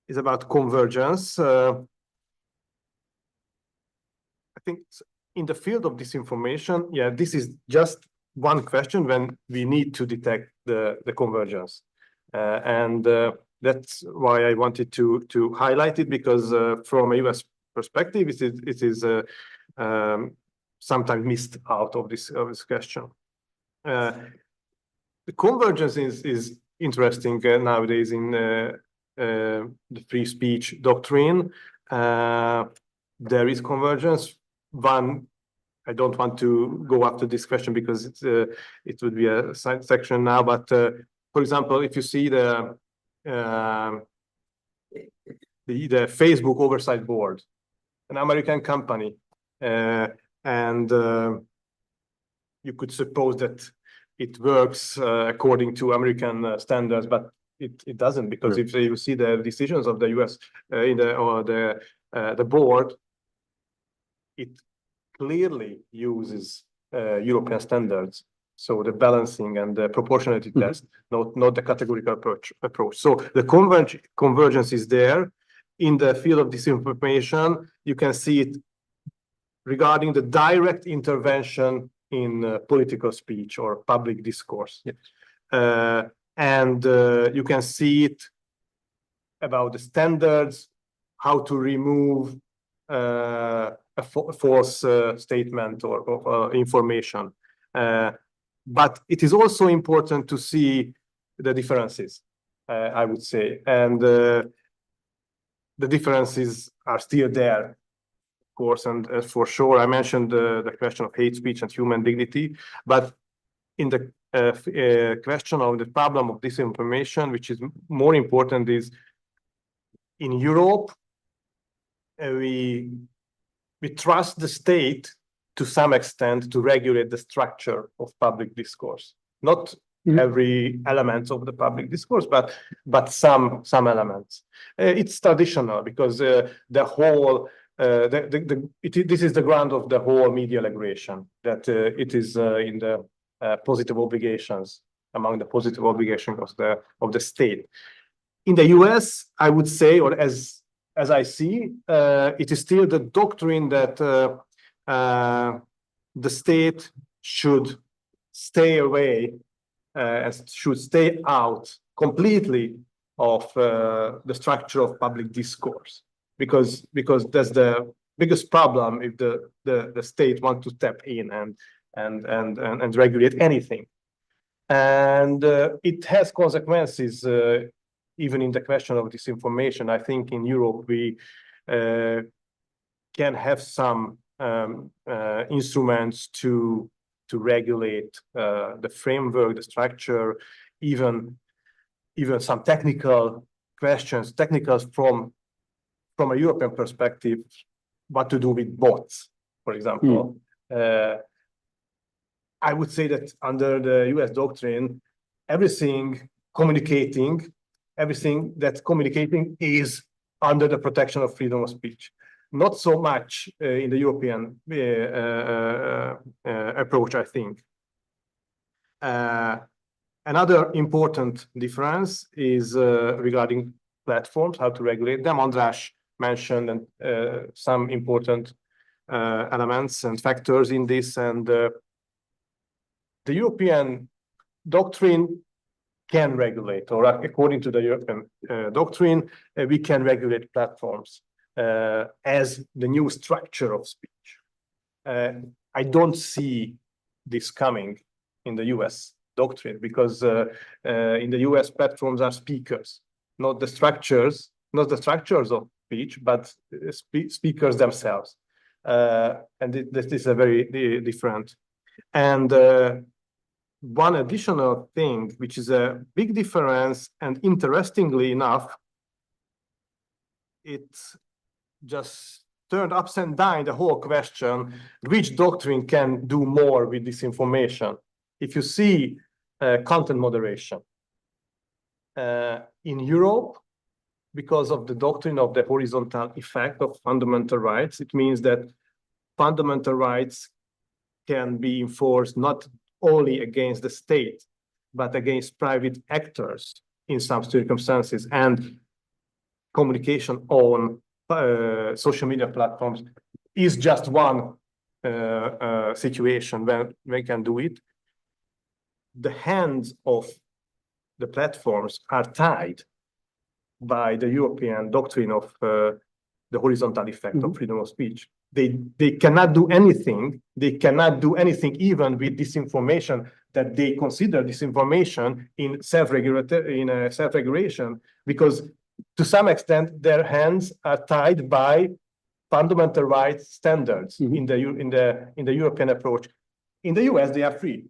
is about convergence. I think in the field of disinformation, this is just one question when we need to detect the convergence. And that's why I wanted to highlight it, because from a US perspective, it is sometimes missed out of this question. The convergence is interesting nowadays in the free speech doctrine. There is convergence. One, I don't want to go after this question because it would be a side section now. But for example, if you see the Facebook oversight board, an American company, and you could suppose that it works according to American standards, but it doesn't, because if you see the decisions of the US the board, it clearly uses European standards. So the balancing and the proportionality test, not the categorical approach. So the convergence is there. In the field of disinformation, you can see it regarding the direct intervention in political speech or public discourse. Yes. And you can see it about the standards, how to remove a false statement or information. But it is also important to see the differences, I would say. And the differences are still there, of course, and for sure. I mentioned the question of hate speech and human dignity, but in the question of the problem of disinformation, which is more important, is in Europe, we trust the state to some extent to regulate the structure of public discourse, not every element of the public discourse, but some elements. It's traditional because the whole this is the ground of the whole media regulation, that it is in the positive obligations, among the positive obligations of the state. In the US, I would say, or as I see, it is still the doctrine that the state should stay away and should stay out completely of the structure of public discourse, because that's the biggest problem if the state wants to step in and regulate anything. And it has consequences even in the question of disinformation. I think in Europe we can have some instruments to regulate the framework, the structure, even some technical questions, technicals from a European perspective, what to do with bots, for example. I would say that under the US doctrine, everything that's communicating is under the protection of freedom of speech. Not so much in the European approach, I think. Another important difference is regarding platforms, how to regulate them. András mentioned some important elements and factors in this, and the European doctrine can regulate, or according to the European doctrine, we can regulate platforms as the new structure of speech. I don't see this coming in the US doctrine, because in the US platforms are speakers, not the structures of speech, but speakers themselves. And this is a very different. And one additional thing, which is a big difference, and interestingly enough, it just turned upside down the whole question, which doctrine can do more with disinformation. If you see content moderation in Europe, because of the doctrine of the horizontal effect of fundamental rights, it means that fundamental rights can be enforced not only against the state, but against private actors in some circumstances. And communication on social media platforms is just one situation where they can do it. The hands of the platforms are tied by the European doctrine of the horizontal effect of freedom of speech. They cannot do anything. They cannot do anything even with disinformation that they consider disinformation in self-regulation, because to some extent their hands are tied by fundamental rights standards in the European approach. In the US, they are free.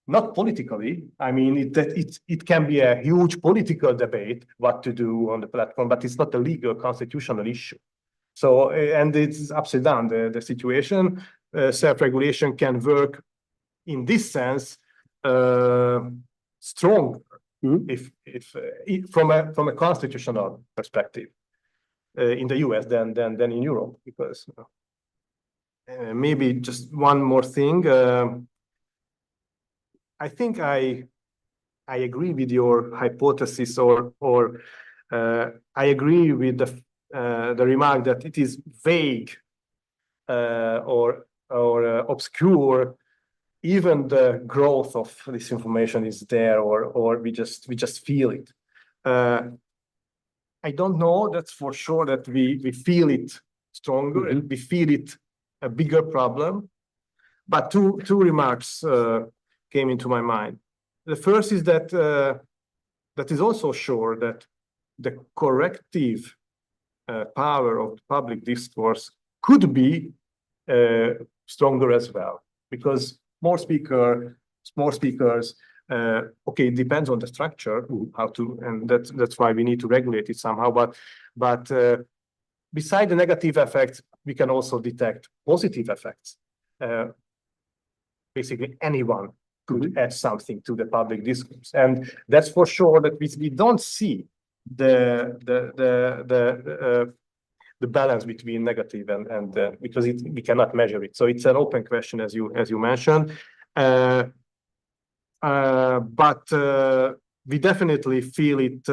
Not politically. I mean, it can be a huge political debate what to do on the platform, but it's not a legal constitutional issue. So, and it's upside down, the situation. Self-regulation can work in this sense stronger if from a constitutional perspective in the US than in Europe, because maybe just one more thing. I think I agree with your hypothesis, or I agree with the remark that it is vague or obscure. Even the growth of this information is there, or we just feel it. I don't know that's for sure that we feel it stronger and we feel it a bigger problem. But two remarks came into my mind. The first is that that is also sure that the corrective power of public discourse could be stronger as well, because more speakers, okay, it depends on the structure, how to, and that's why we need to regulate it somehow. But beside the negative effects, we can also detect positive effects. Basically, anyone could add something to the public discourse. And that's for sure that we don't see the balance between negative and because we cannot measure it. So it's an open question, as you mentioned. But we definitely feel it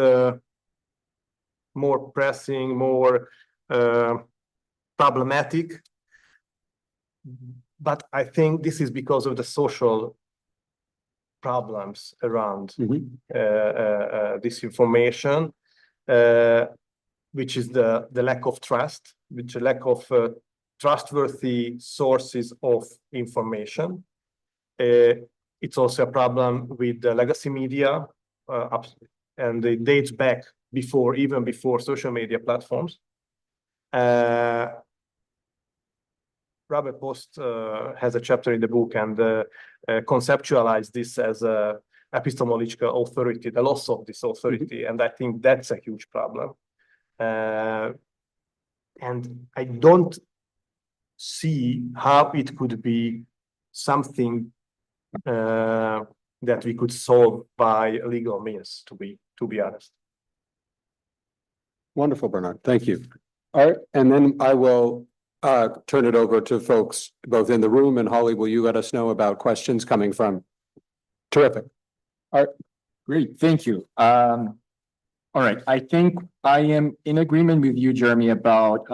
more pressing, more problematic. But I think this is because of the social problems around disinformation, which is the lack of trust, which is lack of trustworthy sources of information. It's also a problem with the legacy media, and it dates back even before social media platforms. Robert Post has a chapter in the book and conceptualized this as a epistemological authority, the loss of this authority, and I think that's a huge problem. And I don't see how it could be something that we could solve by legal means, to be honest. Wonderful, Bernard. Thank you. All right, and then I will turn it over to folks both in the room, and Holly, will you let us know about questions coming from? Terrific. All right, great, thank you. All right, I think I am in agreement with you, Jeremy, about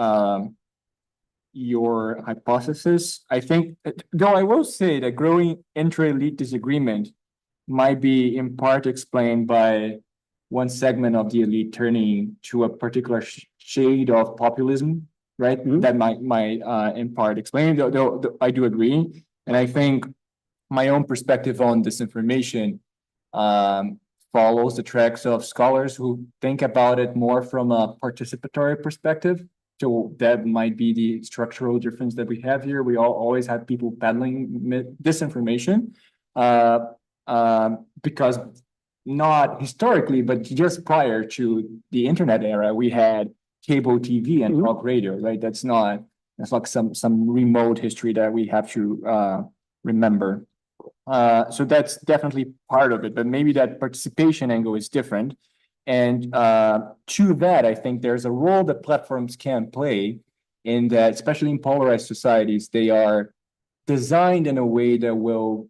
your hypothesis. I think, though I will say that growing intra-elite disagreement might be in part explained by one segment of the elite turning to a particular shade of populism, right? That might in part explain, though I do agree. And I think my own perspective on disinformation follows the tracks of scholars who think about it more from a participatory perspective. So that might be the structural difference that we have here. We always have people peddling disinformation because not historically, but just prior to the internet era, we had cable TV and talk radio, right? That's like some remote history that we have to remember. So that's definitely part of it, but maybe that participation angle is different. And to that, I think there's a role that platforms can play in that, especially in polarized societies, they are designed in a way that will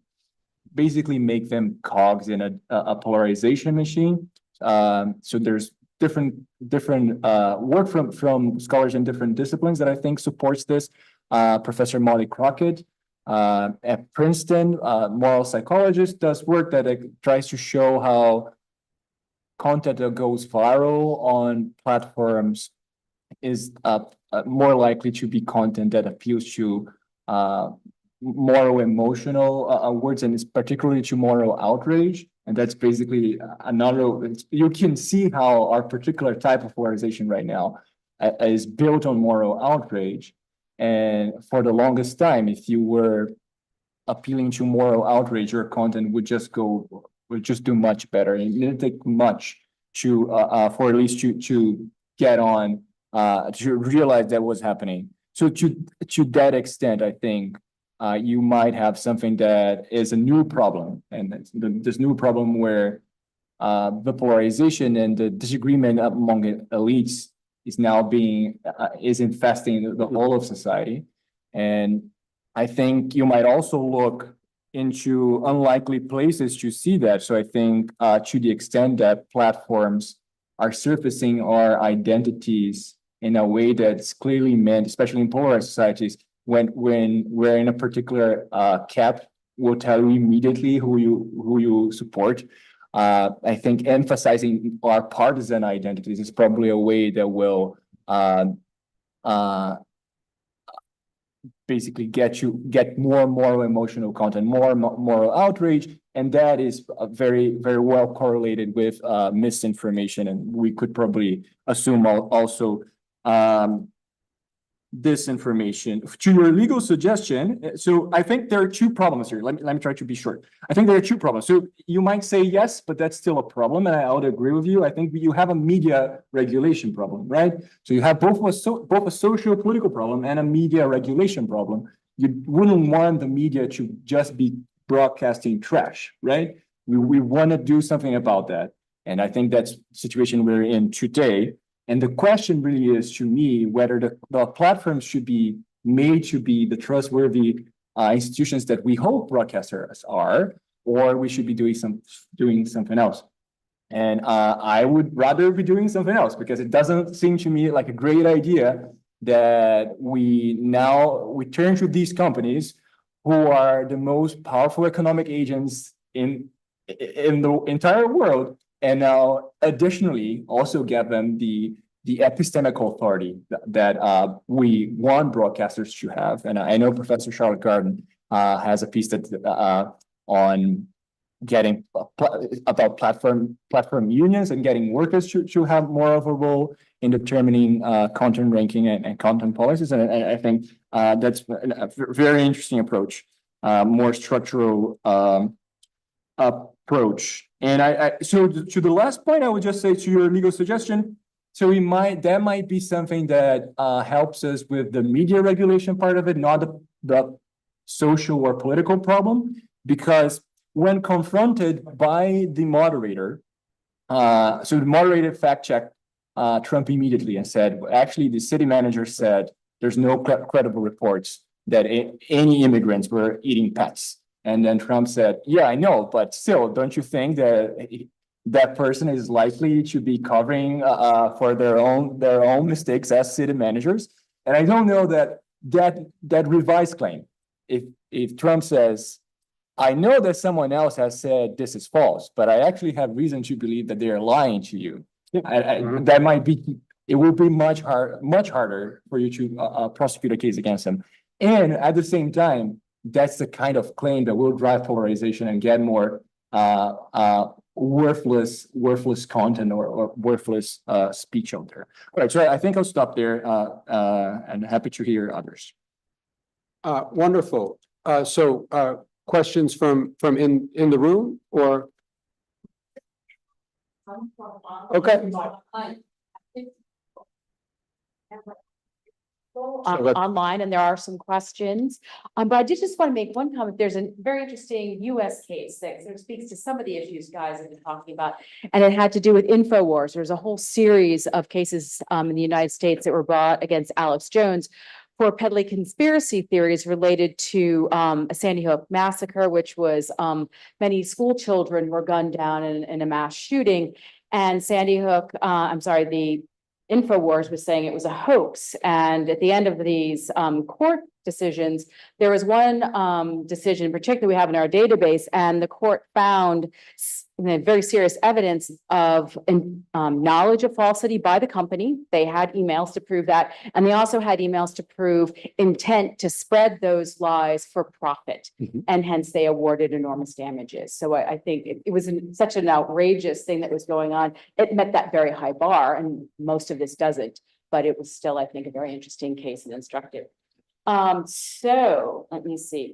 basically make them cogs in a polarization machine. So there's different work from scholars in different disciplines that I think supports this. Professor Molly Crockett at Princeton, moral psychologist, does work that tries to show how content that goes viral on platforms is more likely to be content that appeals to moral, emotional words, and it's particularly to moral outrage. And that's basically you can see how our particular type of polarization right now is built on moral outrage. And for the longest time, if you were appealing to moral outrage, your content would just do much better. It didn't take much to for at least to get on to realize that was happening. So to that extent, I think you might have something that is a new problem, and this new problem where the polarization and the disagreement among elites is now is infesting the whole of society. And I think you might also look into unlikely places to see that. So I think to the extent that platforms are surfacing our identities in a way that's clearly meant, especially in polarized societies, when we're in a particular camp, will tell you immediately who you support. I think emphasizing our partisan identities is probably a way that will basically get more moral emotional content, more moral outrage, and that is very, very well correlated with misinformation. And we could probably assume also disinformation. To your legal suggestion, so I think there are two problems here. Let me try to be short. I think there are two problems. So you might say yes, but that's still a problem, and I would agree with you. I think you have a media regulation problem, right? So you have both a socio-political problem and a media regulation problem. You wouldn't want the media to just be broadcasting trash, right? We want to do something about that. And I think that's the situation we're in today. And the question really is, to me, whether the platforms should be made to be the trustworthy institutions that we hope broadcasters are, or we should be doing something else. And I would rather be doing something else, because it doesn't seem to me like a great idea that we turn to these companies who are the most powerful economic agents in the entire world, and now additionally also give them the epistemic authority that we want broadcasters to have. And I know Professor Charlotte Garden has a piece that on getting about platform unions and getting workers to have more of a role in determining content ranking and content policies. And I think that's a very interesting approach, more structural approach. And so to the last point, I would just say, to your legal suggestion, so that might be something that helps us with the media regulation part of it, not the social or political problem, because when confronted by the moderator, so the moderator fact-checked Trump immediately and said, actually, the city manager said there's no credible reports that any immigrants were eating pets. And then Trump said, yeah, I know, but still, don't you think that that person is likely to be covering for their own mistakes as city managers? And I don't know that revised claim, if Trump says, I know that someone else has said this is false, but I actually have reason to believe that they are lying to you. That might be, it will be much harder for you to prosecute a case against them. And at the same time, that's the kind of claim that will drive polarization and get more worthless content or worthless speech out there. All right, so I think I'll stop there and happy to hear others. Wonderful. So questions from in the room, or? Okay. Online, and there are some questions. But I did just want to make one comment. There's a very interesting US case that sort of speaks to some of the issues guys have been talking about, and it had to do with InfoWars. There's a whole series of cases in the United States that were brought against Alex Jones for peddling conspiracy theories related to a Sandy Hook massacre, which was many school children were gunned down in a mass shooting. And Sandy Hook, the InfoWars was saying it was a hoax. And at the end of these court decisions, there was one decision in particular we have in our database, and the court found very serious evidence of knowledge of falsity by the company. They had emails to prove that, and they also had emails to prove intent to spread those lies for profit, and hence they awarded enormous damages. So I think it was such an outrageous thing that was going on. It met that very high bar, and most of this doesn't, but it was still, I think, a very interesting case and instructive. So let me see.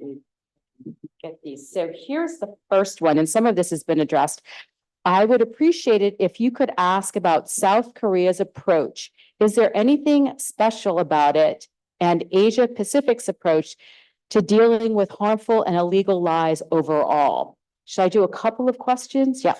Get these. So here's the first one, and some of this has been addressed. I would appreciate it if you could ask about South Korea's approach. Is there anything special about it and Asia Pacific's approach to dealing with harmful and illegal lies overall? Should I do a couple of questions? Yeah.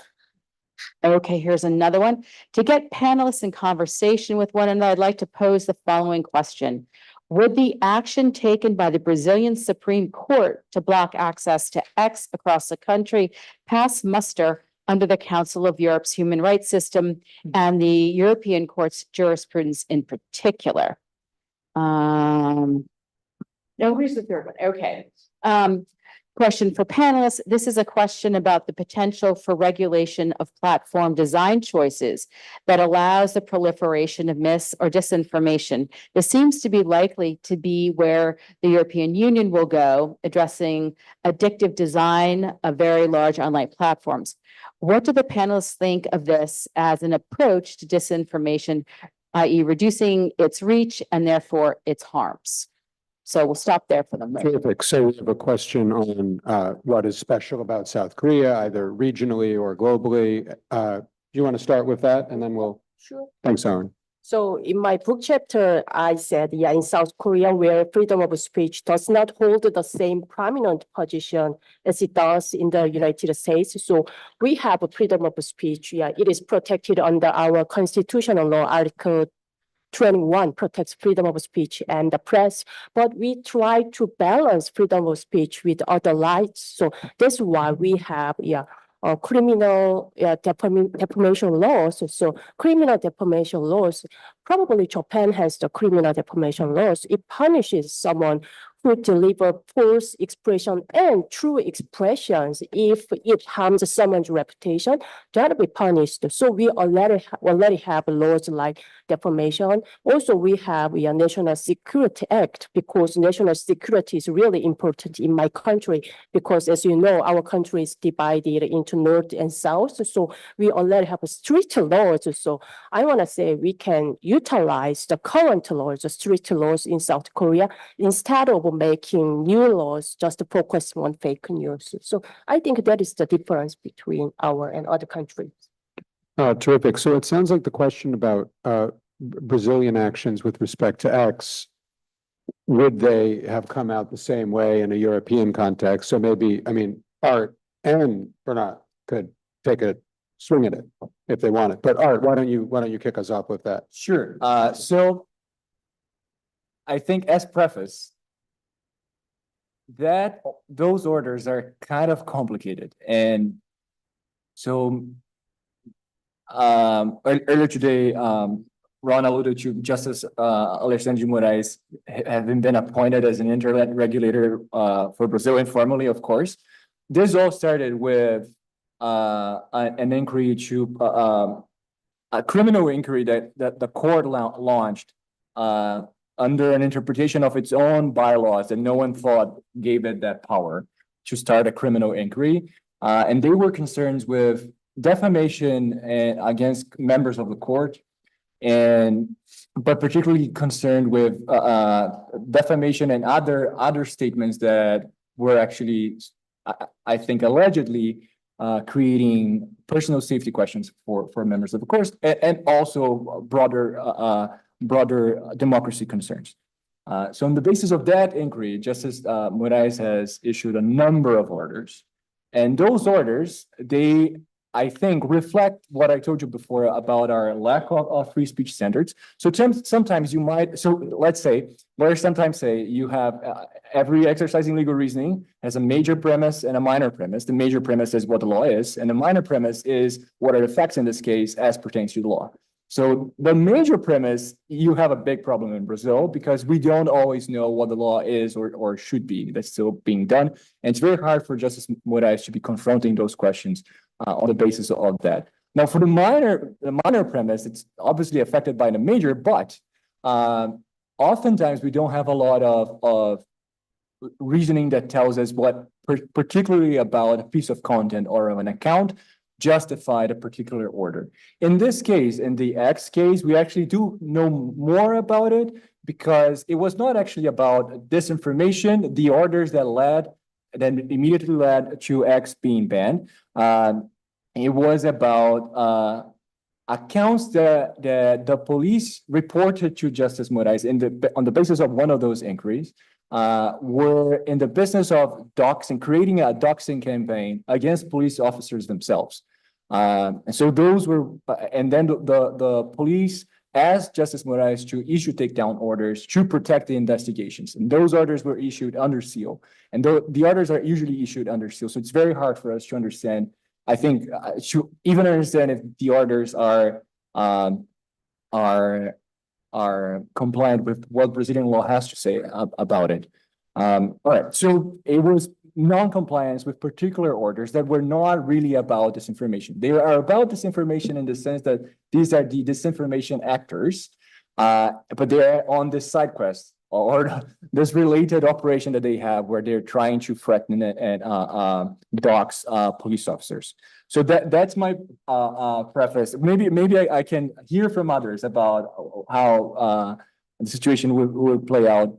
Okay, here's another one. To get panelists in conversation with one another, I'd like to pose the following question. Would the action taken by the Brazilian Supreme Court to block access to X across the country pass muster under the Council of Europe's human rights system and the European Court's jurisprudence in particular? No, here's the third one. Okay. Question for panelists. This is a question about the potential for regulation of platform design choices that allows the proliferation of mis or disinformation. This seems to be likely to be where the European Union will go, addressing addictive design of very large online platforms. What do the panelists think of this as an approach to disinformation, i.e. reducing its reach and therefore its harms? So we'll stop there for the moment. Terrific. So we have a question on what is special about South Korea, either regionally or globally. Do you want to start with that, and then we'll? Sure. Thanks, Aaron. So in my book chapter, I said, yeah, in South Korea, where freedom of speech does not hold the same prominent position as it does in the United States. So we have a freedom of speech. Yeah, it is protected under our constitutional law, Article 21 protects freedom of speech and the press, but we try to balance freedom of speech with other rights. So that's why we have, criminal defamation laws. So criminal defamation laws, probably Japan has the criminal defamation laws. It punishes someone who deliver false expression and true expressions. If it harms someone's reputation, that'll be punished. So we already have laws like defamation. Also, we have a National Security Act, because national security is really important in my country, because as you know, our country is divided into North and South. So we already have strict laws. So I want to say we can utilize the current laws, the strict laws in South Korea, instead of making new laws just to focus on fake news. So I think that is the difference between our and other countries. Terrific. So it sounds like the question about Brazilian actions with respect to X, would they have come out the same way in a European context? So maybe, I mean, Art and Bernard could take a swing at it if they want it. But Art, why don't you kick us off with that? Sure. So I think as preface, that those orders are kind of complicated. And so earlier today, Ron alluded to Justice Alexandre de Moraes having been appointed as an internet regulator for Brazil informally, of course. This all started with an inquiry to a criminal inquiry that the court launched under an interpretation of its own bylaws that no one thought gave it that power to start a criminal inquiry. And they were concerned with defamation against members of the court, but particularly concerned with defamation and other statements that were actually, I think, allegedly creating personal safety questions for members of the court, and also broader democracy concerns. So on the basis of that inquiry, Justice Moraes has issued a number of orders. And those orders, they, I think, reflect what I told you before about our lack of free speech standards. So sometimes you might, so let's say, lawyers sometimes say you have every exercising legal reasoning has a major premise and a minor premise. The major premise is what the law is, and the minor premise is what are the facts in this case as pertains to the law. So the major premise, you have a big problem in Brazil because we don't always know what the law is or should be. That's still being done. And it's very hard for Justice Moraes to be confronting those questions on the basis of that. Now, for the minor premise, it's obviously affected by the major, but oftentimes we don't have a lot of reasoning that tells us what particularly about a piece of content or of an account justified a particular order. In this case, in the X case, we actually do know more about it because it was not actually about disinformation, the orders that immediately led to X being banned. It was about accounts that the police reported to Justice Moraes on the basis of one of those inquiries, were in the business of creating a doxing campaign against police officers themselves. And so those were, and then the police asked Justice Moraes to issue takedown orders to protect the investigations. And those orders were issued under seal. And the orders are usually issued under seal. So it's very hard for us to understand, I think, to even understand if the orders are compliant with what Brazilian law has to say about it. All right, so it was non-compliance with particular orders that were not really about disinformation. They are about disinformation in the sense that these are the disinformation actors, but they're on this side quest or this related operation that they have where they're trying to threaten and dox police officers. So that's my preface. Maybe I can hear from others about how the situation will play out.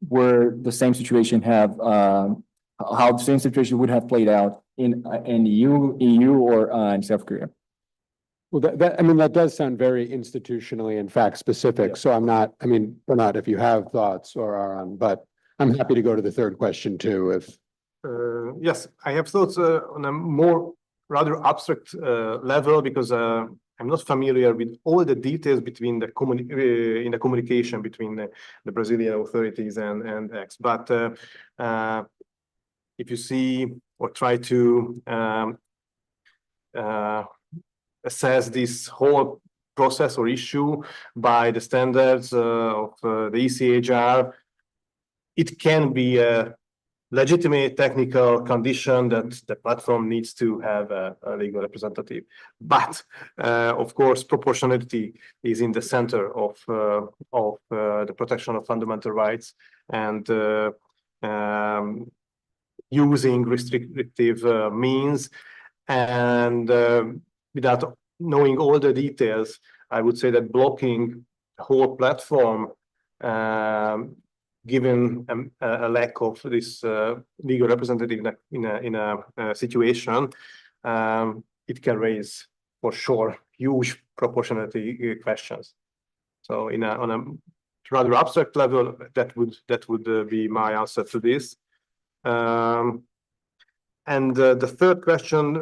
Where the same situation how the same situation would have played out in EU or in South Korea. Well, that does sound very institutionally and fact specific. So I'm not, Bernard, if you have thoughts or are on, but I'm happy to go to the third question too, if. Yes, I have thoughts on a more rather abstract level because I'm not familiar with all the details between the in the communication between the Brazilian authorities and X. But if you see or try to assess this whole process or issue by the standards of the ECHR, it can be a legitimate technical condition that the platform needs to have a legal representative. But of course, proportionality is in the center of the protection of fundamental rights, and using restrictive means. And without knowing all the details, I would say that blocking the whole platform, given a lack of this legal representative in a situation, it can raise for sure huge proportionality questions. So on a rather abstract level, that would be my answer to this. And the third question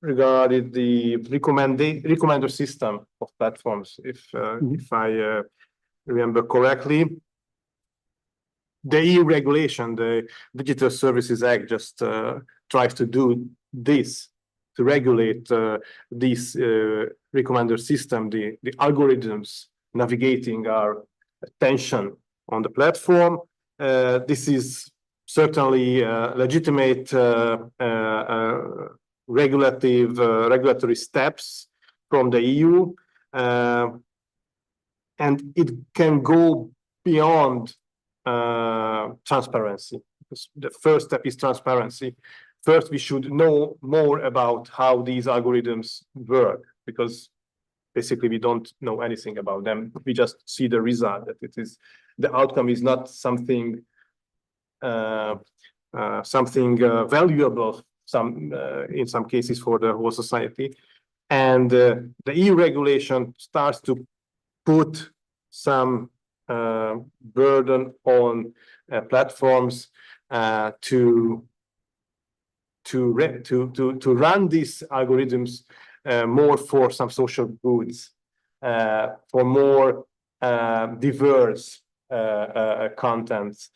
regarding the recommender system of platforms, if I remember correctly, the EU regulation, the Digital Services Act, just tries to do this, to regulate this recommender system, the algorithms navigating our attention on the platform. This is certainly legitimate regulatory steps from the EU, and it can go beyond transparency. The first step is transparency. First, we should know more about how these algorithms work, because basically we don't know anything about them. We just see the result, that the outcome is not something valuable in some cases for the whole society. And the EU regulation starts to put some burden on platforms to run these algorithms more for some social goods, for more diverse contents,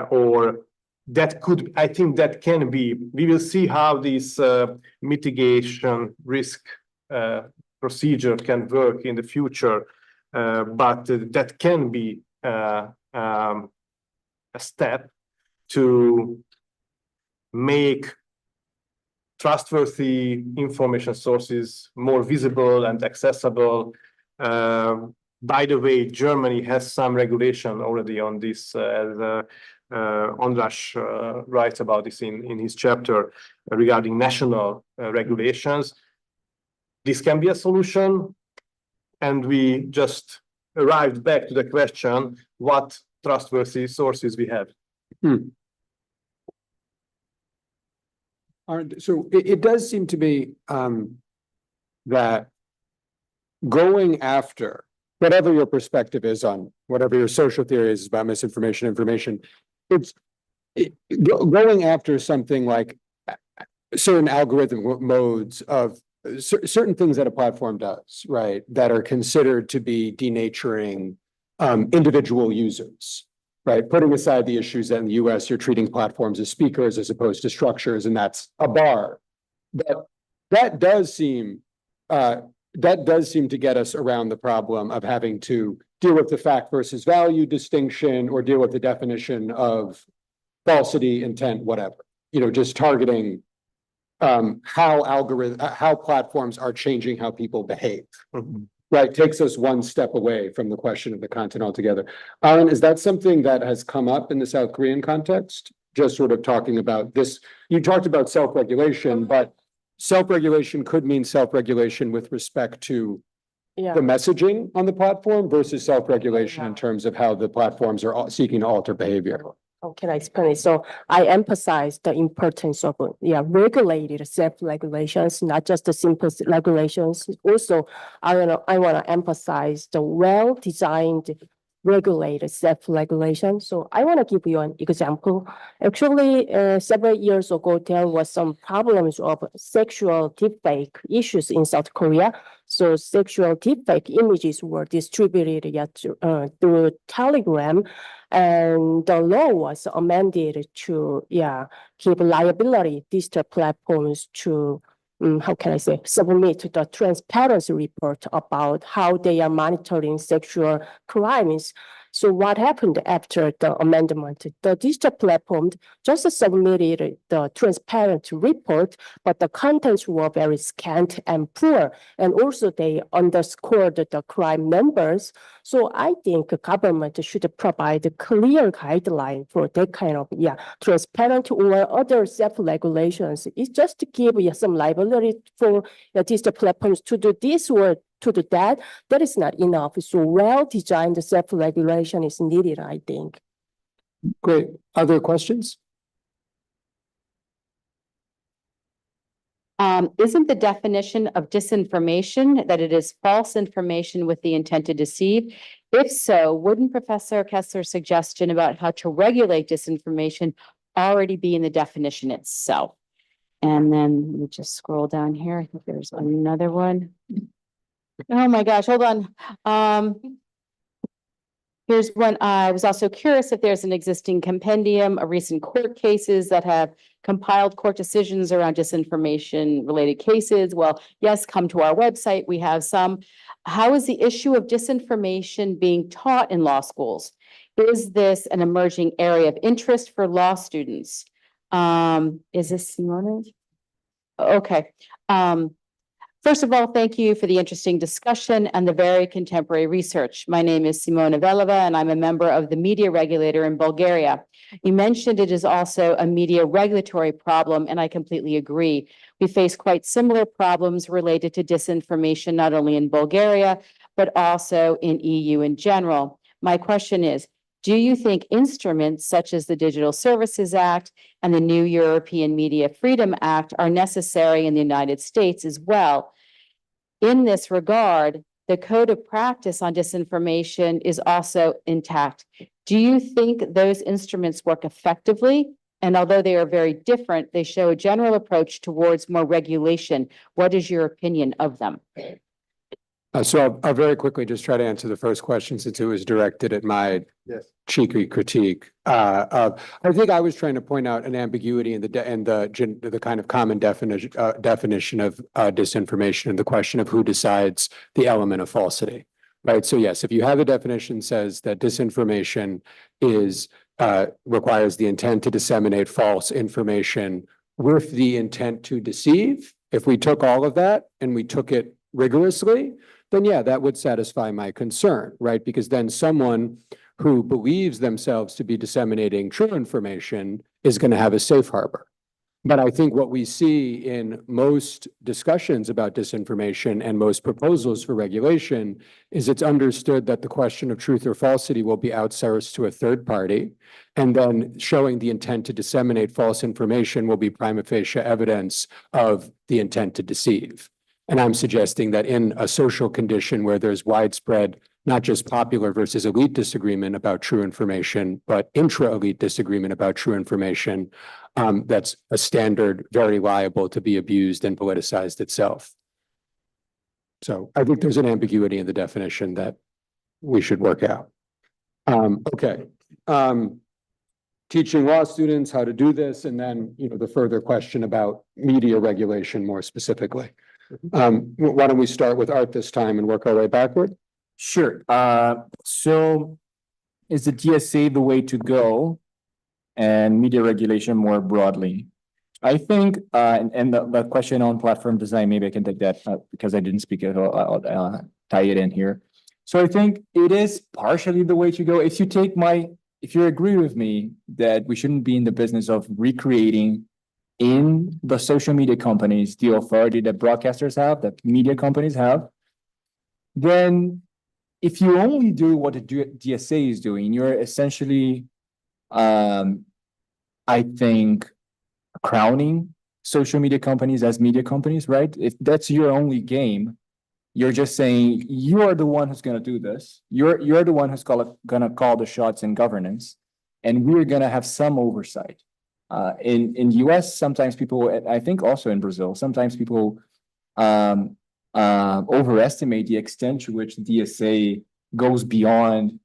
or that could, I think that can be, we will see how this mitigation risk procedure can work in the future, but that can be a step to make trustworthy information sources more visible and accessible. By the way, Germany has some regulation already on this, as András writes about this in his chapter regarding national regulations. This can be a solution, and we just arrived back to the question, what trustworthy sources we have. So it does seem to be that going after, whatever your perspective is on, whatever your social theory is about misinformation, information, going after something like certain algorithm modes of certain things that a platform does, right, that are considered to be denaturing individual users, right? Putting aside the issues that in the US, you're treating platforms as speakers as opposed to structures, and that's a bar. That does seem to get us around the problem of having to deal with the fact versus value distinction, or deal with the definition of falsity, intent, whatever. Just targeting how platforms are changing how people behave. Right, takes us one step away from the question of the content altogether. Alan, is that something that has come up in the South Korean context? Just sort of talking about this, you talked about self-regulation, but self-regulation could mean self-regulation with respect to the messaging on the platform versus self-regulation in terms of how the platforms are seeking to alter behavior. how can I explain it? So I emphasize the importance of regulated self-regulations, not just the simple regulations. Also, I wanna emphasize the well-designed regulated self-regulation. So I want to give you an example. Actually, several years ago, there was some problems of sexual deepfake issues in South Korea. So sexual deepfake images were distributed through Telegram, and the law was amended to give liability digital platforms to how can I say, submit the transparency report about how they are monitoring sexual crimes. So what happened after the amendment? The digital platform just submitted the transparent report, but the contents were very scant and poor. And also they underscored the crime numbers. So I think the government should provide a clear guideline for that kind of transparent or other self-regulations. It's just to give some liability for digital platforms to do this or to do that. That is not enough. So well-designed self-regulation is needed, I think. Great. Other questions? Isn't the definition of disinformation that it is false information with the intent to deceive? If so, wouldn't Professor Kessler's suggestion about how to regulate disinformation already be in the definition itself? And then let me just scroll down here. I think there's another one. Oh my gosh, hold on. Here's one. I was also curious if there's an existing compendium of recent court cases that have compiled court decisions around disinformation related cases. Well, yes, come to our website. We have some. How is the issue of disinformation being taught in law schools? Is this an emerging area of interest for law students? Is this Simone? Okay. First of all, thank you for the interesting discussion and the very contemporary research. My name is Simona Velova, and I'm a member of the media regulator in Bulgaria. You mentioned it is also a media regulatory problem, and I completely agree. We face quite similar problems related to disinformation, not only in Bulgaria, but also in EU in general. My question is, do you think instruments such as the Digital Services Act and the new European Media Freedom Act are necessary in the United States as well? In this regard, the code of practice on disinformation is also intact. Do you think those instruments work effectively? And although they are very different, they show a general approach towards more regulation. What is your opinion of them? So I'll very quickly just try to answer the first question since it was directed at my cheeky critique. I think I was trying to point out an ambiguity in the kind of common definition of disinformation and the question of who decides the element of falsity, right? So yes, if you have a definition says that disinformation requires the intent to disseminate false information with the intent to deceive, if we took all of that and we took it rigorously, then yeah, that would satisfy my concern, right? Because then someone who believes themselves to be disseminating true information is going to have a safe harbor. But I think what we see in most discussions about disinformation and most proposals for regulation is it's understood that the question of truth or falsity will be outsourced to a third party, and then showing the intent to disseminate false information will be prima facie evidence of the intent to deceive. And I'm suggesting that in a social condition where there's widespread, not just popular versus elite disagreement about true information, but intra-elite disagreement about true information, that's a standard very liable to be abused and politicized itself. So I think there's an ambiguity in the definition that we should work out. Okay. Teaching law students how to do this, and then the further question about media regulation more specifically. Why don't we start with Art this time and work our way backward? Sure. So is the DSA the way to go and media regulation more broadly? I think, and the question on platform design, maybe I can take that because I didn't speak it. I'll tie it in here. So I think it is partially the way to go. If you agree with me that we shouldn't be in the business of recreating in the social media companies the authority that broadcasters have, that media companies have, then if you only do what the DSA is doing, you're essentially I think, crowning social media companies as media companies, right? If that's your only game, you're just saying you are the one who's going to do this. You're the one who's going to call the shots in governance, and we're going to have some oversight. In US, sometimes people, I think also in Brazil, sometimes people overestimate the extent to which the DSA goes beyond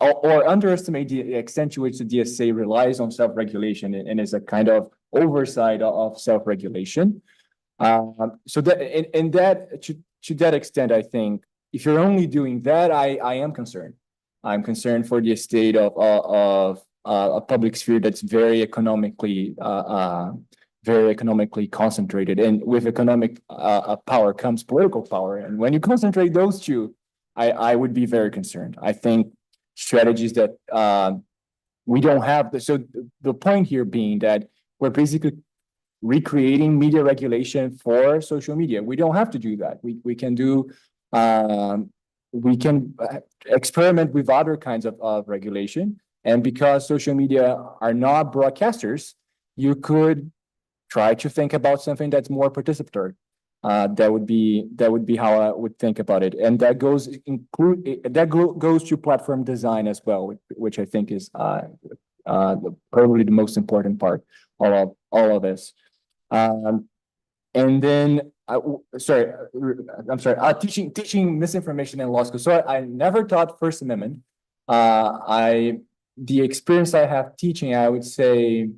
or underestimate the extent to which the DSA relies on self-regulation and is a kind of oversight of self-regulation. So that and that to that extent, I think if you're only doing that, I am concerned. I'm concerned for the state of a public sphere that's very economically concentrated, and with economic power comes political power. And when you concentrate those two, I would be very concerned. I think strategies that we don't have. So the point here being that we're basically recreating media regulation for social media. We don't have to do that. We can do we can experiment with other kinds of regulation. And because social media are not broadcasters, you could try to think about something that's more participatory. That would be how I would think about it, and that goes to platform design as well, which I think is probably the most important part of all of this. And then, I'm sorry, teaching misinformation in law school. So I never taught First Amendment. The experience I have teaching, I would say,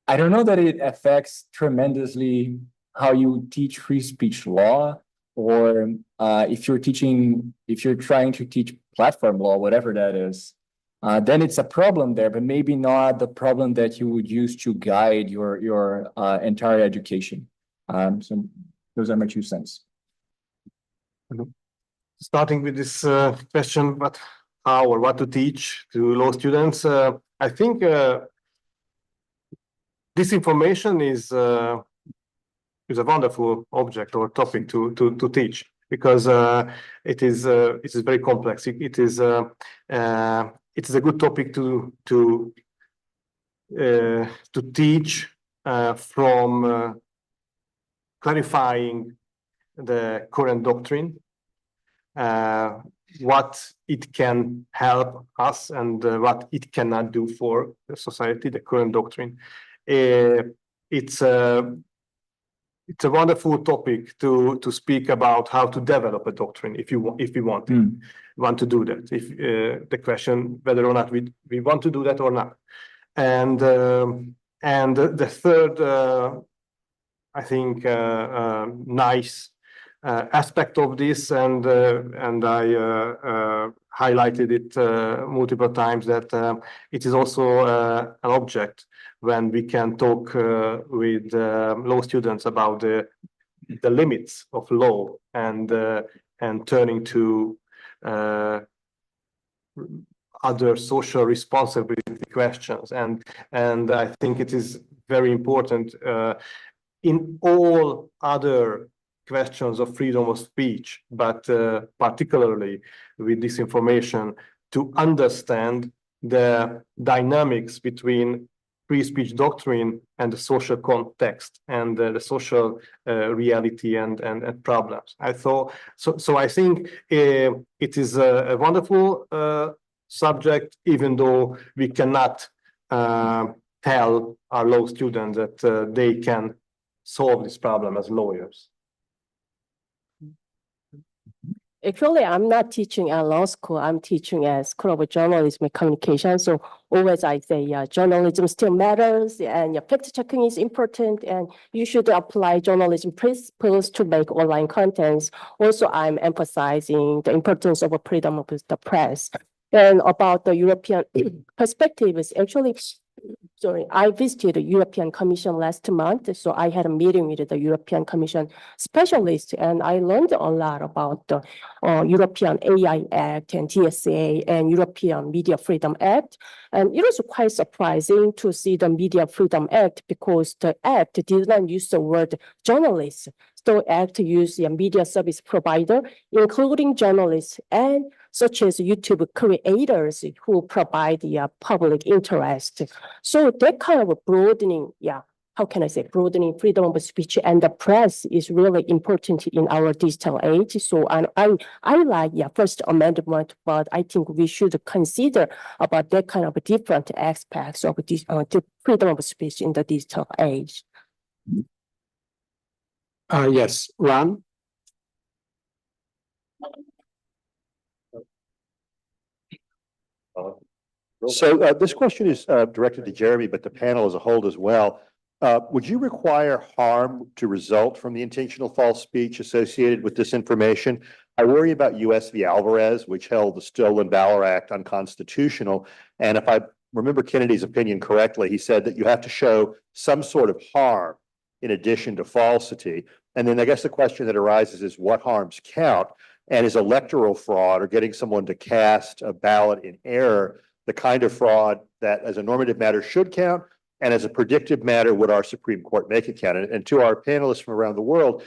I don't know that it affects tremendously how you teach free speech law, or if you're trying to teach platform law, whatever that is, then it's a problem there, but maybe not the problem that you would use to guide your entire education. So those are my 2 cents. Starting with this question, but how or what to teach to law students, I think disinformation is a wonderful object or topic to teach, because it is very complex. It is a good topic to teach from clarifying the current doctrine, what it can help us and what it cannot do for the society, the current doctrine. It's a wonderful topic to speak about how to develop a doctrine if you want to do that. If the question whether or not we want to do that or not, and the third I think nice aspect of this, and I highlighted it multiple times, that it is also an object when we can talk with law students about the limits of law and turning to other social responsibility questions, and I think it is very important in all other questions of freedom of speech, but particularly with disinformation, to understand the dynamics between free speech doctrine and the social context and the social reality and problems. So I think it is a wonderful subject, even though we cannot tell our law students that they can solve this problem as lawyers. Actually, I'm not teaching at law school. I'm teaching at School of Journalism and Communication. So always I say journalism still matters, and fact checking is important, and you should apply journalism principles to make online contents. Also, I'm emphasizing the importance of freedom of the press. And about the European perspective is actually, I visited the European Commission last month. So I had a meeting with the European Commission specialist, and I learned a lot about the European AI Act and DSA and European Media Freedom Act. And it was quite surprising to see the Media Freedom Act, because the act did not use the word journalist. Digital Act use a media service provider, including journalists and such as YouTube creators who provide the public interest. So that kind of broadening, how can I say, broadening freedom of speech and the press is really important in our digital age. So I like, First Amendment, but I think we should consider about that kind of different aspects of this freedom of speech in the digital age. Yes, Ron? So this question is directed to Jeremy, but the panel as a whole as well. Would you require harm to result from the intentional false speech associated with disinformation? I worry about US v. Alvarez, which held the Stolen Valor Act unconstitutional. And if I remember Kennedy's opinion correctly, he said that you have to show some sort of harm in addition to falsity. And then I guess the question that arises is what harms count? And is electoral fraud or getting someone to cast a ballot in error the kind of fraud that as a normative matter should count? And as a predictive matter, would our Supreme Court make it count? And to our panelists from around the world,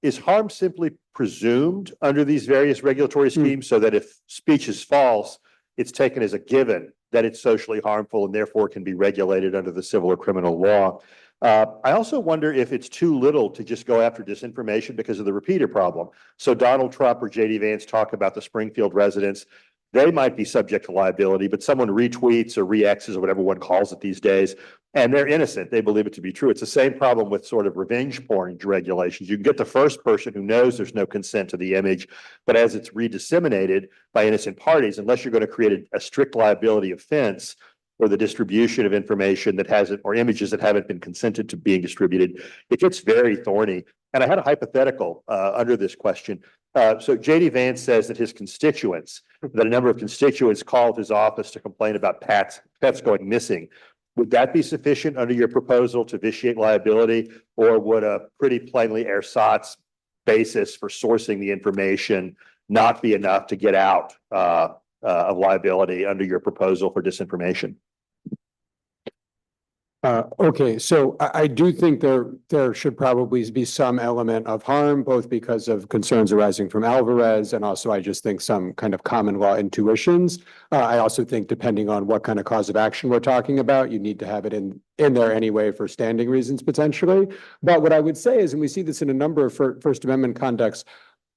is harm simply presumed under these various regulatory schemes so that if speech is false, it's taken as a given that it's socially harmful and therefore can be regulated under the civil or criminal law? I also wonder if it's too little to just go after disinformation because of the repeater problem. So Donald Trump or J.D. Vance talk about the Springfield residents. They might be subject to liability, but someone retweets or re-X's or whatever one calls it these days, and they're innocent. They believe it to be true. It's the same problem with sort of revenge porn regulations. You can get the first person who knows there's no consent to the image, but as it's redisseminated by innocent parties, unless you're going to create a strict liability offense or the distribution of information that hasn't, or images that haven't been consented to being distributed, it gets very thorny. And I had a hypothetical under this question. So J.D. Vance says that his constituents, that a number of constituents called his office to complain about pets going missing. Would that be sufficient under your proposal to vitiate liability, or would a pretty plainly ersatz basis for sourcing the information not be enough to get out of liability under your proposal for disinformation? Okay, so I do think there should probably be some element of harm, both because of concerns arising from Alvarez, and also I just think some kind of common law intuitions. I also think depending on what kind of cause of action we're talking about, you need to have it in there anyway for standing reasons potentially. But what I would say is, and we see this in a number of First Amendment contexts,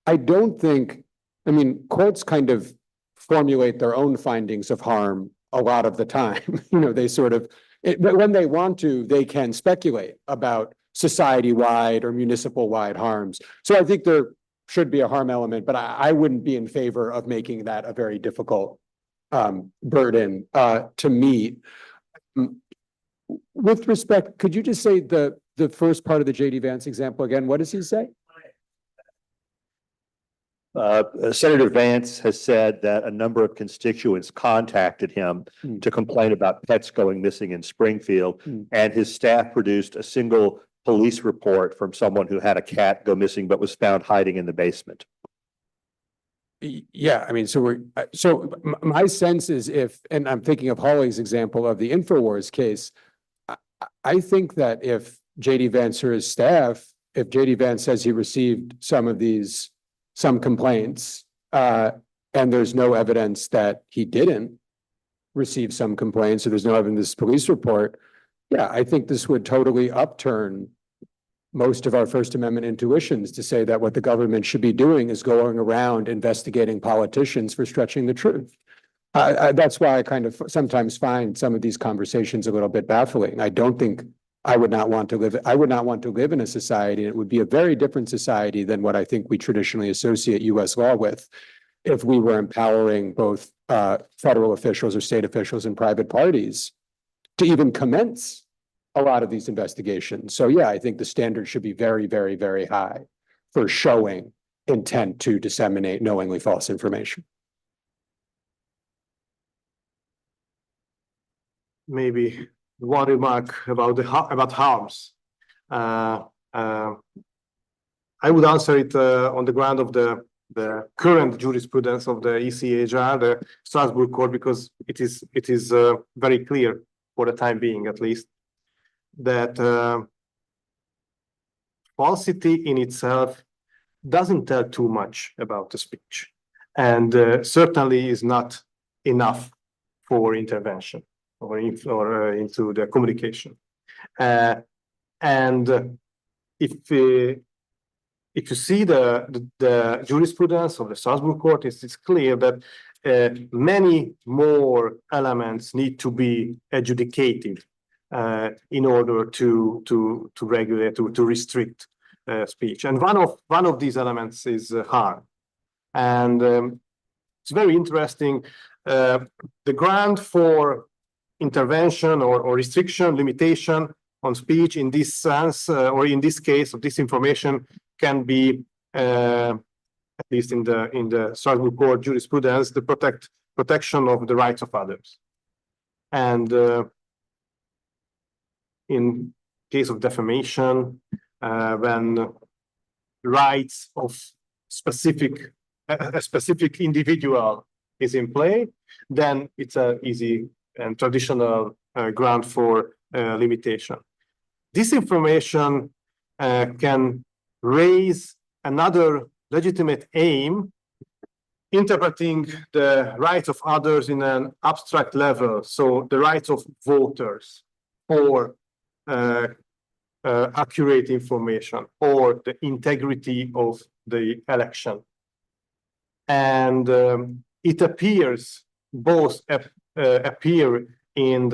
I don't think, I mean, courts kind of formulate their own findings of harm a lot of the time. They sort of, when they want to, they can speculate about society-wide or municipal-wide harms. So I think there should be a harm element, but I wouldn't be in favor of making that a very difficult burden to meet. With respect, could you just say the first part of the J.D. Vance example again? What does he say? Senator Vance has said that a number of constituents contacted him to complain about pets going missing in Springfield, and his staff produced a single police report from someone who had a cat go missing but was found hiding in the basement. Yeah, I mean, so my sense is and I'm thinking of Holly's example of the InfoWars case, I think that if J.D. Vance or his staff, if J.D. Vance says he received some complaints, and there's no evidence that he didn't receive some complaints, or there's no evidence in this police report, yeah, I think this would totally upturn most of our First Amendment intuitions to say that what the government should be doing is going around investigating politicians for stretching the truth. That's why I kind of sometimes find some of these conversations a little bit baffling. I would not want to live in a society, and it would be a very different society than what I think we traditionally associate US law with, if we were empowering both federal officials or state officials and private parties to even commence a lot of these investigations. So yeah, I think the standard should be very, very, very high for showing intent to disseminate knowingly false information. Maybe one remark about harms. I would answer it on the ground of the current jurisprudence of the ECHR, the Strasbourg Court, because it is very clear for the time being, at least, that falsity in itself doesn't tell too much about the speech, and certainly is not enough for intervention or into the communication. And if you see the jurisprudence of the Strasbourg Court, it's clear that many more elements need to be adjudicated in order to regulate, to restrict speech. And one of these elements is harm. And it's very interesting. The ground for intervention or restriction, limitation on speech in this sense, or in this case of disinformation, can be, at least in the Strasbourg Court jurisprudence, the protection of the rights of others. And in case of defamation, when rights of a specific individual is in play, then it's an easy and traditional ground for limitation. Disinformation can raise another legitimate aim, interpreting the rights of others in an abstract level, so the rights of voters, or accurate information, or the integrity of the election. And it appears, both appear in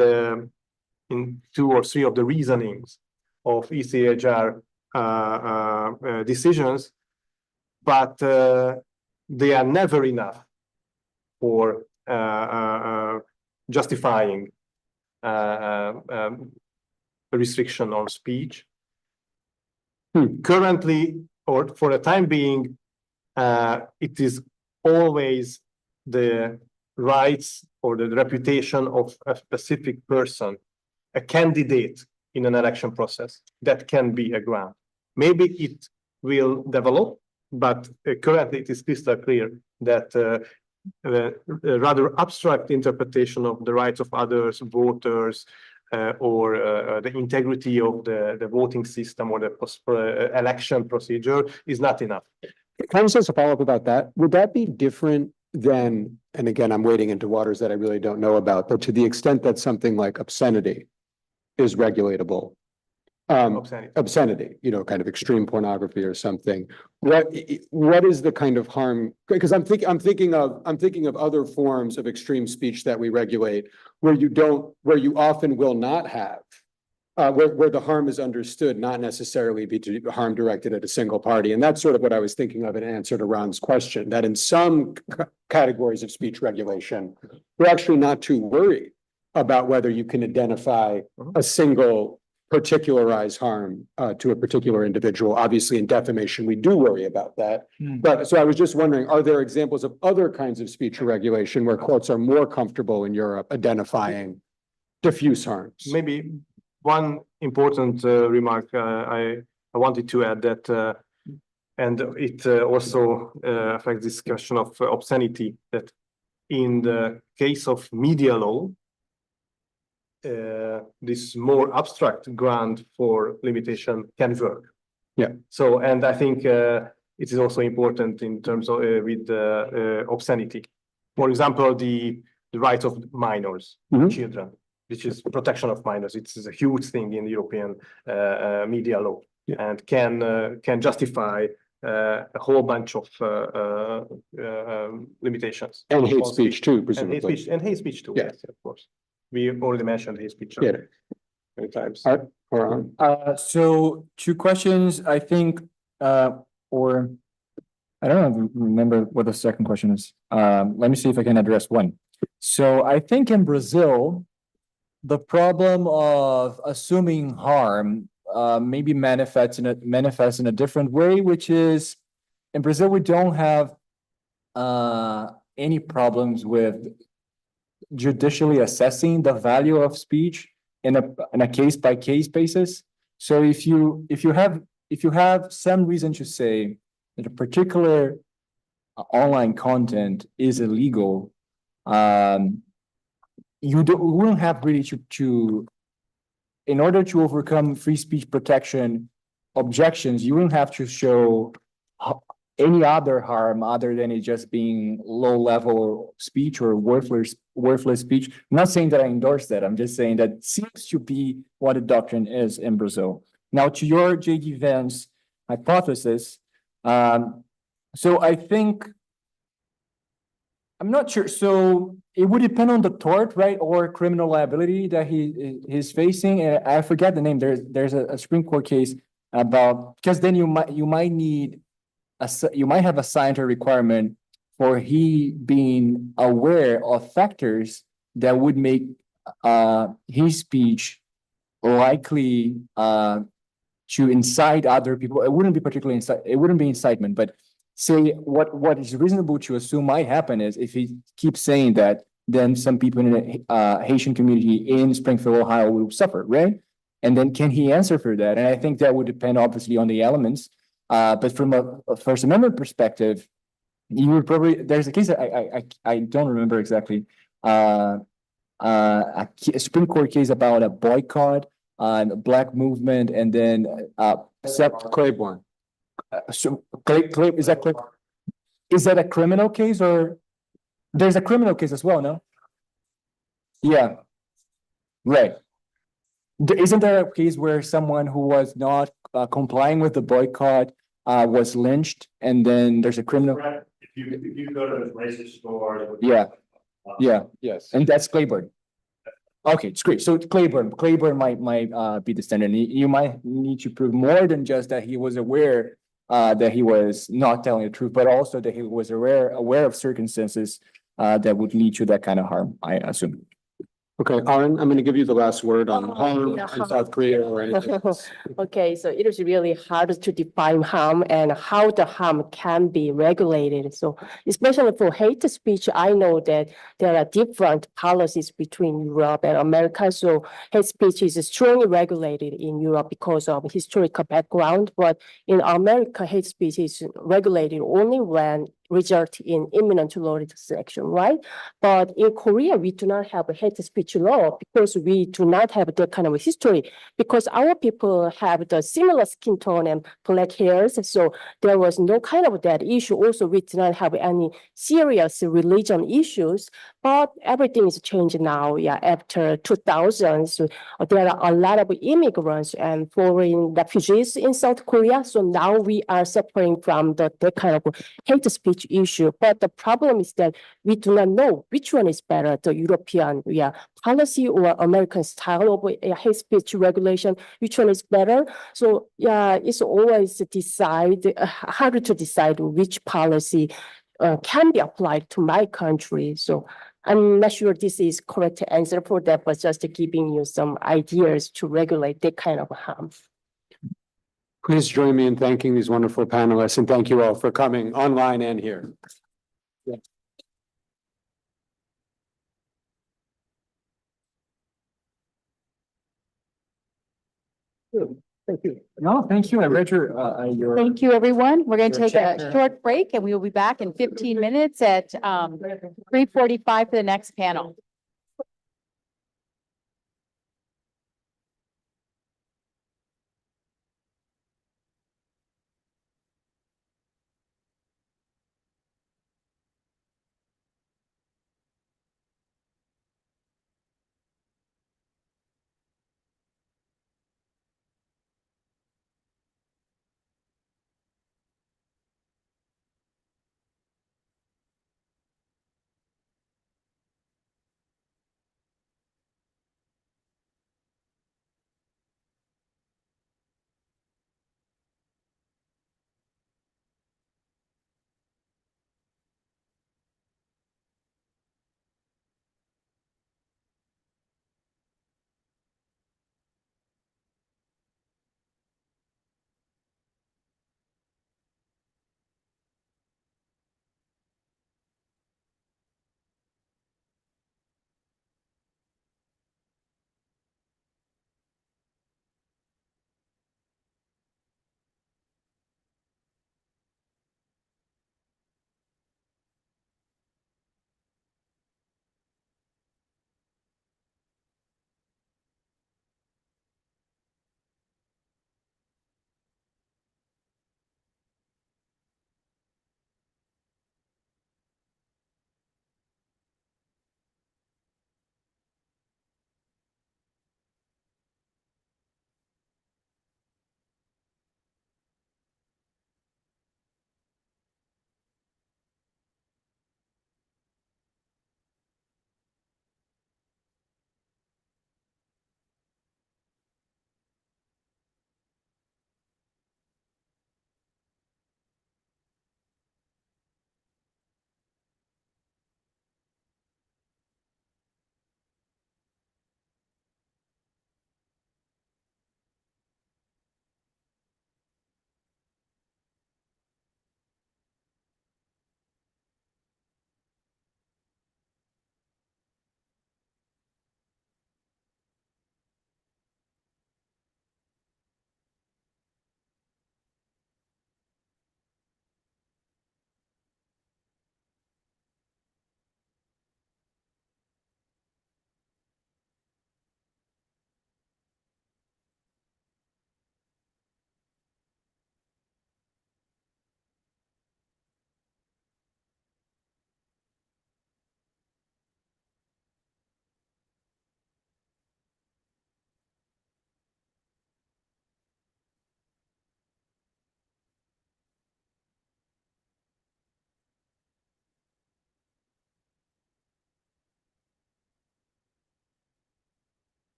two or three of the reasonings of ECHR decisions, but they are never enough for justifying a restriction on speech. Currently, or for the time being, it is always the rights or the reputation of a specific person, a candidate in an election process, that can be a ground. Maybe it will develop, but currently it is crystal clear that a rather abstract interpretation of the rights of others, voters, or the integrity of the voting system or the election procedure is not enough. Can I just ask a follow-up about that? Would that be different than, and again, I'm wading into waters that I really don't know about, but to the extent that something like obscenity is regulatable, obscenity, kind of extreme pornography or something. What is the kind of harm? Because I'm thinking of other forms of extreme speech that we regulate where you often will not have, where the harm is understood, not necessarily be to harm directed at a single party. And that's sort of what I was thinking of in answer to Ron's question, that in some categories of speech regulation, we're actually not too worried about whether you can identify a single particularized harm to a particular individual. Obviously, in defamation, we do worry about that. But so I was just wondering, are there examples of other kinds of speech regulation where courts are more comfortable in Europe identifying diffuse harms? Maybe one important remark I wanted to add that, and it also affects discussion of obscenity, that in the case of media law, this more abstract ground for limitation can work. Yeah. So, and I think it is also important in terms of with obscenity. For example, the rights of minors, children, which is protection of minors. It's a huge thing in European media law, and can justify a whole bunch of limitations. And hate speech too, presumably. And hate speech too, yes, of course. We already mentioned hate speech many times. So 2 questions, I think, or I don't remember what the second question is. Let me see if I can address one. So I think in Brazil, the problem of assuming harm maybe manifests in a different way, which is in Brazil, we don't have any problems with judicially assessing the value of speech in a case by case basis. So if you have some reason to say that a particular online content is illegal, you wouldn't have really to in order to overcome free speech protection, objections, you wouldn't have to show any other harm other than it just being low-level speech or worthless speech. I'm not saying that I endorse that. I'm just saying that seems to be what the doctrine is in Brazil. Now, to your J.D. Vance hypothesis, so I think I'm not sure. So it would depend on the tort, right, or criminal liability that he's facing. And I forget the name. There's a Supreme Court case about, because then you might need you might have a scientific requirement for he being aware of factors that would make his speech likely to incite other people. It wouldn't be particularly it wouldn't be incitement, but say what is reasonable to assume might happen is if he keeps saying that, then some people in the Haitian community in Springfield, Ohio will suffer, right? And then can he answer for that? And I think that would depend obviously on the elements. But from a First Amendment perspective, you would probably, there's a case that I don't remember exactly, a Supreme Court case about a boycott, black movement, and then Claiborne. so is that is that a criminal case, or there's a criminal case as well, no? Yeah, right. Isn't there a case where someone who was not complying with the boycott was lynched, and then there's a criminal? If you go to the racist store. Yeah, yeah, Yes. and that's Claiborne. Okay, it's great. So Claiborne might be the standard. You might need to prove more than just that he was aware that he was not telling the truth, but also that he was aware of circumstances that would lead to that kind of harm, I assume. Okay, Aaron, I'm going to give you the last word on harm yeah, in South Korea or anything else. Okay, so it is really hard to define harm and how the harm can be regulated. So especially for hate speech, I know that there are different policies between Europe and America. So hate speech is strongly regulated in Europe because of historical background, but in America, hate speech is regulated only when result in imminent law legislation, right? But in Korea, we do not have a hate speech law because we do not have that kind of history, because our people have the similar skin tone and black hairs. So there was no kind of that issue. Also, we do not have any serious religion issues, but everything is changed now. Yeah, after 2000, so there are a lot of immigrants and foreign refugees in South Korea. So now we are suffering from that kind of hate speech issue. But the problem is that we do not know which one is better, the European policy or American style of hate speech regulation, which one is better. So yeah, it's always hard to decide which policy can be applied to my country. So I'm not sure this is correct answer for that, but just giving you some ideas to regulate that kind of harm. Please join me in thanking these wonderful panelists, and thank you all for coming online and here. Thank you. No, thank you. I read your. Thank you, everyone. We're going to Your take a chapter. short break and we will be back in 15 minutes at 3:45 for the next panel.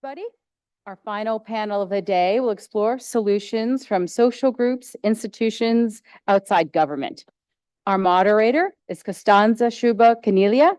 Buddy, our final panel of the day will explore solutions from social groups, institutions outside government. Our moderator is Costanza Shuba Canilia,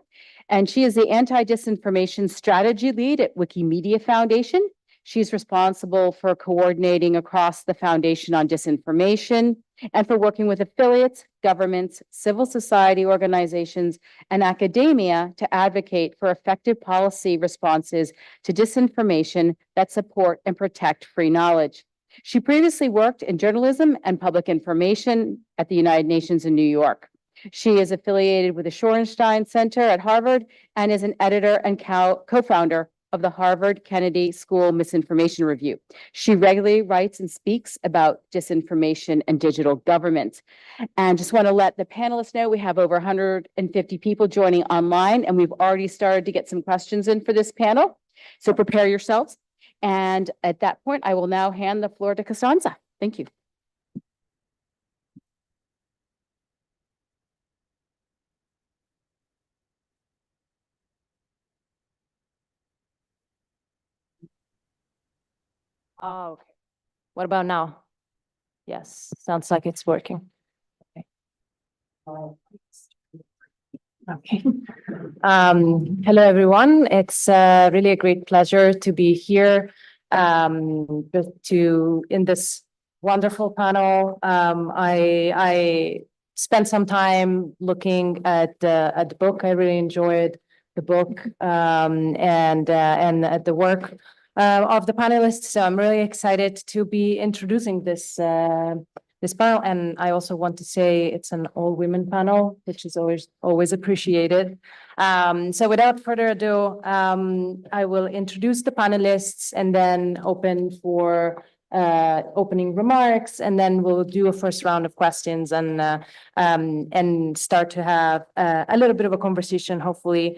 and she is the anti-disinformation strategy lead at Wikimedia Foundation. She's responsible for coordinating across the foundation on disinformation and for working with affiliates, governments, civil society organizations, and academia to advocate for effective policy responses to disinformation that support and protect free knowledge. She previously worked in journalism and public information at the United Nations in New York. She is affiliated with the Shorenstein Center at Harvard and is an editor and co-founder of the Harvard Kennedy School Misinformation Review. She regularly writes and speaks about disinformation and digital government. And just want to let the panelists know we have over 150 people joining online, and we've already started to get some questions in for this panel. So prepare yourselves. And at that point, I will now hand the floor to Costanza. Thank you. Oh, okay. What about now? Yes, sounds like it's working. Okay. Okay. Hello, everyone. It's really a great pleasure to be here in this wonderful panel. I spent some time looking at the book. I really enjoyed the book and at the work of the panelists. So I'm really excited to be introducing this panel. And I also want to say it's an all-women panel, which is always appreciated. So without further ado, I will introduce the panelists and then open for opening remarks, and then we'll do a first round of questions and start to have a little bit of a conversation, hopefully,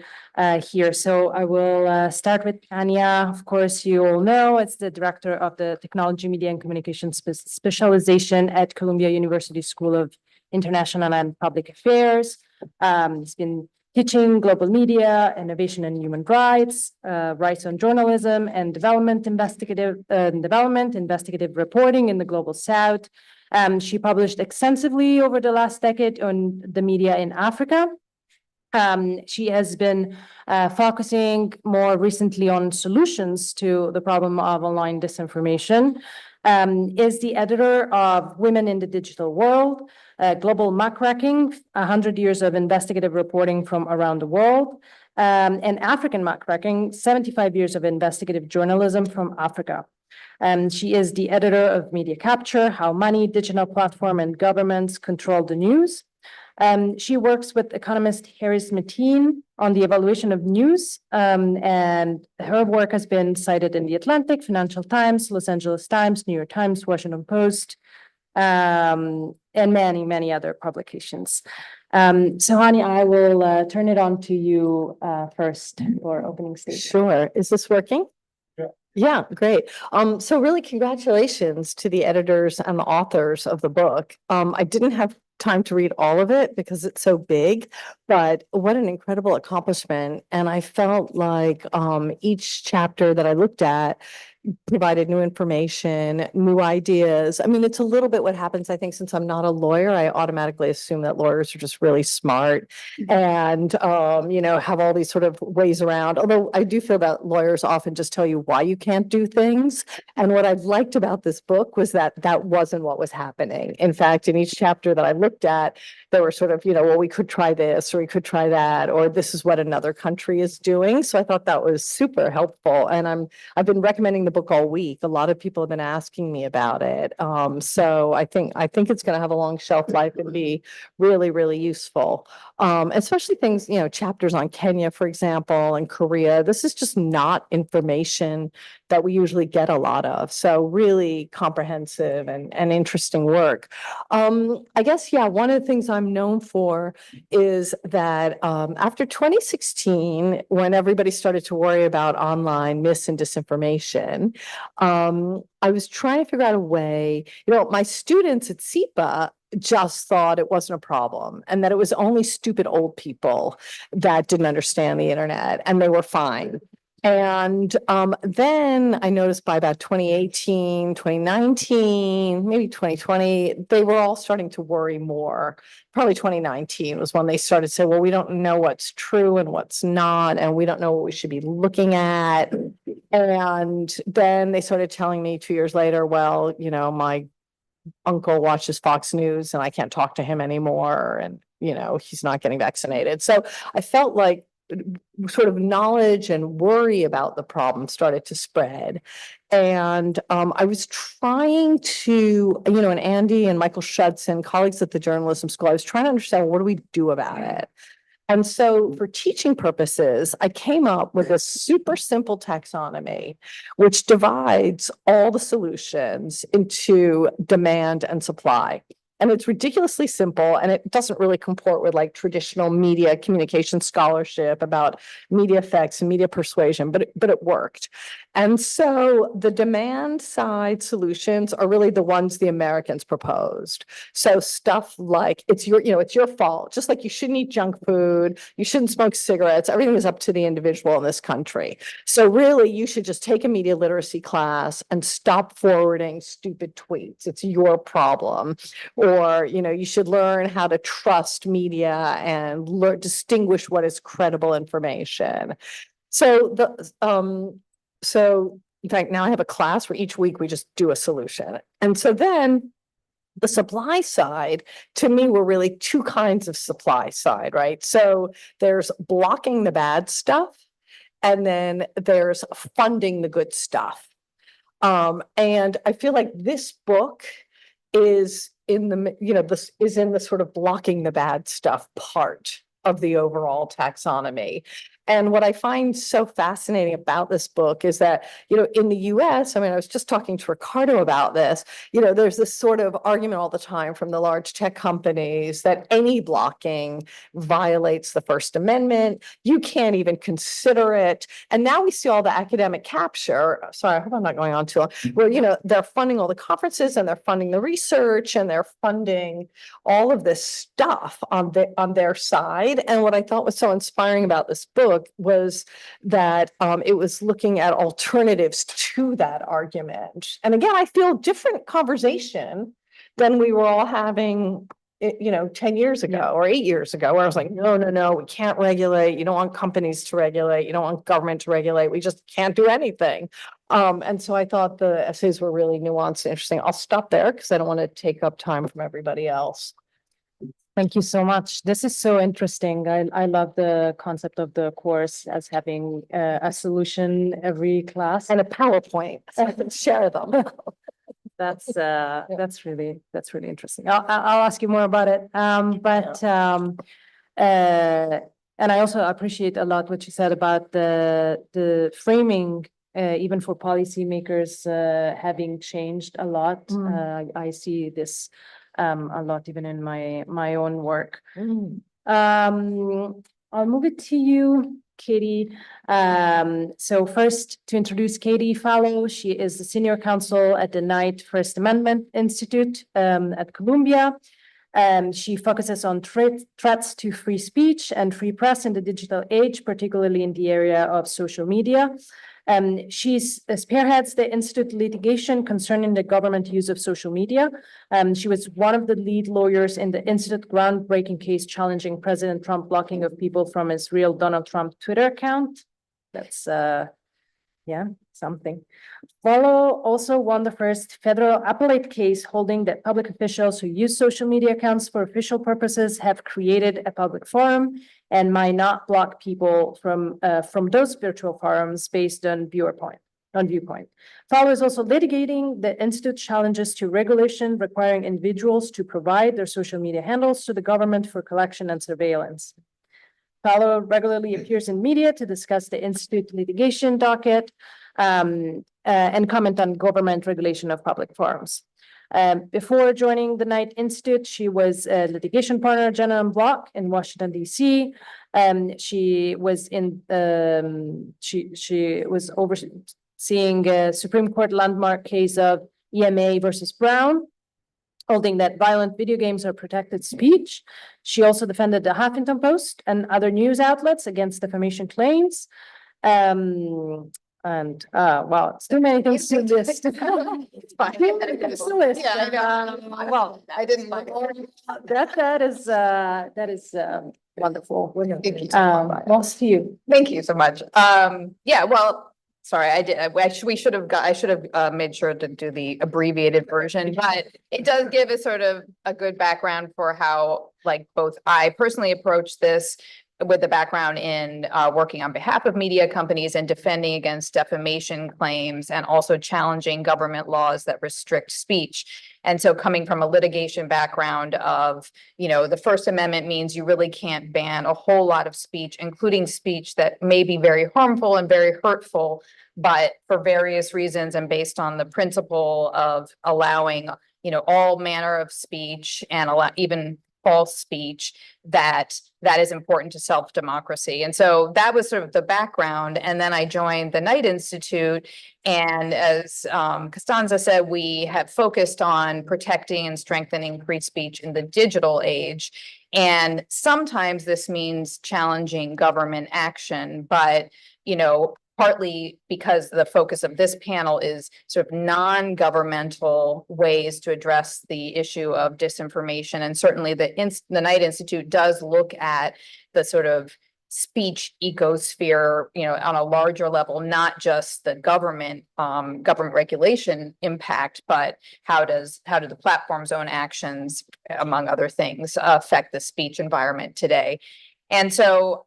here. So I will start with Tanya. Of course, you all know it's the director of the Technology, Media, and Communications specialization at Columbia University School of International and Public Affairs. It's been teaching global media, innovation and human rights, rights on journalism and development, investigative reporting in the Global South. She published extensively over the last decade on the media in Africa. She has been focusing more recently on solutions to the problem of online disinformation. Is the editor of Women in the Digital World, Global Muckraking, 100 years of investigative reporting from around the world, and African Muckraking, 75 years of investigative journalism from Africa. She is the editor of Media Capture, How Money, Digital Platform, and Governments Control the News. She works with economist Harris Mateen on the evaluation of news, and her work has been cited in The Atlantic, Financial Times, Los Angeles Times, New York Times, Washington Post, and many, many other publications. So Hani, I will turn it on to you first for opening statement. Sure. Is this working? Yeah, great. So really congratulations to the editors and the authors of the book. I didn't have time to read all of it because it's so big, but what an incredible accomplishment. And I felt like each chapter that I looked at provided new information, new ideas. I mean, it's a little bit what happens, I think, since I'm not a lawyer, I automatically assume that lawyers are just really smart and, have all these sort of ways around. Although I do feel that lawyers often just tell you why you can't do things. And what I've liked about this book was that that wasn't what was happening. In fact, in each chapter that I looked at, there were sort of, well, we could try this or we could try that, or this is what another country is doing. So I thought that was super helpful. And I've been recommending the book all week. A lot of people have been asking me about it. So I think it's going to have a long shelf life and be really, really useful. Especially things, chapters on Kenya, for example, and Korea. This is just not information that we usually get a lot of. So really comprehensive and interesting work. I guess, one of the things I'm known for is that after 2016, when everybody started to worry about online mis and disinformation, I was trying to figure out a way, my students at SIPA just thought it wasn't a problem and that it was only stupid old people that didn't understand the internet and they were fine. And then I noticed by about 2018, 2019, maybe 2020, they were all starting to worry more. Probably 2019 was when they started to say, well, we don't know what's true and what's not, and we don't know what we should be looking at. And then they started telling me 2 years later, well, you know, my uncle watches Fox News and I can't talk to him anymore. And, you know, he's not getting vaccinated. So I felt like sort of knowledge and worry about the problem started to spread. And I was trying to, you know, and Andy and Michael Schudson, colleagues at the journalism school, I was trying to understand, what do we do about it? And so for teaching purposes, I came up with a super simple taxonomy, which divides all the solutions into demand and supply. And it's ridiculously simple, and it doesn't really comport with like traditional media communication scholarship about media effects and media persuasion, but it worked. And so the demand side solutions are really the ones the Americans proposed. So stuff like it's your fault, just like you shouldn't eat junk food, you shouldn't smoke cigarettes, everything is up to the individual in this country. So really, you should just take a media literacy class and stop forwarding stupid tweets. It's your problem. Or, you know, you should learn how to trust media and distinguish what is credible information. So so in fact, now I have a class where each week we just do a solution. And so then the supply side, to me, were really two kinds of supply side, right? So there's blocking the bad stuff, and then there's funding the good stuff. And I feel like this book is in the, you know, this is in the sort of blocking the bad stuff part of the overall taxonomy. And what I find so fascinating about this book is that, you know, in the US, I mean, I was just talking to Ricardo about this, you know, there's this sort of argument all the time from the large tech companies that any blocking violates the First Amendment. You can't even consider it. And now we see all the academic capture. Sorry, I hope I'm not going on too long. Where, you know, they're funding all the conferences and they're funding the research and they're funding all of this stuff on their side. And what I thought was so inspiring about this book was that it was looking at alternatives to that argument. And again, I feel different conversation than we were all having, you know, 10 years ago or 8 years ago, where I was like, no, we can't regulate. You don't want companies to regulate. You don't want government to regulate. We just can't do anything. And so I thought the essays were really nuanced and interesting. I'll stop there because I don't want to take up time from everybody else. Thank you so much. This is so interesting. I love the concept of the course as having a solution every class. And a PowerPoint, so I can share them. That's really interesting. I'll ask you more about it. And I also appreciate a lot what you said about the framing, even for policymakers, having changed a lot. I see this a lot even in my own work. I'll move it to you, Katie. So first, to introduce Katie Fallow, she is the senior counsel at the Knight First Amendment Institute at Columbia. She focuses on threats to free speech and free press in the digital age, particularly in the area of social media. She spearheads the institute litigation concerning the government use of social media. She was one of the lead lawyers in the institute groundbreaking case challenging President Trump blocking of people from his real Donald Trump Twitter account. That's something. Fallow also won the first federal appellate case holding that public officials who use social media accounts for official purposes have created a public forum and might not block people from those virtual forums based on viewpoint. Fallow is also litigating the institute challenges to regulation requiring individuals to provide their social media handles to the government for collection and surveillance. Fallow regularly appears in media to discuss the institute litigation docket and comment on government regulation of public forums. Before joining the Knight Institute, she was a litigation partner at General Block in Washington, D.C. She was overseeing a Supreme Court landmark case of EMA versus Brown, holding that violent video games are protected speech. She also defended the Huffington Post and other news outlets against defamation claims. Well, it's too many things to list. It's fine. It's a list. Yeah, Well, I didn't. that is wonderful. Thank you so much. Most to you. Thank you so much. Yeah, well, sorry, we should have I should have made sure to do the abbreviated version, but it does give a sort of a good background for how, like, both I personally approach this with the background in working on behalf of media companies and defending against defamation claims and also challenging government laws that restrict speech. And so coming from a litigation background of, the First Amendment means you really can't ban a whole lot of speech, including speech that may be very harmful and very hurtful, but for various reasons and based on the principle of allowing, all manner of speech and even false speech, that is important to self-democracy. And so that was sort of the background. And then I joined the Knight Institute. And as Costanza said, we have focused on protecting and strengthening free speech in the digital age. And sometimes this means challenging government action, but, partly because the focus of this panel is sort of non-governmental ways to address the issue of disinformation. And certainly the Knight Institute does look at the sort of speech ecosphere, on a larger level, not just the government regulation impact, but how do the platform's own actions, among other things, affect the speech environment today. And so,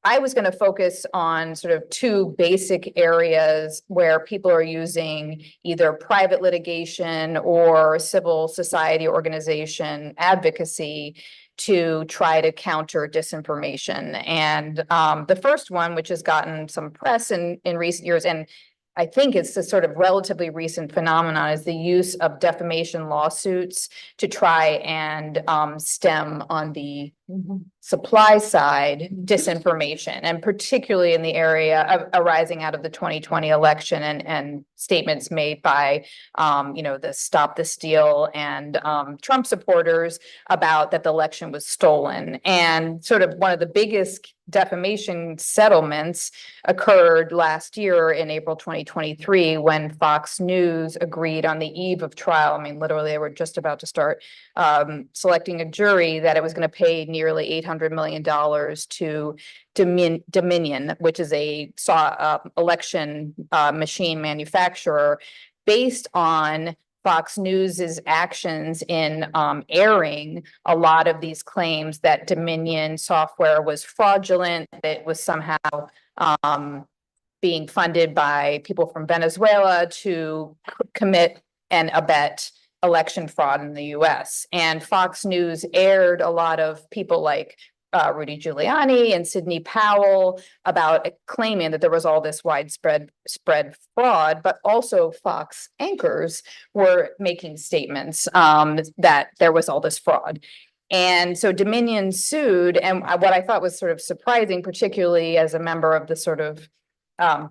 I was going to focus on sort of two basic areas where people are using either private litigation or civil society organization advocacy to try to counter disinformation. And the first one, which has gotten some press in recent years, and I think it's a sort of relatively recent phenomenon, is the use of defamation lawsuits to try and stem on the supply side disinformation, and particularly in the area arising out of the 2020 election and statements made by, the Stop the Steal and Trump supporters about that the election was stolen. And sort of one of the biggest defamation settlements occurred last year in April 2023 when Fox News agreed on the eve of trial. I mean, literally, they were just about to start selecting a jury, that it was going to pay nearly $800 million to Dominion, which is a election machine manufacturer, based on Fox News's actions in airing a lot of these claims that Dominion software was fraudulent, that it was somehow being funded by people from Venezuela to commit and abet election fraud in the US. And Fox News aired a lot of people like Rudy Giuliani and Sidney Powell about claiming that there was all this widespread fraud, but also Fox anchors were making statements that there was all this fraud. And so Dominion sued, and what I thought was sort of surprising, particularly as a member of the sort of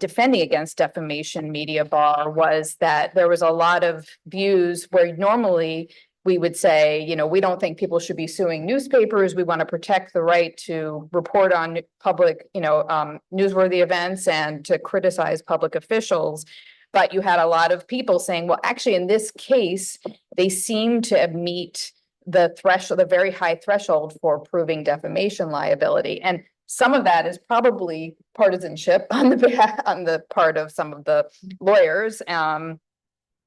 defending against defamation media bar, was that there was a lot of views where normally we would say, we don't think people should be suing newspapers. We want to protect the right to report on public, newsworthy events and to criticize public officials. But you had a lot of people saying, well, actually, in this case, they seem to meet the threshold, the very high threshold for proving defamation liability. And some of that is probably partisanship on the part of some of the lawyers,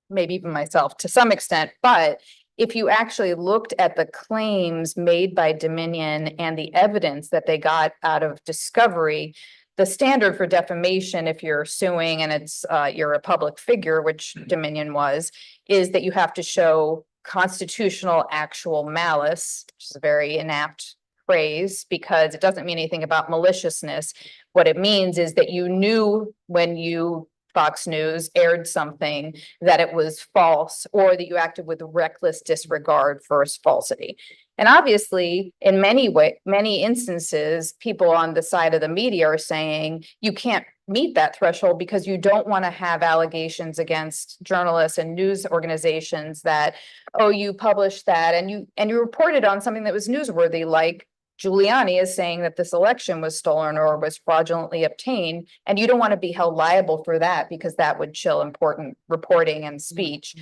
maybe even myself to some extent. But if you actually looked at the claims made by Dominion and the evidence that they got out of discovery, the standard for defamation, if you're suing and it's you're a public figure, which Dominion was, is that you have to show constitutional actual malice, which is a very inapt phrase because it doesn't mean anything about maliciousness. What it means is that you knew when you, Fox News, aired something that it was false, or that you acted with reckless disregard for its falsity. And obviously, in many instances, people on the side of the media are saying you can't meet that threshold because you don't want to have allegations against journalists and news organizations that, oh, you published that and you reported on something that was newsworthy, like Giuliani is saying that this election was stolen or was fraudulently obtained, and you don't want to be held liable for that because that would chill important reporting and speech.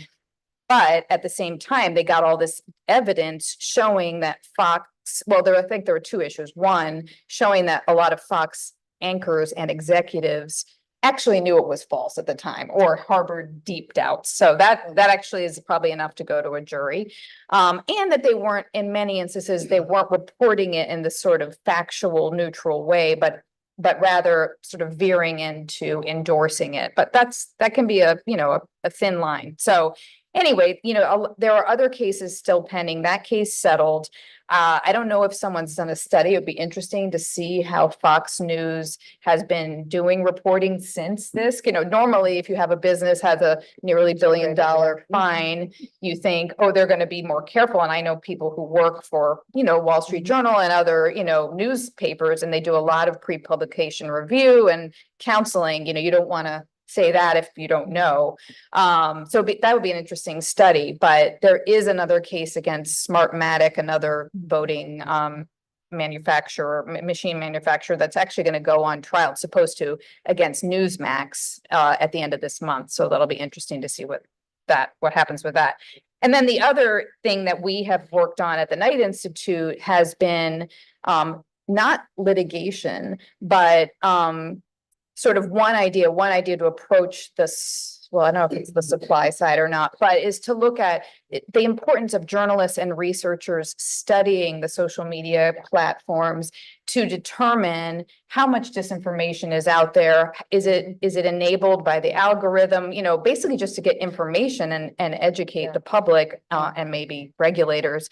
But at the same time, they got all this evidence showing that Fox, well, I think there were two issues. One, showing that a lot of Fox anchors and executives actually knew it was false at the time or harbored deep doubts. So that actually is probably enough to go to a jury. And that they weren't, in many instances, they weren't reporting it in the sort of factual, neutral way, but rather sort of veering into endorsing it. But that can be a thin line. So anyway, there are other cases still pending. That case settled. I don't know if someone's done a study. It'd be interesting to see how Fox News has been doing reporting since this. Normally, if you have a business has a nearly $1 billion fine, you think, oh, they're going to be more careful. And I know people who work for, Wall Street Journal and other, newspapers, and they do a lot of pre-publication review and counseling. You don't want to say that if you don't know. So that would be an interesting study, but there is another case against Smartmatic, another voting manufacturer, machine manufacturer, that's actually going to go on trial. It's supposed to against Newsmax at the end of this month. So that'll be interesting to see what happens with that. And then the other thing that we have worked on at the Knight Institute has been not litigation, but sort of one idea to approach this, well, I don't know if it's the supply side or not, but is to look at the importance of journalists and researchers studying the social media platforms to determine how much disinformation is out there. Is it enabled by the algorithm? Basically just to get information and educate the public and maybe regulators.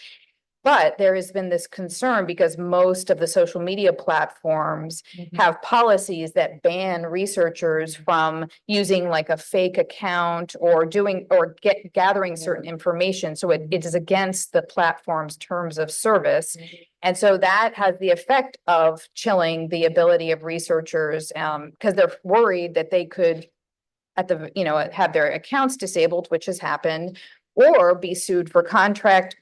But there has been this concern because most of the social media platforms have policies that ban researchers from using like a fake account or gathering certain information. So it is against the platform's terms of service. And so that has the effect of chilling the ability of researchers because they're worried that they could have their accounts disabled, which has happened, or be sued for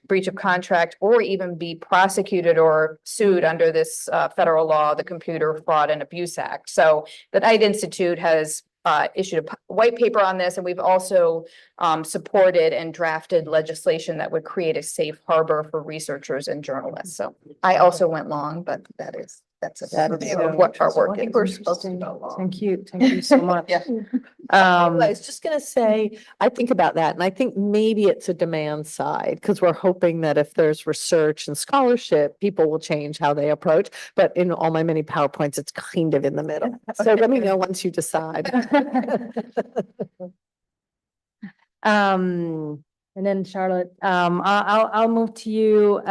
breach of contract, or even be prosecuted or sued under this federal law, the Computer Fraud and Abuse Act. So the Knight Institute has issued a white paper on this, and we've also supported and drafted legislation that would create a safe harbor for researchers and journalists. So I also went long, but that's what our work is. We're supposed to go long. Thank you so much. Yeah. I was just gonna say, I think about that, and I think maybe it's a demand side, because we're hoping that if there's research and scholarship, people will change how they approach. But in all my many PowerPoints, it's kind of in the middle. So let me know once you decide. And then Charlotte, I'll move to you.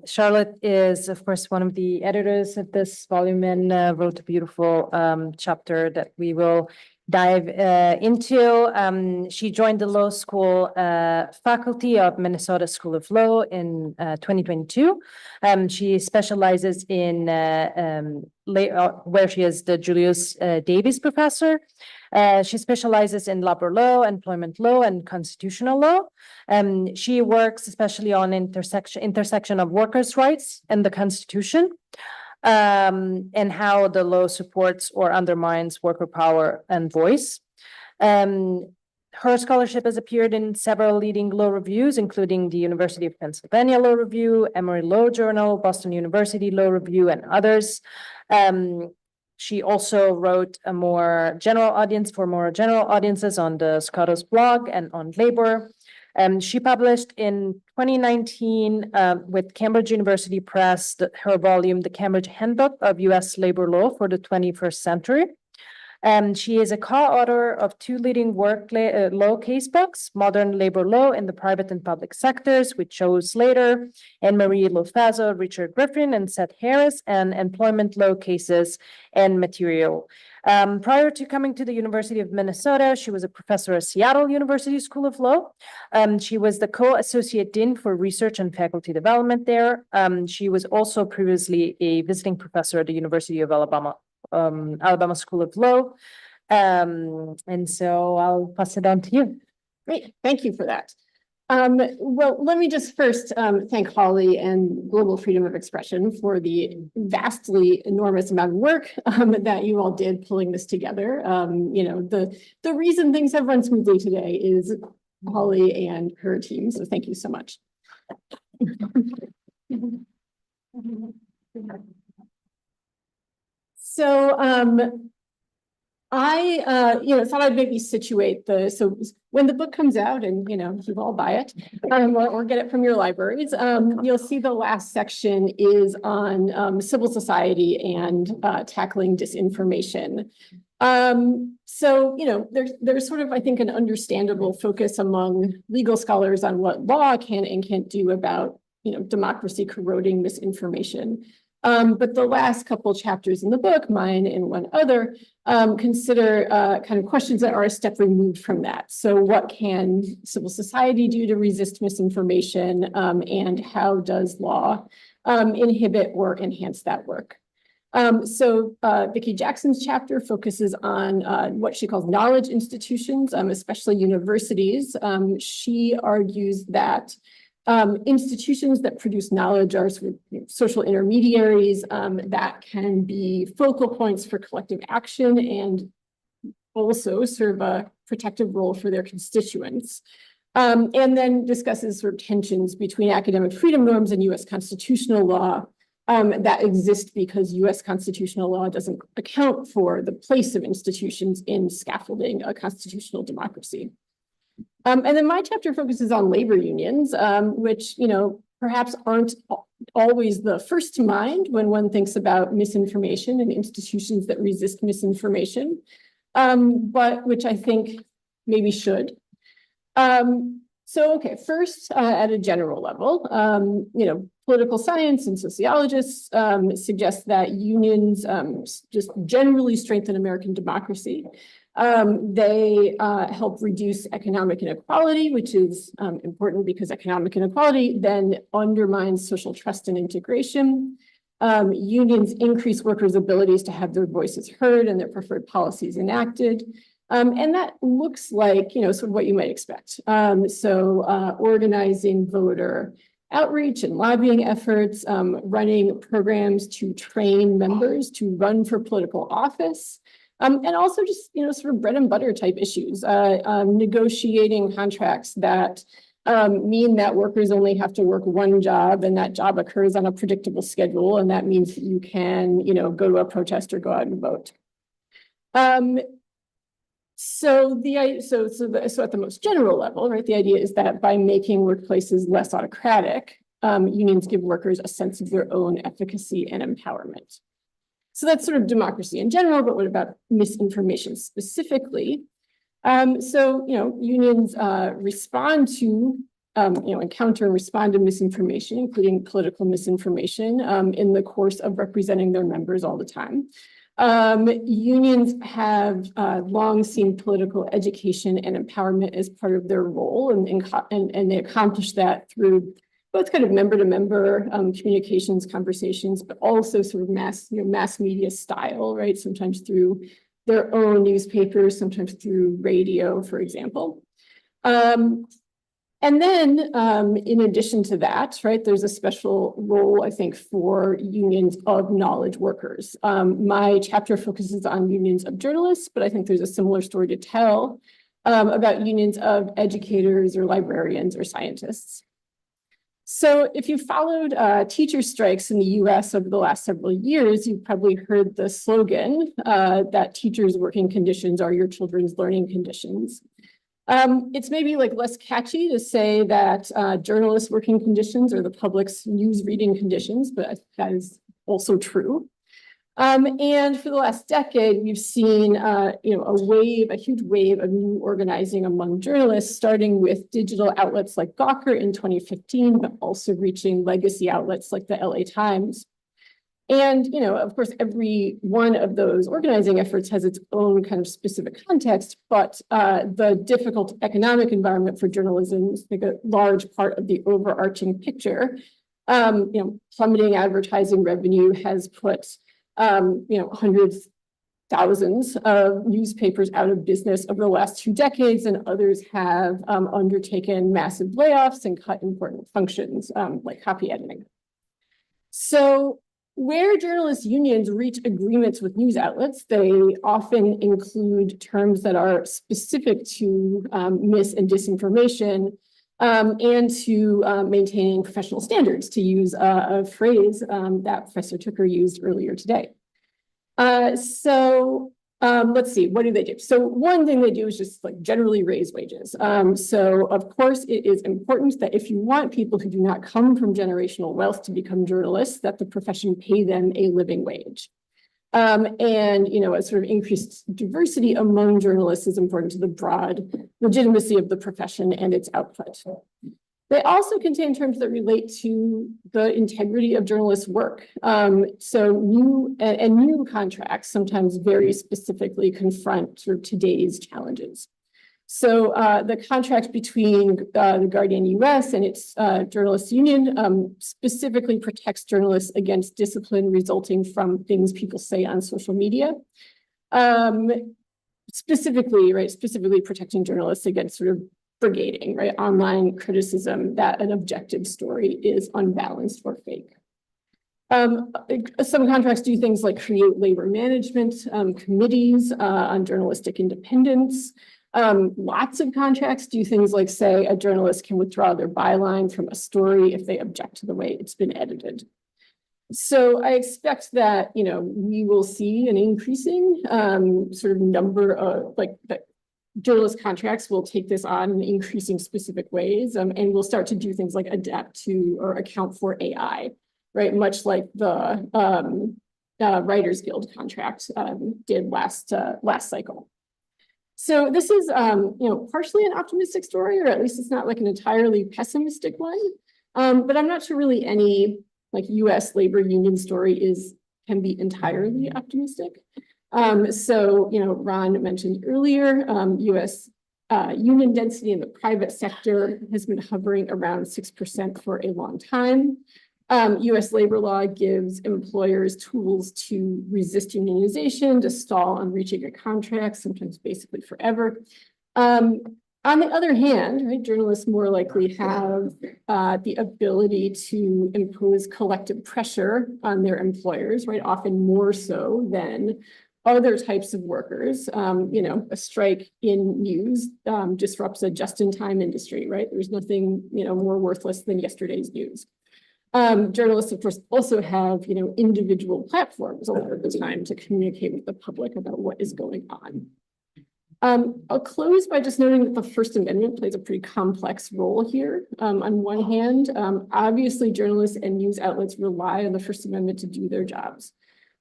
Charlotte is, of course, one of the editors of this volume and wrote a beautiful chapter that we will dive into. She joined the law school faculty of Minnesota School of Law in 2022. She specializes in where she is the Julius Davis Professor. She specializes in labor law, employment law, and constitutional law. She works especially on intersection of workers' rights and the Constitution, and how the law supports or undermines worker power and voice. Her scholarship has appeared in several leading law reviews, including the University of Pennsylvania Law Review, Emory Law Journal, Boston University Law Review, and others. She also wrote a more general audiences on the Scotto's blog and on labor. She published in 2019 with Cambridge University Press her volume, The Cambridge Handbook of U.S. Labor Law for the 21st Century. She is a co-author of two leading law casebooks, Modern Labor Law in the Private and Public Sectors, which chose later, Anne-Marie Lofazo, Richard Griffin, and Seth Harris, and Employment Law Cases and Material. Prior to coming to the University of Minnesota, she was a professor at Seattle University School of Law. She was the co-associate dean for research and faculty development there. She was also previously a visiting professor at the University of Alabama School of Law. And so I'll pass it on to you. Great, thank you for that. Well, let me just first thank Holly and Global Freedom of Expression for the vastly enormous amount of work that you all did pulling this together. The reason things have run smoothly today is Holly and her team, so thank you so much. So I thought I'd maybe situate so when the book comes out and, you all buy it, or get it from your libraries, you'll see the last section is on civil society and tackling disinformation. So, there's sort of, I think, an understandable focus among legal scholars on what law can and can't do about, democracy corroding misinformation. But the last couple chapters in the book, mine and one other, consider kind of questions that are a step removed from that. So what can civil society do to resist misinformation, and how does law inhibit or enhance that work? So Vicki Jackson's chapter focuses on what she calls knowledge institutions, especially universities. She argues that institutions that produce knowledge are sort of social intermediaries that can be focal points for collective action and also serve a protective role for their constituents. And then discusses sort of tensions between academic freedom norms and US constitutional law that exist because US constitutional law doesn't account for the place of institutions in scaffolding a constitutional democracy. And then my chapter focuses on labor unions, which, perhaps aren't always the first to mind when one thinks about misinformation and institutions that resist misinformation, but which I think maybe should. Okay, first, at a general level, political science and sociologists suggest that unions just generally strengthen American democracy. They help reduce economic inequality, which is important because economic inequality then undermines social trust and integration. Unions increase workers' abilities to have their voices heard and their preferred policies enacted. And that looks like, sort of what you might expect. Organizing voter outreach and lobbying efforts, running programs to train members to run for political office. And also just, sort of bread and butter type issues, negotiating contracts that mean that workers only have to work one job and that job occurs on a predictable schedule. And that means that you can, go to a protest or go out and vote. So at the most general level, right, the idea is that by making workplaces less autocratic, unions give workers a sense of their own efficacy and empowerment. So that's sort of democracy in general, but what about misinformation specifically? Unions respond to, encounter and respond to misinformation, including political misinformation, in the course of representing their members all the time. Unions have long seen political education and empowerment as part of their role, and they accomplish that through both kind of member-to-member communications, conversations, but also sort of mass media style, right? Sometimes through their own newspapers, sometimes through radio, for example. And then in addition to that, right, there's a special role, I think, for unions of knowledge workers. My chapter focuses on unions of journalists, but I think there's a similar story to tell about unions of educators or librarians or scientists. So if you followed teacher strikes in the US over the last several years, you've probably heard the slogan that teachers' working conditions are your children's learning conditions. It's maybe like less catchy to say that journalists' working conditions are the public's news reading conditions, but that is also true. And for the last decade, we've seen, a huge wave of new organizing among journalists, starting with digital outlets like Gawker in 2015, but also reaching legacy outlets like the LA Times. And, of course, every one of those organizing efforts has its own kind of specific context, but the difficult economic environment for journalism is like a large part of the overarching picture. Plummeting advertising revenue has put, hundreds thousands of newspapers out of business over the last 2 decades, and others have undertaken massive layoffs and cut important functions like copy editing. So where journalists' unions reach agreements with news outlets, they often include terms that are specific to mis and disinformation and to maintaining professional standards, to use a phrase that Professor Tooker used earlier today. Let's see, what do? So one thing they do is just like generally raise wages. So of course it is important that if you want people who do not come from generational wealth to become journalists, that the profession pay them a living wage. And, you know, a sort of increased diversity among journalists is important to the broad legitimacy of the profession and its output. They also contain terms that relate to the integrity of journalists' work. So new contracts sometimes very specifically confront sort of today's challenges. So the contract between the Guardian US and its journalists union specifically protects journalists against discipline resulting from things people say on social media. Specifically protecting journalists against sort of brigading, right? Online criticism that an objective story is unbalanced or fake. Some contracts do things like create labor management committees on journalistic independence. Lots of contracts do things like say a journalist can withdraw their byline from a story if they object to the way it's been edited. So I expect that, you know, we will see an increasing sort of number of journalist contracts will take this on in increasing specific ways, and we'll start to do things like adapt to or account for AI, right? Much like the Writers Guild contract did last cycle. So this is, you know, partially an optimistic story, or at least it's not like an entirely pessimistic one. But I'm not sure really any like U.S. labor union story can be entirely optimistic. So, you know, Ron mentioned earlier, U.S. Union density in the private sector has been hovering around 6% for a long time. U.S. labor law gives employers tools to resist unionization, to stall on reaching a contract, sometimes basically forever. On the other hand, right, journalists more likely have the ability to impose collective pressure on their employers, right? Often more so than other types of workers. You know, a strike in news disrupts a just-in-time industry, right? There's nothing, you know, more worthless than yesterday's news. Journalists, of course, also have, you know, individual platforms a lot of the time to communicate with the public about what is going on. I'll close by just noting that the First Amendment plays a pretty complex role here. On one hand, obviously journalists and news outlets rely on the First Amendment to do their jobs.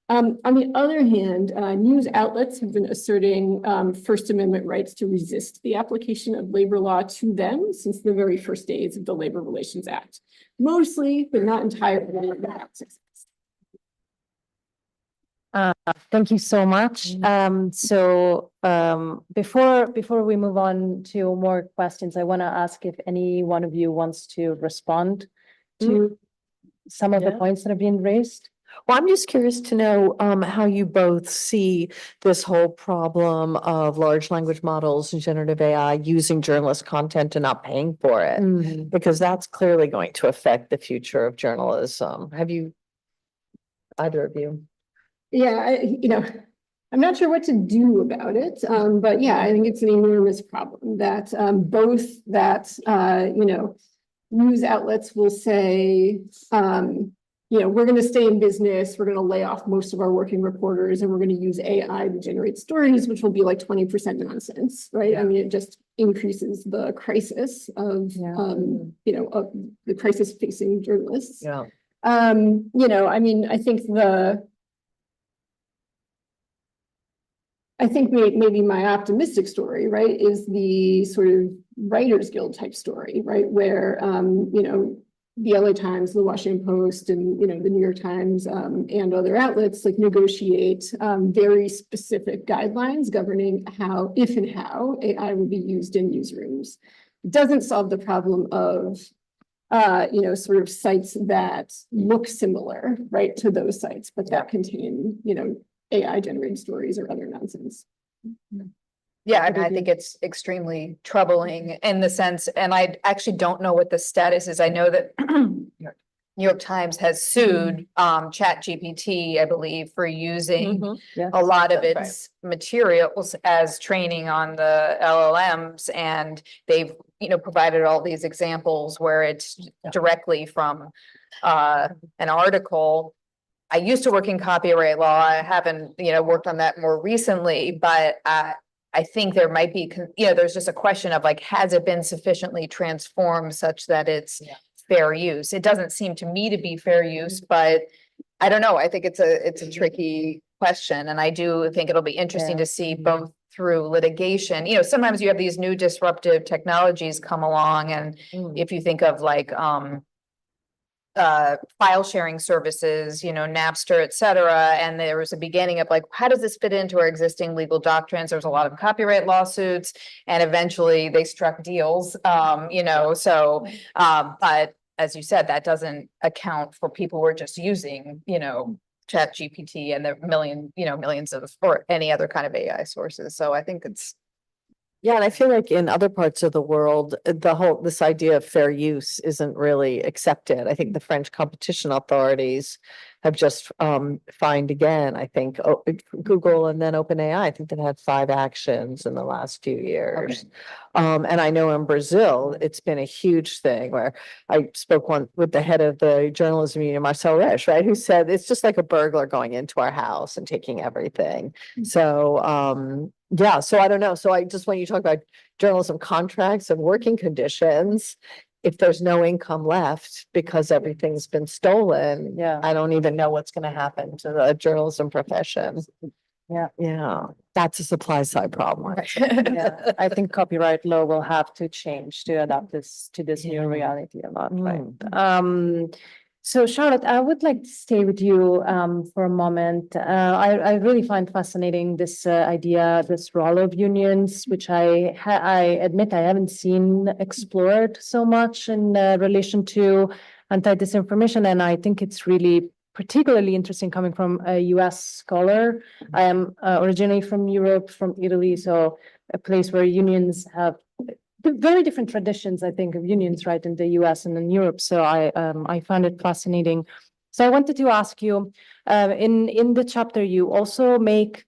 On the other hand, news outlets have been asserting First Amendment rights to resist the application of labor law to them since the very first days of the Labor Relations Act. Mostly, but not entirely. Thank you so much. Before we move on to more questions, I want to ask if any one of you wants to respond to some of the points that have been raised. Well, I'm just curious to know how you both see this whole problem of large language models and generative AI using journalist content and not paying for it, because that's clearly going to affect the future of journalism. Have you, either of you? Yeah, you know, I'm not sure what to do about it, but yeah, I think it's an enormous problem that you know, news outlets will say, you know, we're going to stay in business, we're going to lay off most of our working reporters, and we're going to use AI to generate stories, which will be like 20% nonsense, right? Yeah. I mean, it just increases the crisis of, you know, of the crisis facing journalists. Yeah. You know, I mean, I think maybe my optimistic story, right, is the sort of Writers Guild type story, right, where, you know, the LA Times, the Washington Post, and, you know, the New York Times and other outlets like negotiate very specific guidelines governing how, if and how AI will be used in newsrooms. It doesn't solve the problem of, you know, sort of sites that look similar, right, to those sites, but that contain, you know, AI generated stories or other nonsense. Yeah, I mean, I think it's extremely troubling in the sense, and I actually don't know what the status is. I know that New York Times has sued ChatGPT, I believe, for using a lot of that's right. its materials as training on the LLMs, and they've, provided all these examples where it's directly from an article. I used to work in copyright law. I haven't, worked on that more recently, but I think there might be, there's just a question of like, has it been sufficiently transformed such that it's fair use? It doesn't seem to me to be fair use, but I don't know. I think it's a tricky question. And I do think it'll be interesting to see both through litigation. Sometimes you have these new disruptive technologies come along, and if you think of like file sharing services, Napster, et cetera. And there was a beginning of like, how does this fit into our existing legal doctrines? There's a lot of copyright lawsuits, and eventually they struck deals, but as you said, that doesn't account for people who are just using, ChatGPT and the millions of, or any other kind of AI sources. So I think it's, Yeah, and I feel like in other parts of the world, this idea of fair use isn't really accepted. I think the French competition authorities have just fined again, I think, Google and then OpenAI. I think they've had 5 actions in the last few years. And I know in Brazil, it's been a huge thing where I spoke with the head of the journalism union, Marcel Resch, right, who said it's just like a burglar going into our house and taking everything. So, yeah, so I don't know. So when you talk about journalism contracts and working conditions, if there's no income left because everything's been stolen, I don't even know what's going to happen to the journalism profession. Yeah, that's a supply side problem. Yeah, I think copyright law will have to change to adapt to this new reality a lot, right? So Charlotte, I would like to stay with you for a moment. I really find fascinating this idea, this role of unions, which I admit I haven't seen explored so much in relation to anti-disinformation, and I think it's really particularly interesting coming from a US scholar. I am originally from Europe, from Italy, so a place where unions have very different traditions, I think, of unions, right, in the US and in Europe. So I found it fascinating. So I wanted to ask you, in the chapter, you also make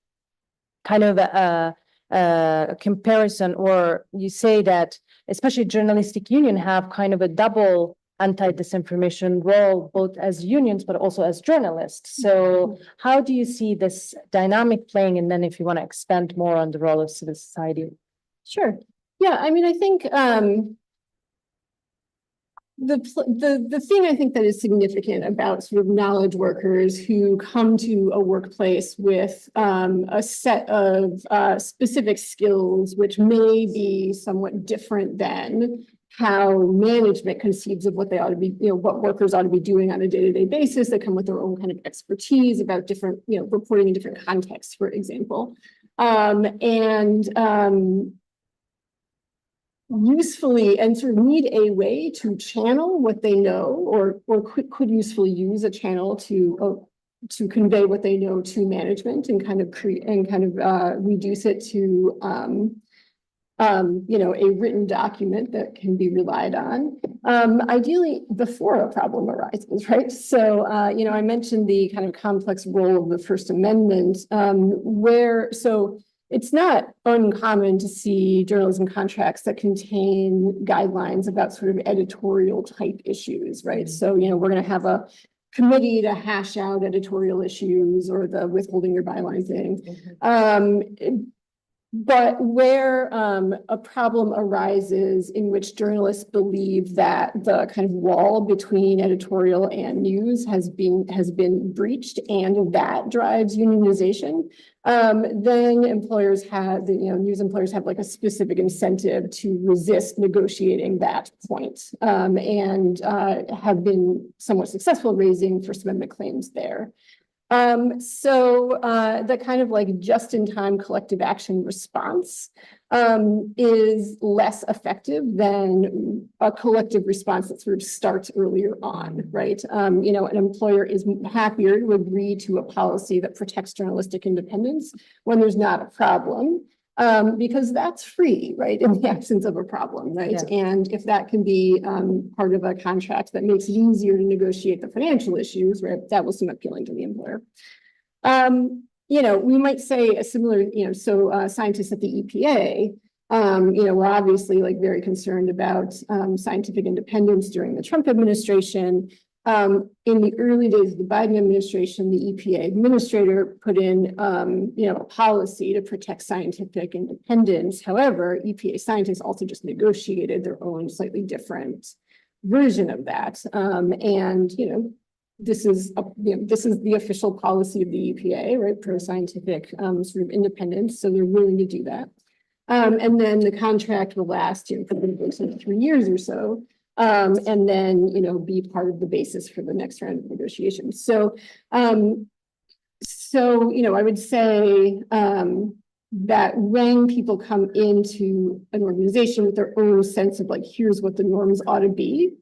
kind of a comparison, or you say that especially journalistic union have kind of a double anti-disinformation role, both as unions, but also as journalists. So how do you see this dynamic playing? And then if you want to expand more on the role of civil society. Sure. Yeah, I mean, I think the thing I think that is significant about sort of knowledge workers who come to a workplace with a set of specific skills, which may be somewhat different than how management conceives of what they ought to be, what workers ought to be doing on a day-to-day basis. They come with their own kind of expertise about different, reporting in different contexts, for example. Usefully and sort of need a way to channel what they know, or could usefully use a channel to convey what they know to management and kind of reduce it to a written document that can be relied on, ideally before a problem arises, right? So I mentioned the kind of complex role of the First Amendment, it's not uncommon to see journalism contracts that contain guidelines about sort of editorial type issues, right? So, we're going to have a committee to hash out editorial issues or the withholding your bylines thing. But where a problem arises in which journalists believe that the kind of wall between editorial and news has been breached, and that drives unionization, then employers have, news employers have like a specific incentive to resist negotiating that point, and have been somewhat successful raising First Amendment claims there. The kind of like just-in-time collective action response is less effective than a collective response that sort of starts earlier on, right? You know, an employer is happier to agree to a policy that protects journalistic independence when there's not a problem. Because that's free, right, in the absence of a problem, right? Yeah. And if that can be part of a contract that makes it easier to negotiate the financial issues, right, that will seem appealing to the employer. You know, we might say a similar, you know, scientists at the EPA, you know, we're obviously like very concerned about scientific independence during the Trump administration. In the early days of the Biden administration, the EPA administrator put in, you know, a policy to protect scientific independence. However, EPA scientists also just negotiated their own slightly different version of that. And, you know, this is the official policy of the EPA, right? Pro-scientific sort of independence. So they're willing to do that. And then the contract will last, you know, for 3 years or so. And then, you know, be part of the basis for the next round of negotiations. So, you know, I would say that when people come into an organization with their own sense of like, here's what the norms ought to be,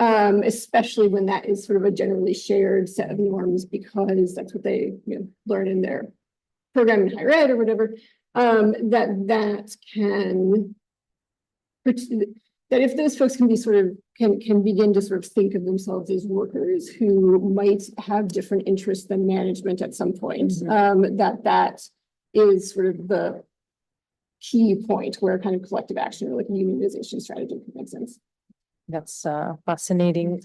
especially when that is sort of a generally shared set of norms, because that's what they, you know, learn in their program in higher ed or whatever, that can, that if those folks can be sort of, can begin to sort of think of themselves as workers who might have different interests than management at some point, that is sort of the key point where kind of collective action or like unionization strategy can make sense. That's fascinating.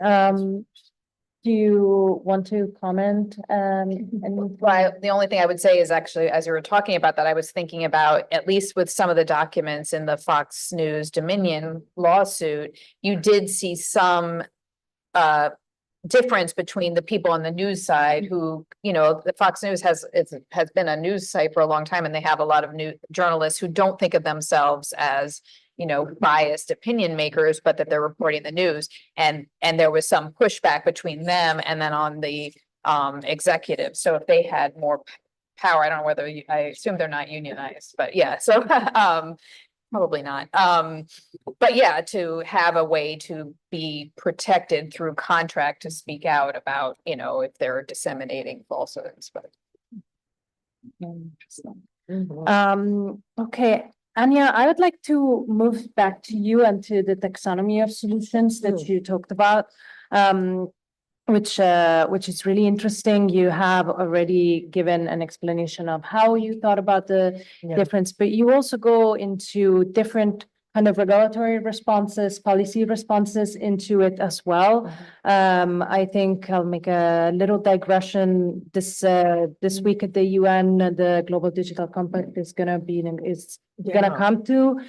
Do you want to comment? Well, the only thing I would say is actually, as you were talking about that, I was thinking about, at least with some of the documents in the Fox News Dominion lawsuit, you did see some difference between the people on the news side who, you know, the Fox News has been a news site for a long time, and they have a lot of new journalists who don't think of themselves as, you know, biased opinion makers, but that they're reporting the news. And there was some pushback between them and then on the executive. So if they had more power, I don't know whether I assume they're not unionized, but yeah, so probably not. But yeah, to have a way to be protected through contract to speak out about, you know, if they're disseminating falsehoods, but. Okay. Anya, I would like to move back to you and to the taxonomy of solutions that you talked about, which is really interesting. You have already given an explanation of how you thought about the difference, but you also go into different kind of regulatory responses, policy responses into it as well. I think I'll make a little digression. This week at the UN, the Global Digital Compact is gonna come to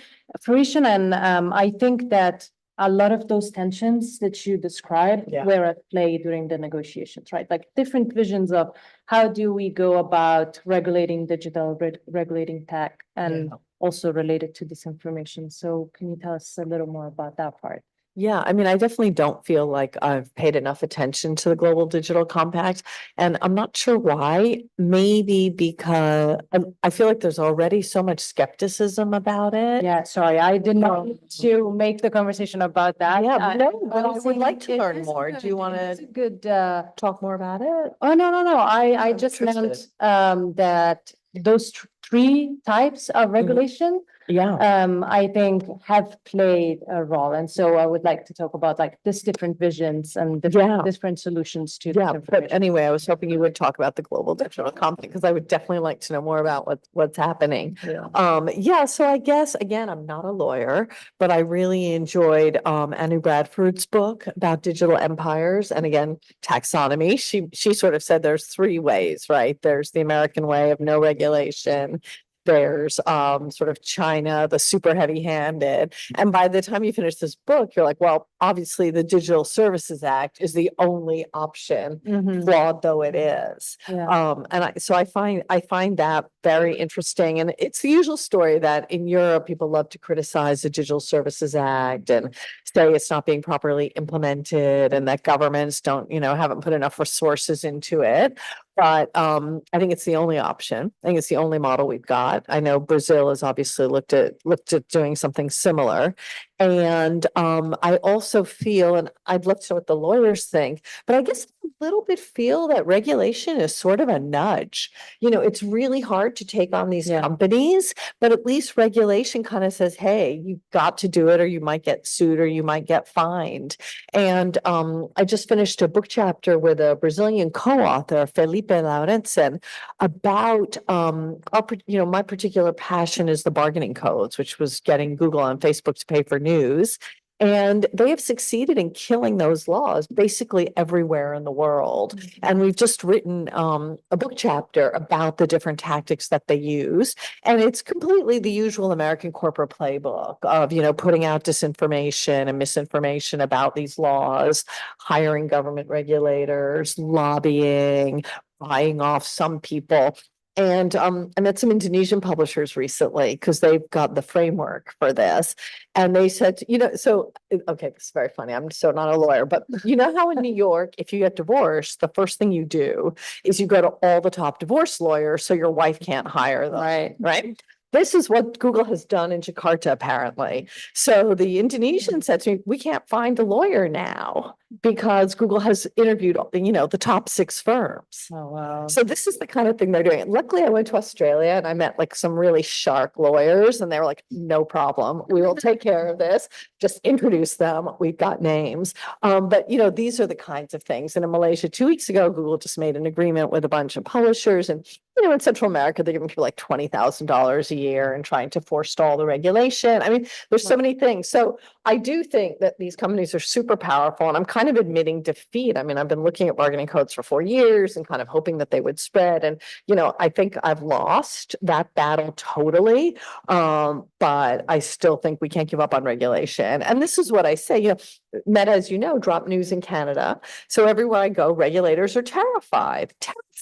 fruition, and I think that a lot of those tensions that you described were at play during the negotiations, right? Like different visions of how do we go about regulating digital, regulating tech, and also related to disinformation. So can you tell us a little more about that part? Yeah, I mean, I definitely don't feel like I've paid enough attention to the Global Digital Compact, and I'm not sure why. Maybe because I feel like there's already so much skepticism about it. Yeah, sorry, I did not want to make the conversation about that. Yeah, no, but I would like to it learn is more. good. Do you want It's a to good talk more about it? Oh, no. I I'm just meant interested. that those three types of regulation, I think have played a role. And so I would like to talk about like this different visions and different solutions to this But information. anyway, I was hoping you would talk about the Global Digital Compact because I would definitely like to know more about what's happening. So I guess, again, I'm not a lawyer, but I really enjoyed Anu Bradford's book about digital empires. And again, taxonomy. She sort of said there's three ways, right? There's the American way of no regulation. There's sort of China, the super heavy-handed. And by the time you finish this book, you're like, well, obviously the Digital Services Act is the only option, flawed though it is. So I find that very interesting. And it's the usual story that in Europe, people love to criticize the Digital Services Act and say it's not being properly implemented and that governments haven't put enough resources into it. But I think it's the only option. I think it's the only model we've got. I know Brazil has obviously looked at doing something similar. And I also feel, and I'd love to know what the lawyers think, but I guess a little bit feel that regulation is sort of a nudge. You know, it's really hard to take on these companies, but at least regulation kind of says, hey, you've got to do it or you might get sued or you might get fined. And I just finished a book chapter with a Brazilian co-author, Felipe Laurentzen, about my particular passion is the bargaining codes, which was getting Google and Facebook to pay for news. And they have succeeded in killing those laws basically everywhere in the world. And we've just written a book chapter about the different tactics that they use. And it's completely the usual American corporate playbook of, putting out disinformation and misinformation about these laws, hiring government regulators, lobbying, buying off some people. And I met some Indonesian publishers recently because they've got the framework for this. And they said, okay, this is very funny. I'm so not a lawyer, but you know how in New York, if you get divorced, the first thing you do is you go to all the top divorce lawyers so your wife can't hire them. Right. This is what Google has done in Jakarta, apparently. So the Indonesian said to me, we can't find a lawyer now because Google has interviewed, the top 6 firms. Oh, wow. So this is the kind of thing they're doing. Luckily, I went to Australia and I met like some really sharp lawyers and they were like, no problem. We will take care of this. Just introduce them. We've got names. But these are the kinds of things. And in Malaysia, 2 weeks ago, Google just made an agreement with a bunch of publishers. And, in Central America, they're giving people like $20,000 a year and trying to forestall the regulation. I mean, there's so many things. So I do think that these companies are super powerful and I'm kind of admitting defeat. I mean, I've been looking at bargaining codes for 4 years and kind of hoping that they would spread. And, I think I've lost that battle totally. But I still think we can't give up on regulation. And this is what I say, Meta, as you know, dropped news in Canada. So everywhere I go, regulators are terrified,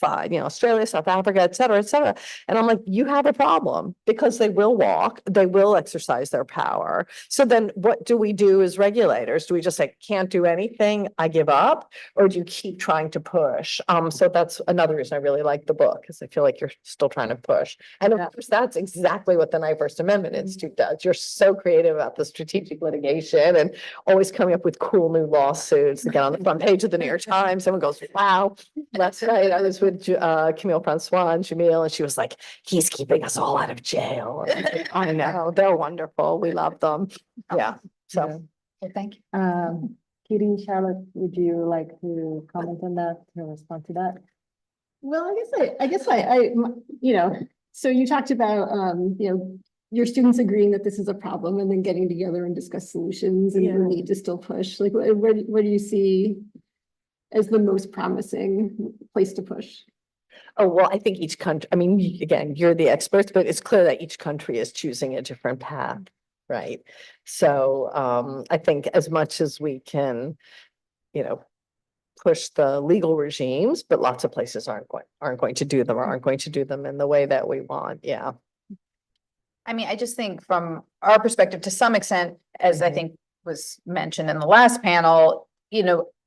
Australia, South Africa, et cetera, et cetera. And I'm like, you have a problem because they will exercise their power. So then what do we do as regulators? Do we just say, can't do anything, I give up? Or do you keep trying to push? So that's another reason I really like the book, because I feel like you're still trying to push. And of course, that's exactly what the First Amendment Institute does. You're so creative about the strategic litigation and always coming up with cool new lawsuits that get on the front page of the New York Times. Someone goes, wow. Last night I was with Camille Francois and Jamil, and she was like, he's keeping us all out of jail. I know, they're wonderful. We love them. Yeah. So Well, thank you. Katie, Charlotte, would you like to comment on that or respond to that? Well, I guess so you talked about, your students agreeing that this is a problem and then getting together and discuss solutions and the need to still push. Like, where do you see as the most promising place to push? Oh, well, I think each country, I mean, again, you're the experts, but it's clear that each country is choosing a different path, right? So I think as much as we can, push the legal regimes, but lots of places aren't going to do them or aren't going to do them in the way that we want. Yeah. I mean, I just think from our perspective, to some extent, as I think was mentioned in the last panel,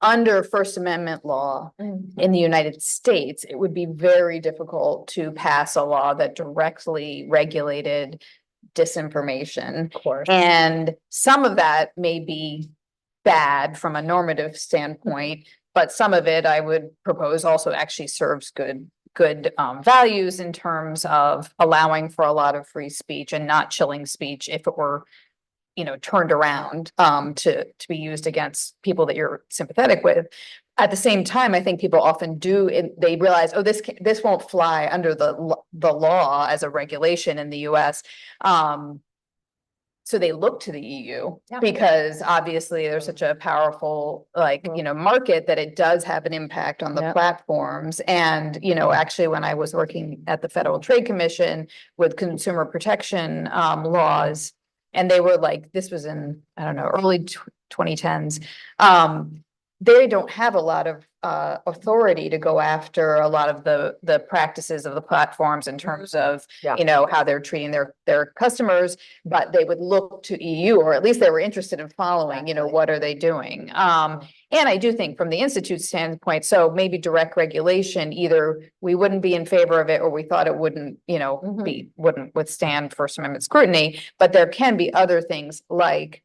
under First Amendment law in the United States, it would be very difficult to pass a law that directly regulated disinformation. Of course. And some of that may be bad from a normative standpoint, but some of it I would propose also actually serves good values in terms of allowing for a lot of free speech and not chilling speech if it were, turned around to be used against people that you're sympathetic with. At the same time, I think people often they realize, oh, this won't fly under the law as a regulation in the US. So they look to the EU because obviously there's such a powerful, market that it does have an impact on the platforms. And, actually, when I was working at the Federal Trade Commission with consumer protection laws, and they were like, this was in, I don't know, early 2010s. They don't have a lot of authority to go after a lot of the practices of the platforms in terms of, Yeah. you know, how they're treating their customers, but they would look to EU, or at least they were interested in following, you know, what are they doing? And I do think from the Institute's standpoint, so maybe direct regulation, either we wouldn't be in favor of it or we thought it wouldn't, you know, wouldn't withstand First Amendment scrutiny, but there can be other things like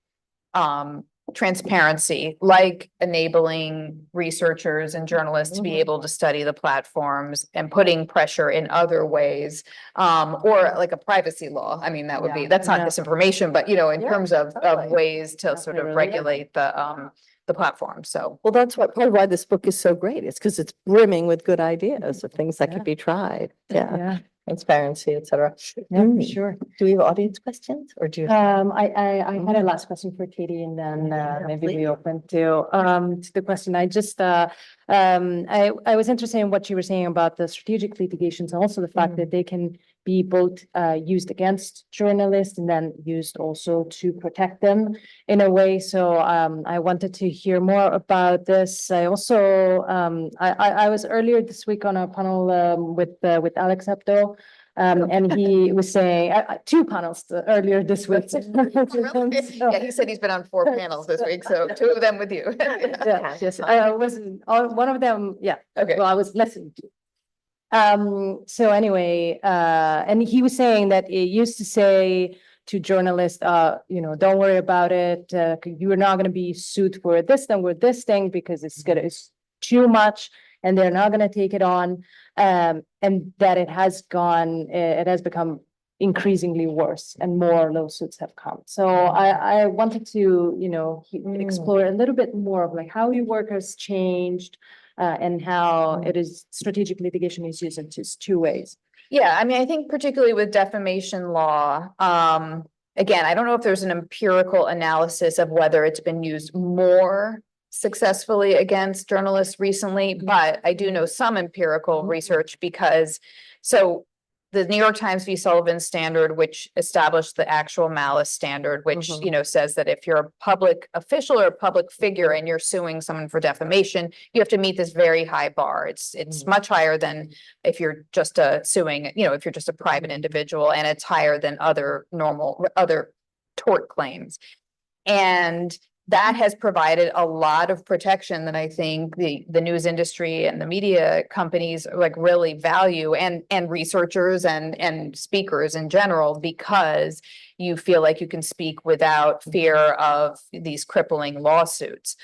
transparency, like enabling researchers and journalists to be able to study the platforms and putting pressure in other ways, or like a privacy law. I mean, that would be, that's not disinformation, but you know, in terms of ways to sort of regulate the platform. So, Well, that's what part of why this book is so great. It's because it's brimming with good ideas of things that could be tried. Yeah. Transparency, et cetera. Yeah, for sure. Do we have audience questions or do you? I had a last question for Katie and then maybe we open to the question. I just I was interested in what you were saying about the strategic litigations and also the fact that they can be both used against journalists and then used also to protect them in a way. So I wanted to hear more about this. I also I was earlier this week on a panel with Alex Hebdo. And he was saying two panels earlier this week. yeah, he said he's been on 4 panels this week, so 2 of them with you. Yes, I wasn't one of them. Yeah, okay. Well, I was listening to. So anyway, and he was saying that it used to say to journalists, you know, don't worry about it. You are not going to be sued for this thing with this thing because it's too much. And they're not going to take it on, and that it has become increasingly worse and more lawsuits have come. So I wanted to, you know, explore a little bit more of like how your work has changed and how it is strategic litigation is used in just 2 ways. Yeah, I mean, I think particularly with defamation law, again, I don't know if there's an empirical analysis of whether it's been used more successfully against journalists recently, but I do know some empirical research because so the New York Times v. Sullivan standard, which established the actual malice standard, which you know says that if you're a public official or a public figure and you're suing someone for defamation, you have to meet this very high bar. It's much higher than if you're just suing, you know, if you're just a private individual, and it's higher than other tort claims. And that has provided a lot of protection that I think the news industry and the media companies like really value, and researchers and speakers in general, because you feel like you can speak without fear of these crippling lawsuits.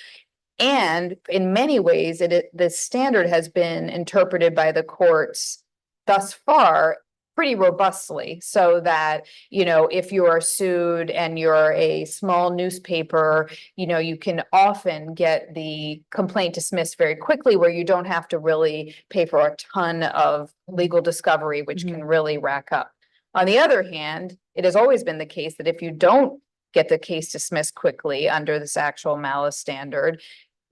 And in many ways, the standard has been interpreted by the courts thus far pretty robustly, so that, you know, if you are sued and you're a small newspaper, you know, you can often get the complaint dismissed very quickly, where you don't have to really pay for a ton of legal discovery, which can really rack up. On the other hand, it has always been the case that if you don't get the case dismissed quickly under this actual malice standard,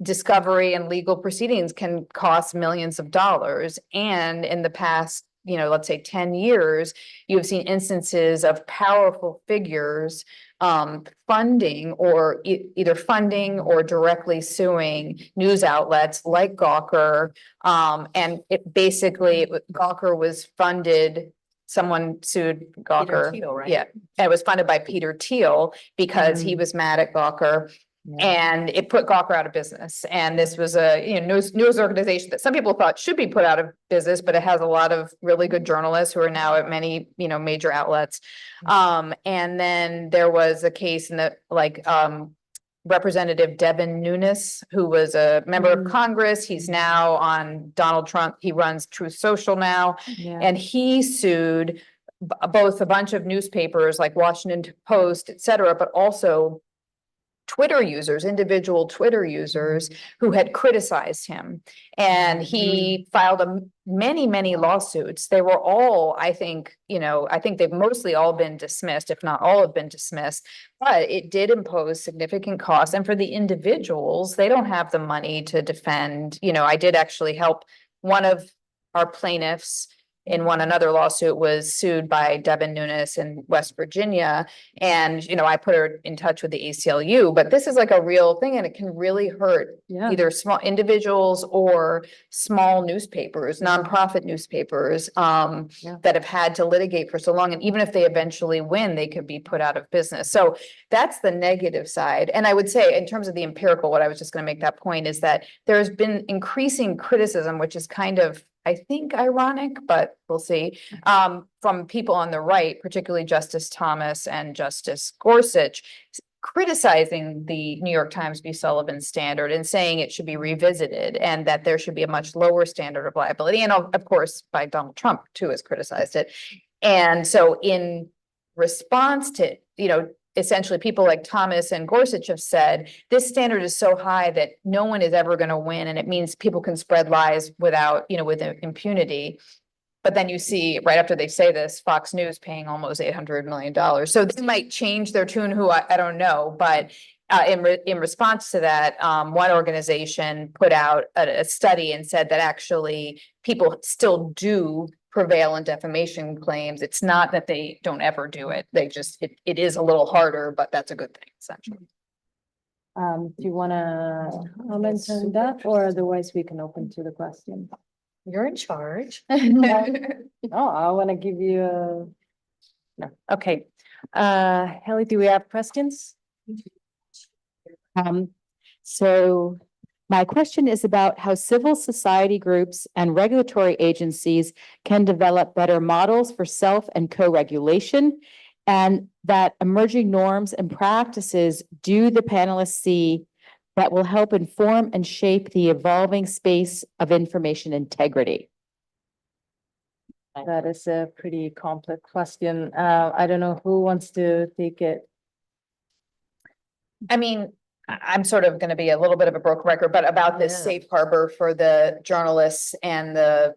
discovery and legal proceedings can cost millions of dollars. And in the past, you know, let's say 10 years, you've seen instances of powerful figures funding or either funding or directly suing news outlets like Gawker. And it basically, Gawker was funded, someone sued Gawker. Thiel, right? Yeah, and it was funded by Peter Thiel because he was mad at Gawker. And it put Gawker out of business. And this was a news organization that some people thought should be put out of business, but it has a lot of really good journalists who are now at many major outlets. And then there was a case in the Representative Devin Nunes, who was a member of Congress. He's now on Donald Trump. He runs Truth Social now, and he sued both a bunch of newspapers like Washington Post, et cetera, but also Twitter users, individual Twitter users who had criticized him. And he filed many lawsuits. They were all, I think they've mostly all been dismissed, if not all have been dismissed, but it did impose significant costs. And for the individuals, they don't have the money to defend. I did actually help one of our plaintiffs in another lawsuit was sued by Devin Nunes in West Virginia. And, I put her in touch with the ACLU, but this is like a real thing and it can really hurt Yeah. either small individuals or small newspapers, nonprofit newspapers, that have had to litigate for so long. And even if they eventually win, they could be put out of business. So that's the negative side. And I would say in terms of the empirical, what I was just going to make that point is that there's been increasing criticism, which is kind of, I think, ironic, but we'll see, from people on the right, particularly Justice Thomas and Justice Gorsuch, criticizing the New York Times v. Sullivan standard and saying it should be revisited and that there should be a much lower standard of liability. And of course, by Donald Trump too has criticized it. And so in response to, essentially people like Thomas and Gorsuch have said, this standard is so high that no one is ever going to win. And it means people can spread lies without, with impunity. But then you see right after they say this, Fox News paying almost $800 million. So they might change their tune, I don't know. But in response to that, one organization put out a study and said that actually people still do prevail in defamation claims. It's not that they don't ever do it. They just, it is a little harder, but that's a good thing, essentially. Do you want to comment on that, or otherwise we can open to the question? You're in charge. No, I want to give you a, no, okay. Haley, do we have questions? So my question is about how civil society groups and regulatory agencies can develop better models for self and co-regulation, and that emerging norms and practices do the panelists see that will help inform and shape the evolving space of information integrity? That is a pretty complex question. I don't know who wants to take it. I mean, I'm sort of going to be a little bit of a broken record, but about this safe harbor for the journalists and the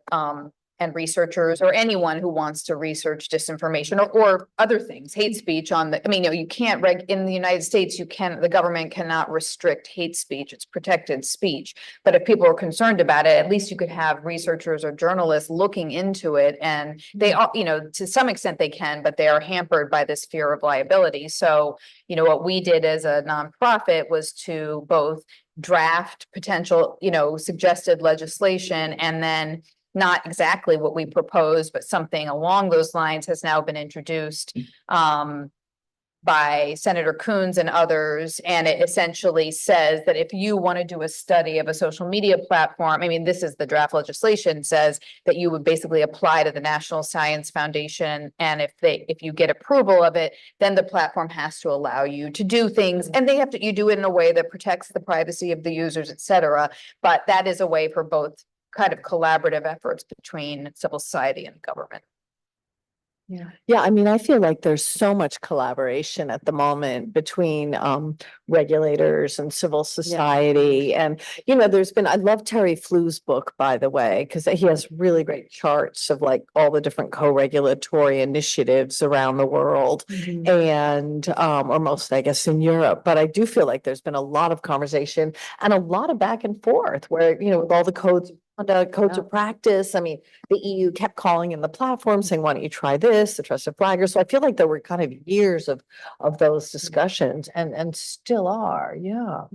and researchers or anyone who wants to research disinformation or other things, hate speech on the, you can't in the United States, the government cannot restrict hate speech. It's protected speech. But if people are concerned about it, at least you could have researchers or journalists looking into it. And they all, to some extent they can, but they are hampered by this fear of liability. So, what we did as a nonprofit was to both draft potential, suggested legislation, and then not exactly what we proposed, but something along those lines has now been introduced by Senator Coons and others. And it essentially says that if you want to do a study of a social media platform, this is the draft legislation, says that you would basically apply to the National Science Foundation. And if you get approval of it, then the platform has to allow you to do things, and you do it in a way that protects the privacy of the users, et cetera. But that is a way for both kind of collaborative efforts between civil society and government. Yeah, I feel like there's so much collaboration at the moment between regulators and civil society. And, I love Terry Flu's book, by the way, because he has really great charts of like all the different co-regulatory initiatives around the world and, or most, I guess, in Europe. But I do feel like there's been a lot of conversation and a lot of back and forth where, with all the codes of practice. The EU kept calling in the platform saying, why don't you try this, the trusted flagger. So I feel like there were kind of years of those discussions and still are. Yeah.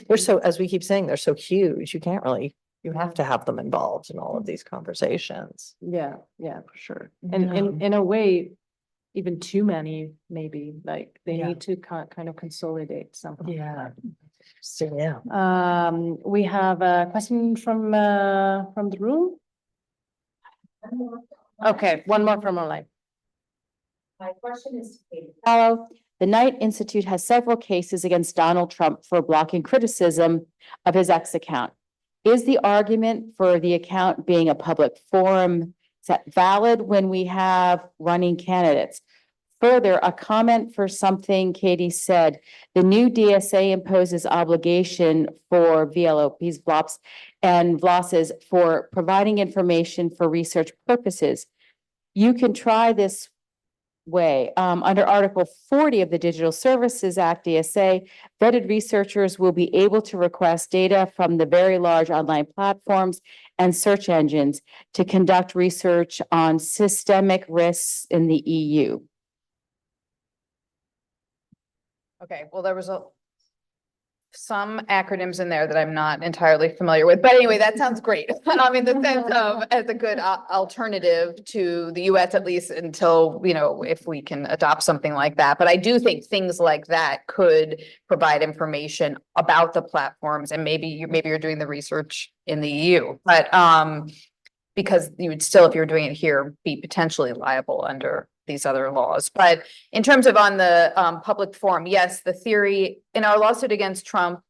They're so, as we keep saying, they're so huge. You can't really, you have to have them involved in all of these conversations. Yeah, for sure. And in a way, even too many, maybe, like they need to kind of consolidate something. Yeah. So, we have a question from the room. Okay, one more from online. My question is to Katie. Hello. The Knight Institute has several cases against Donald Trump for blocking criticism of his X account. Is the argument for the account being a public forum, is that valid when we have running candidates? Further, a comment for something Katie said, the new DSA imposes obligation for VLOPs, VLOPs, and VLOSs for providing information for research purposes. You can try this way. Under Article 40 of the Digital Services Act, DSA, vetted researchers will be able to request data from the very large online platforms and search engines to conduct research on systemic risks in the EU. Okay, well, there was some acronyms in there that I'm not entirely familiar with, but anyway, that sounds great. In the sense of as a good alternative to the US, at least until, if we can adopt something like that. But I do think things like that could provide information about the platforms, and maybe you're doing the research in the EU, but because you would still, if you're doing it here, be potentially liable under these other laws. But in terms of on the public forum, yes, the theory in our lawsuit against Trump,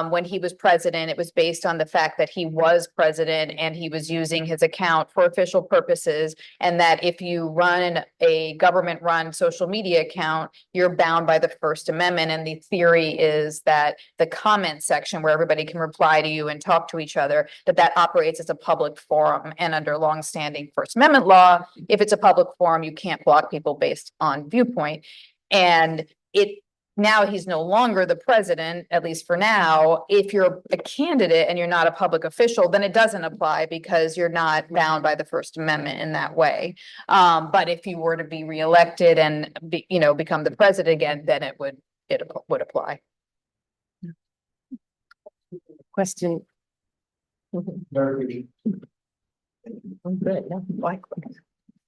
when he was president, it was based on the fact that he was president and he was using his account for official purposes, and that if you run a government-run social media account, you're bound by the First Amendment. And the theory is that the comment section where everybody can reply to you and talk to each other, that operates as a public forum. And under longstanding First Amendment law, if it's a public forum, you can't block people based on viewpoint. And now he's no longer the president, at least for now. If you're a candidate and you're not a public official, then it doesn't apply because you're not bound by the First Amendment in that way. But if you were to be reelected and become the president again, then it would apply. Question.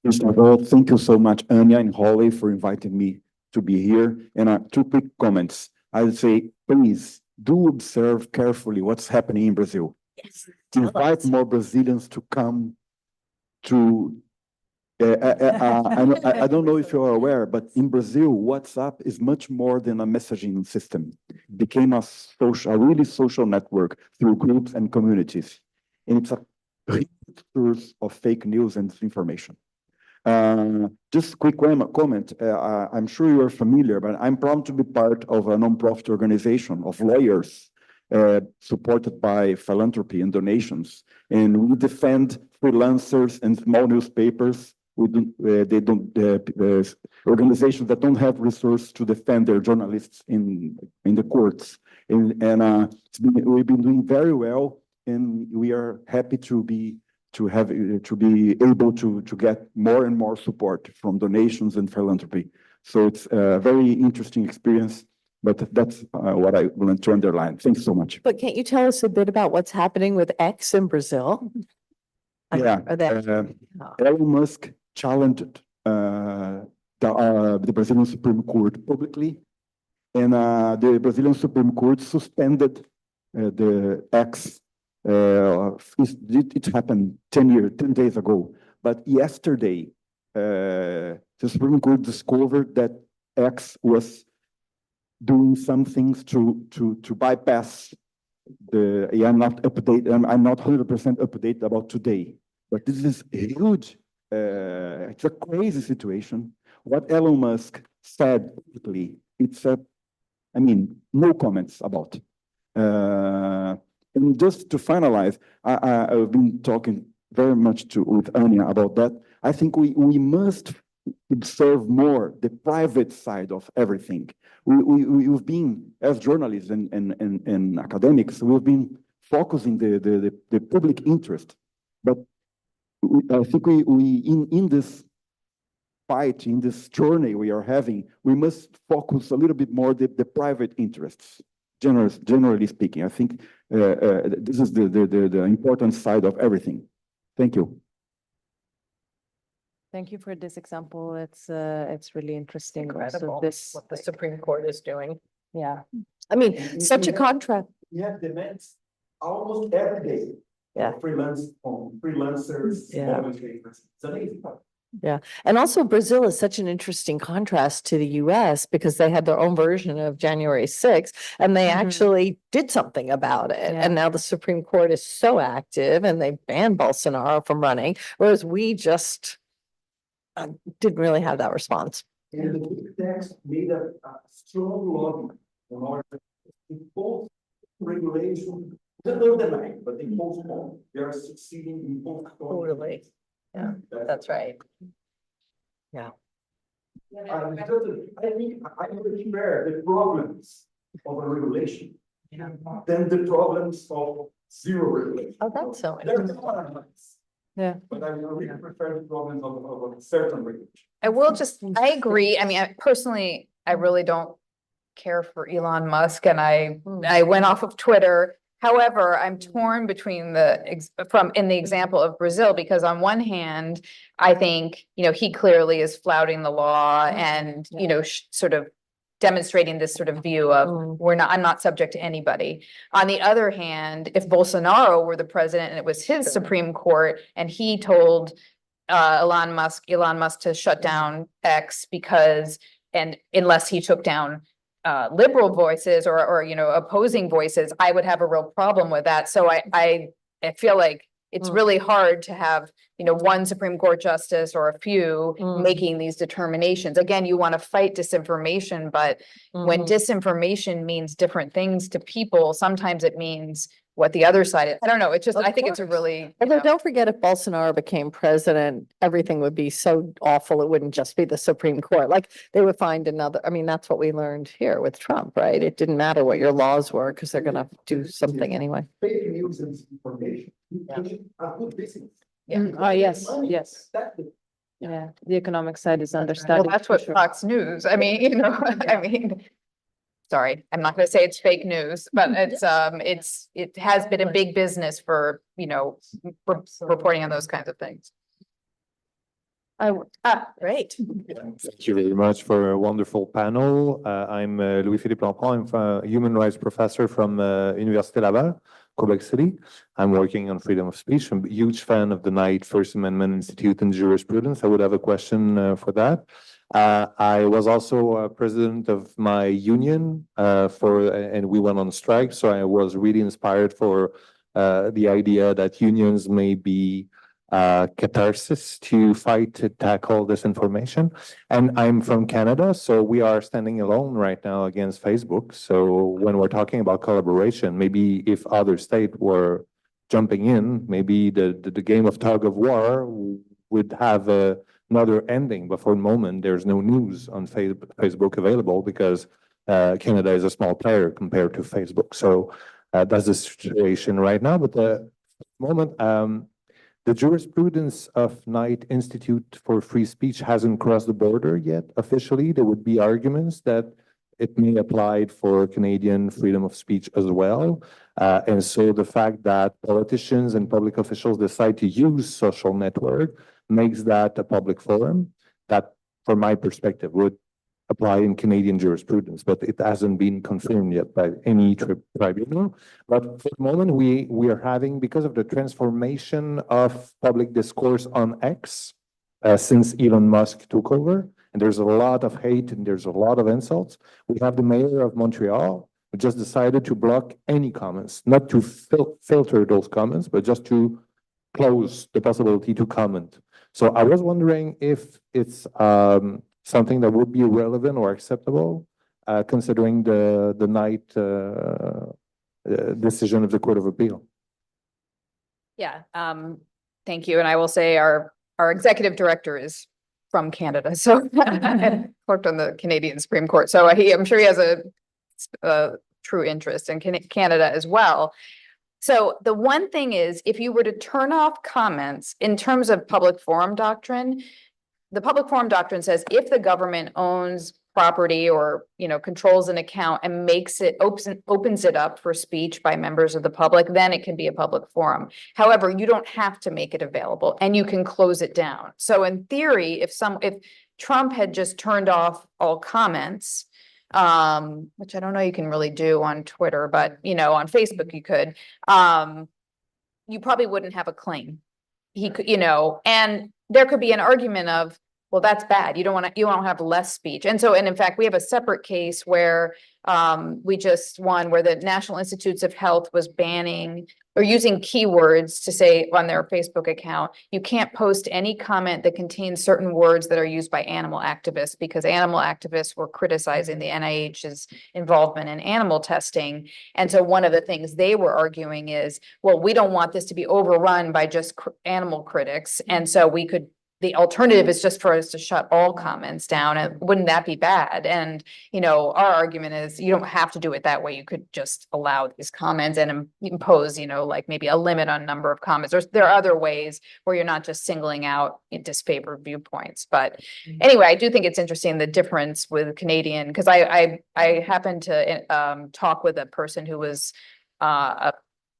First of all, thank you so much, Anya and Holly, for inviting me to be here. And two quick comments. I would say, please do observe carefully what's happening in Brazil. Yes. Invite more Brazilians to come to. I don't know if you are aware, but in Brazil, WhatsApp is much more than a messaging system. It became a really social network through groups and communities. And it's a huge source of fake news and disinformation. Just a quick comment. I'm sure you are familiar, but I'm proud to be part of a nonprofit organization of lawyers supported by philanthropy and donations. And we defend freelancers and small newspapers. Organizations that don't have resources to defend their journalists in the courts. And we've been doing very well, and we are happy to be able to get more and more support from donations and philanthropy. So it's a very interesting experience, but that's what I want to underline. Thanks so much. But can't you tell us a bit about what's happening with X in Brazil? Yeah, Elon Musk challenged the Brazilian Supreme Court publicly, and the Brazilian Supreme Court suspended the X. It happened 10 days ago, but yesterday the Supreme Court discovered that X was doing some things to bypass the. I'm not 100% updated about today, but this is huge. It's a crazy situation. What Elon Musk said publicly, no comments about. And just to finalize, I've been talking very much with Anya about that. I think we must observe more the private side of everything. We've been, as journalists and academics, we've been focusing the public interest. But I think in this fight, in this journey we are having, we must focus a little bit more the private interests. Generally speaking, I think this is the important side of everything. Thank you. Thank you for this example. It's really interesting. Incredible what the Supreme Court is doing. Yeah. Such a contrast. We have demands almost every day. Yeah. Freelancers, newspapers. It's amazing. Yeah. And also Brazil is such an interesting contrast to the US because they had their own version of January 6th and they actually did something about it. Yeah. And now the Supreme Court is so active and they banned Bolsonaro from running, whereas we just didn't really have that response. And the big techs made a strong lobby in order to impose regulation. Underline, but they postpone. They are succeeding in postponing. Totally. Yeah, that's right. Yeah. I mean, I compare the problems of a regulation than the problems of zero regulation. Oh, that's so There's interesting. elements, Yeah. but I really prefer the problems of a certain regulation. I will just, I agree. I mean, I personally, I really don't care for Elon Musk and I went off of Twitter. However, I'm torn between in the example of Brazil, because on one hand, I think, he clearly is flouting the law and, sort of demonstrating this sort of view of I'm not subject to anybody. On the other hand, if Bolsonaro were the president and it was his Supreme Court and he told Elon Musk to shut down X and unless he took down liberal voices or opposing voices, I would have a real problem with that. So I feel like it's really hard to have, one Supreme Court justice or a few making these determinations. Again, you want to fight disinformation, but when disinformation means different things to people, sometimes it means what the other side is. I don't know. It's just, I think it's a really. Although don't forget, if Bolsonaro became president, everything would be so awful. It wouldn't just be the Supreme Court. Like they would find another, I mean, that's what we learned here with Trump, right? It didn't matter what your laws were because they're going to do something anyway. Fake news and information. A good business. Oh, yes, yes. Yeah, the economic side is understudied. Well, that's what Fox News, I mean, sorry, I'm not gonna say it's fake news, but it has been a big business for, reporting on those kinds of things. Great. Thank you very much for a wonderful panel. I'm Louis-Philippe Lampron. I'm a human rights professor from Université Laval, Quebec City. I'm working on freedom of speech. I'm a huge fan of the Knight First Amendment Institute and jurisprudence. I would have a question for that. I was also president of my union and we went on strike. So I was really inspired for the idea that unions may be catharsis to fight to tackle disinformation. And I'm from Canada, so we are standing alone right now against Facebook. So when we're talking about collaboration, maybe if other states were jumping in, maybe the game of tug of war would have another ending. But for the moment, there's no news on Facebook available because Canada is a small player compared to Facebook. So that's the situation right now. But the moment, the jurisprudence of Knight Institute for Free Speech hasn't crossed the border yet officially. There would be arguments that it may apply for Canadian freedom of speech as well. And so the fact that politicians and public officials decide to use social network makes that a public forum that, from my perspective, would apply in Canadian jurisprudence, but it hasn't been confirmed yet by any tribunal. But for the moment, we are having, because of the transformation of public discourse on X since Elon Musk took over, and there's a lot of hate and there's a lot of insults. We have the mayor of Montreal who just decided to block any comments, not to filter those comments, but just to close the possibility to comment. So I was wondering if it's something that would be relevant or acceptable, considering the Knight decision of the Court of Appeal. Yeah, thank you. And I will say our executive director is from Canada, so and worked on the Canadian Supreme Court. So I'm sure he has a true interest in Canada as well. So the one thing is, if you were to turn off comments in terms of public forum doctrine, the public forum doctrine says if the government owns property or, controls an account and opens it up for speech by members of the public, then it can be a public forum. However, you don't have to make it available and you can close it down. So in theory, if Trump had just turned off all comments, which I don't know you can really do on Twitter, but on Facebook you could, you probably wouldn't have a claim. He could, and there could be an argument of, well, that's bad. You don't want to have less speech. And in fact, we have a separate case where we just won where the National Institutes of Health was banning or using keywords to say on their Facebook account, you can't post any comment that contains certain words that are used by animal activists, because animal activists were criticizing the NIH's involvement in animal testing. And so one of the things they were arguing is, well, we don't want this to be overrun by just animal critics. And so we could the alternative is just for us to shut all comments down, and wouldn't that be bad? And, our argument is you don't have to do it that way. You could just allow these comments and impose, like maybe a limit on number of comments. There are other ways where you're not just singling out disfavored viewpoints. But anyway, I do think it's interesting, the difference with Canadian, because I happened to talk with a person who was a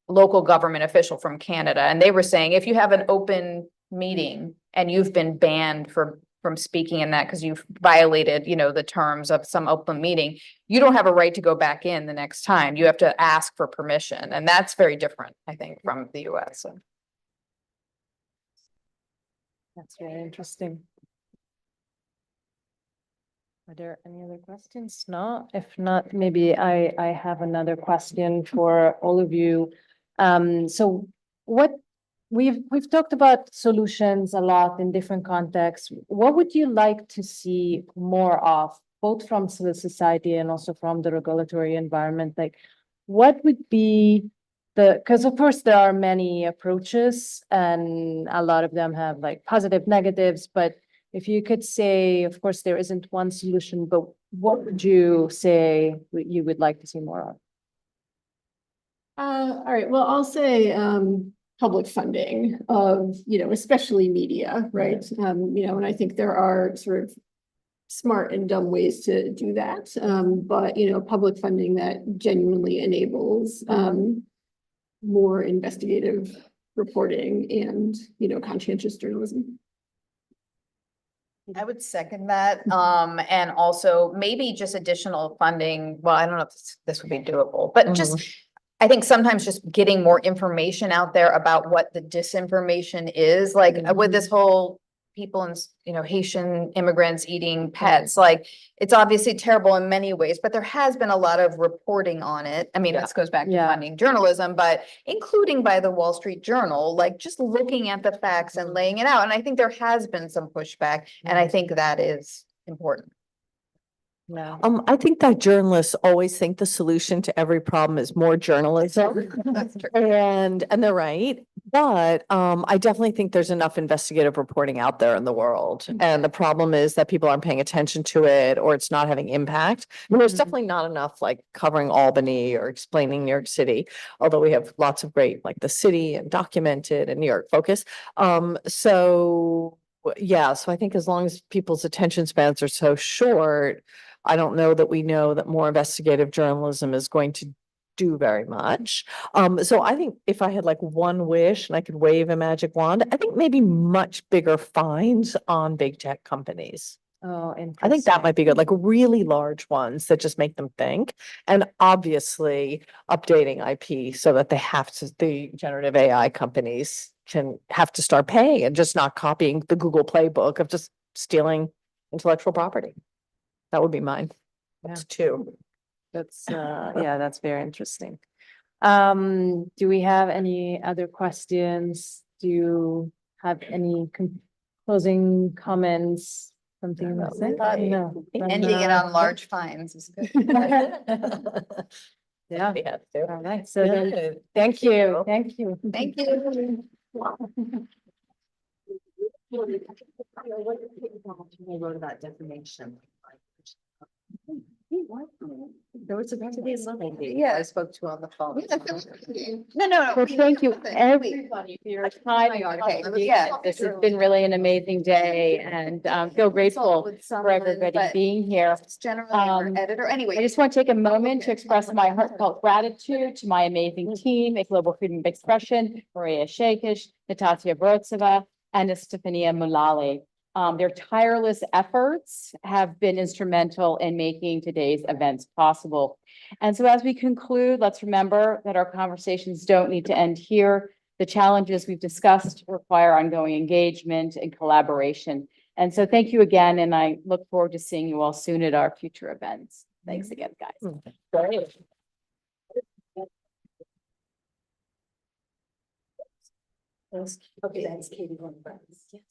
local government official from Canada, and they were saying if you have an open meeting and you've been banned from speaking in that because you've violated, the terms of some open meeting, you don't have a right to go back in the next time. You have to ask for permission, and that's very different, I think, from the US. So. That's very interesting. Are there any other questions? No, if not, maybe I have another question for all of you. So what we've talked about solutions a lot in different contexts. What would you like to see more of, both from civil society and also from the regulatory environment? Like, what would be because of course there are many approaches and a lot of them have like positive, negatives, but if you could say, of course, there isn't one solution, but what would you say you would like to see more of? All right, well, I'll say public funding of, especially media, right? And I think there are sort of smart and dumb ways to do that. But, public funding that genuinely enables more investigative reporting and, conscientious journalism. I would second that. And also maybe just additional funding. Well, I don't know if this would be doable, but just, I think sometimes just getting more information out there about what the disinformation is, like with this whole people and, Haitian immigrants eating pets, like it's obviously terrible in many ways, but there has been a lot of reporting on it. I mean, this goes back to funding journalism, but including by the Wall Street Journal, like just looking at the facts and laying it out. And I think there has been some pushback, and I think that is important. I think that journalists always think the solution to every problem is more journalism. That's true. And they're right. But I definitely think there's enough investigative reporting out there in the world. And the problem is that people aren't paying attention to it, or it's not having impact. I mean, there's definitely not enough like covering Albany or explaining New York City, although we have lots of great like The City and Documented and New York Focus. So I think as long as people's attention spans are so short, I don't know that we know that more investigative journalism is going to do very much. So I think if I had like one wish and I could wave a magic wand, I think maybe much bigger fines on big tech companies. Oh, I think that might be good, like really large ones that just make them think. And obviously updating IP so that the generative AI companies have to start paying and just not copying the Google playbook of just stealing intellectual property. That would be mine. That's two. That's that's very interesting. Do we have any other questions? Do you have any closing comments? Something to say? No. Ending it on large fines is good. Yeah. We have to. All right. So then, thank you. Thank you. Thank you. I wrote about defamation. There was a today's lady I spoke to on the phone. No. Well, thank you, everybody, for your time. This has been really an amazing day, and feel grateful for everybody being here. It's generally our editor. Anyway. I just want to take a moment to express my heartfelt gratitude to my amazing team at Global Freedom of Expression, Maria Shakish, Natasha Brotseva, and Estefania Mulali. Their tireless efforts have been instrumental in making today's events possible. And so as we conclude, let's remember that our conversations don't need to end here. The challenges we've discussed require ongoing engagement and collaboration. And so thank you again, and I look forward to seeing you all soon at our future events. Thanks again, guys. Okay, that's Katie. Yes.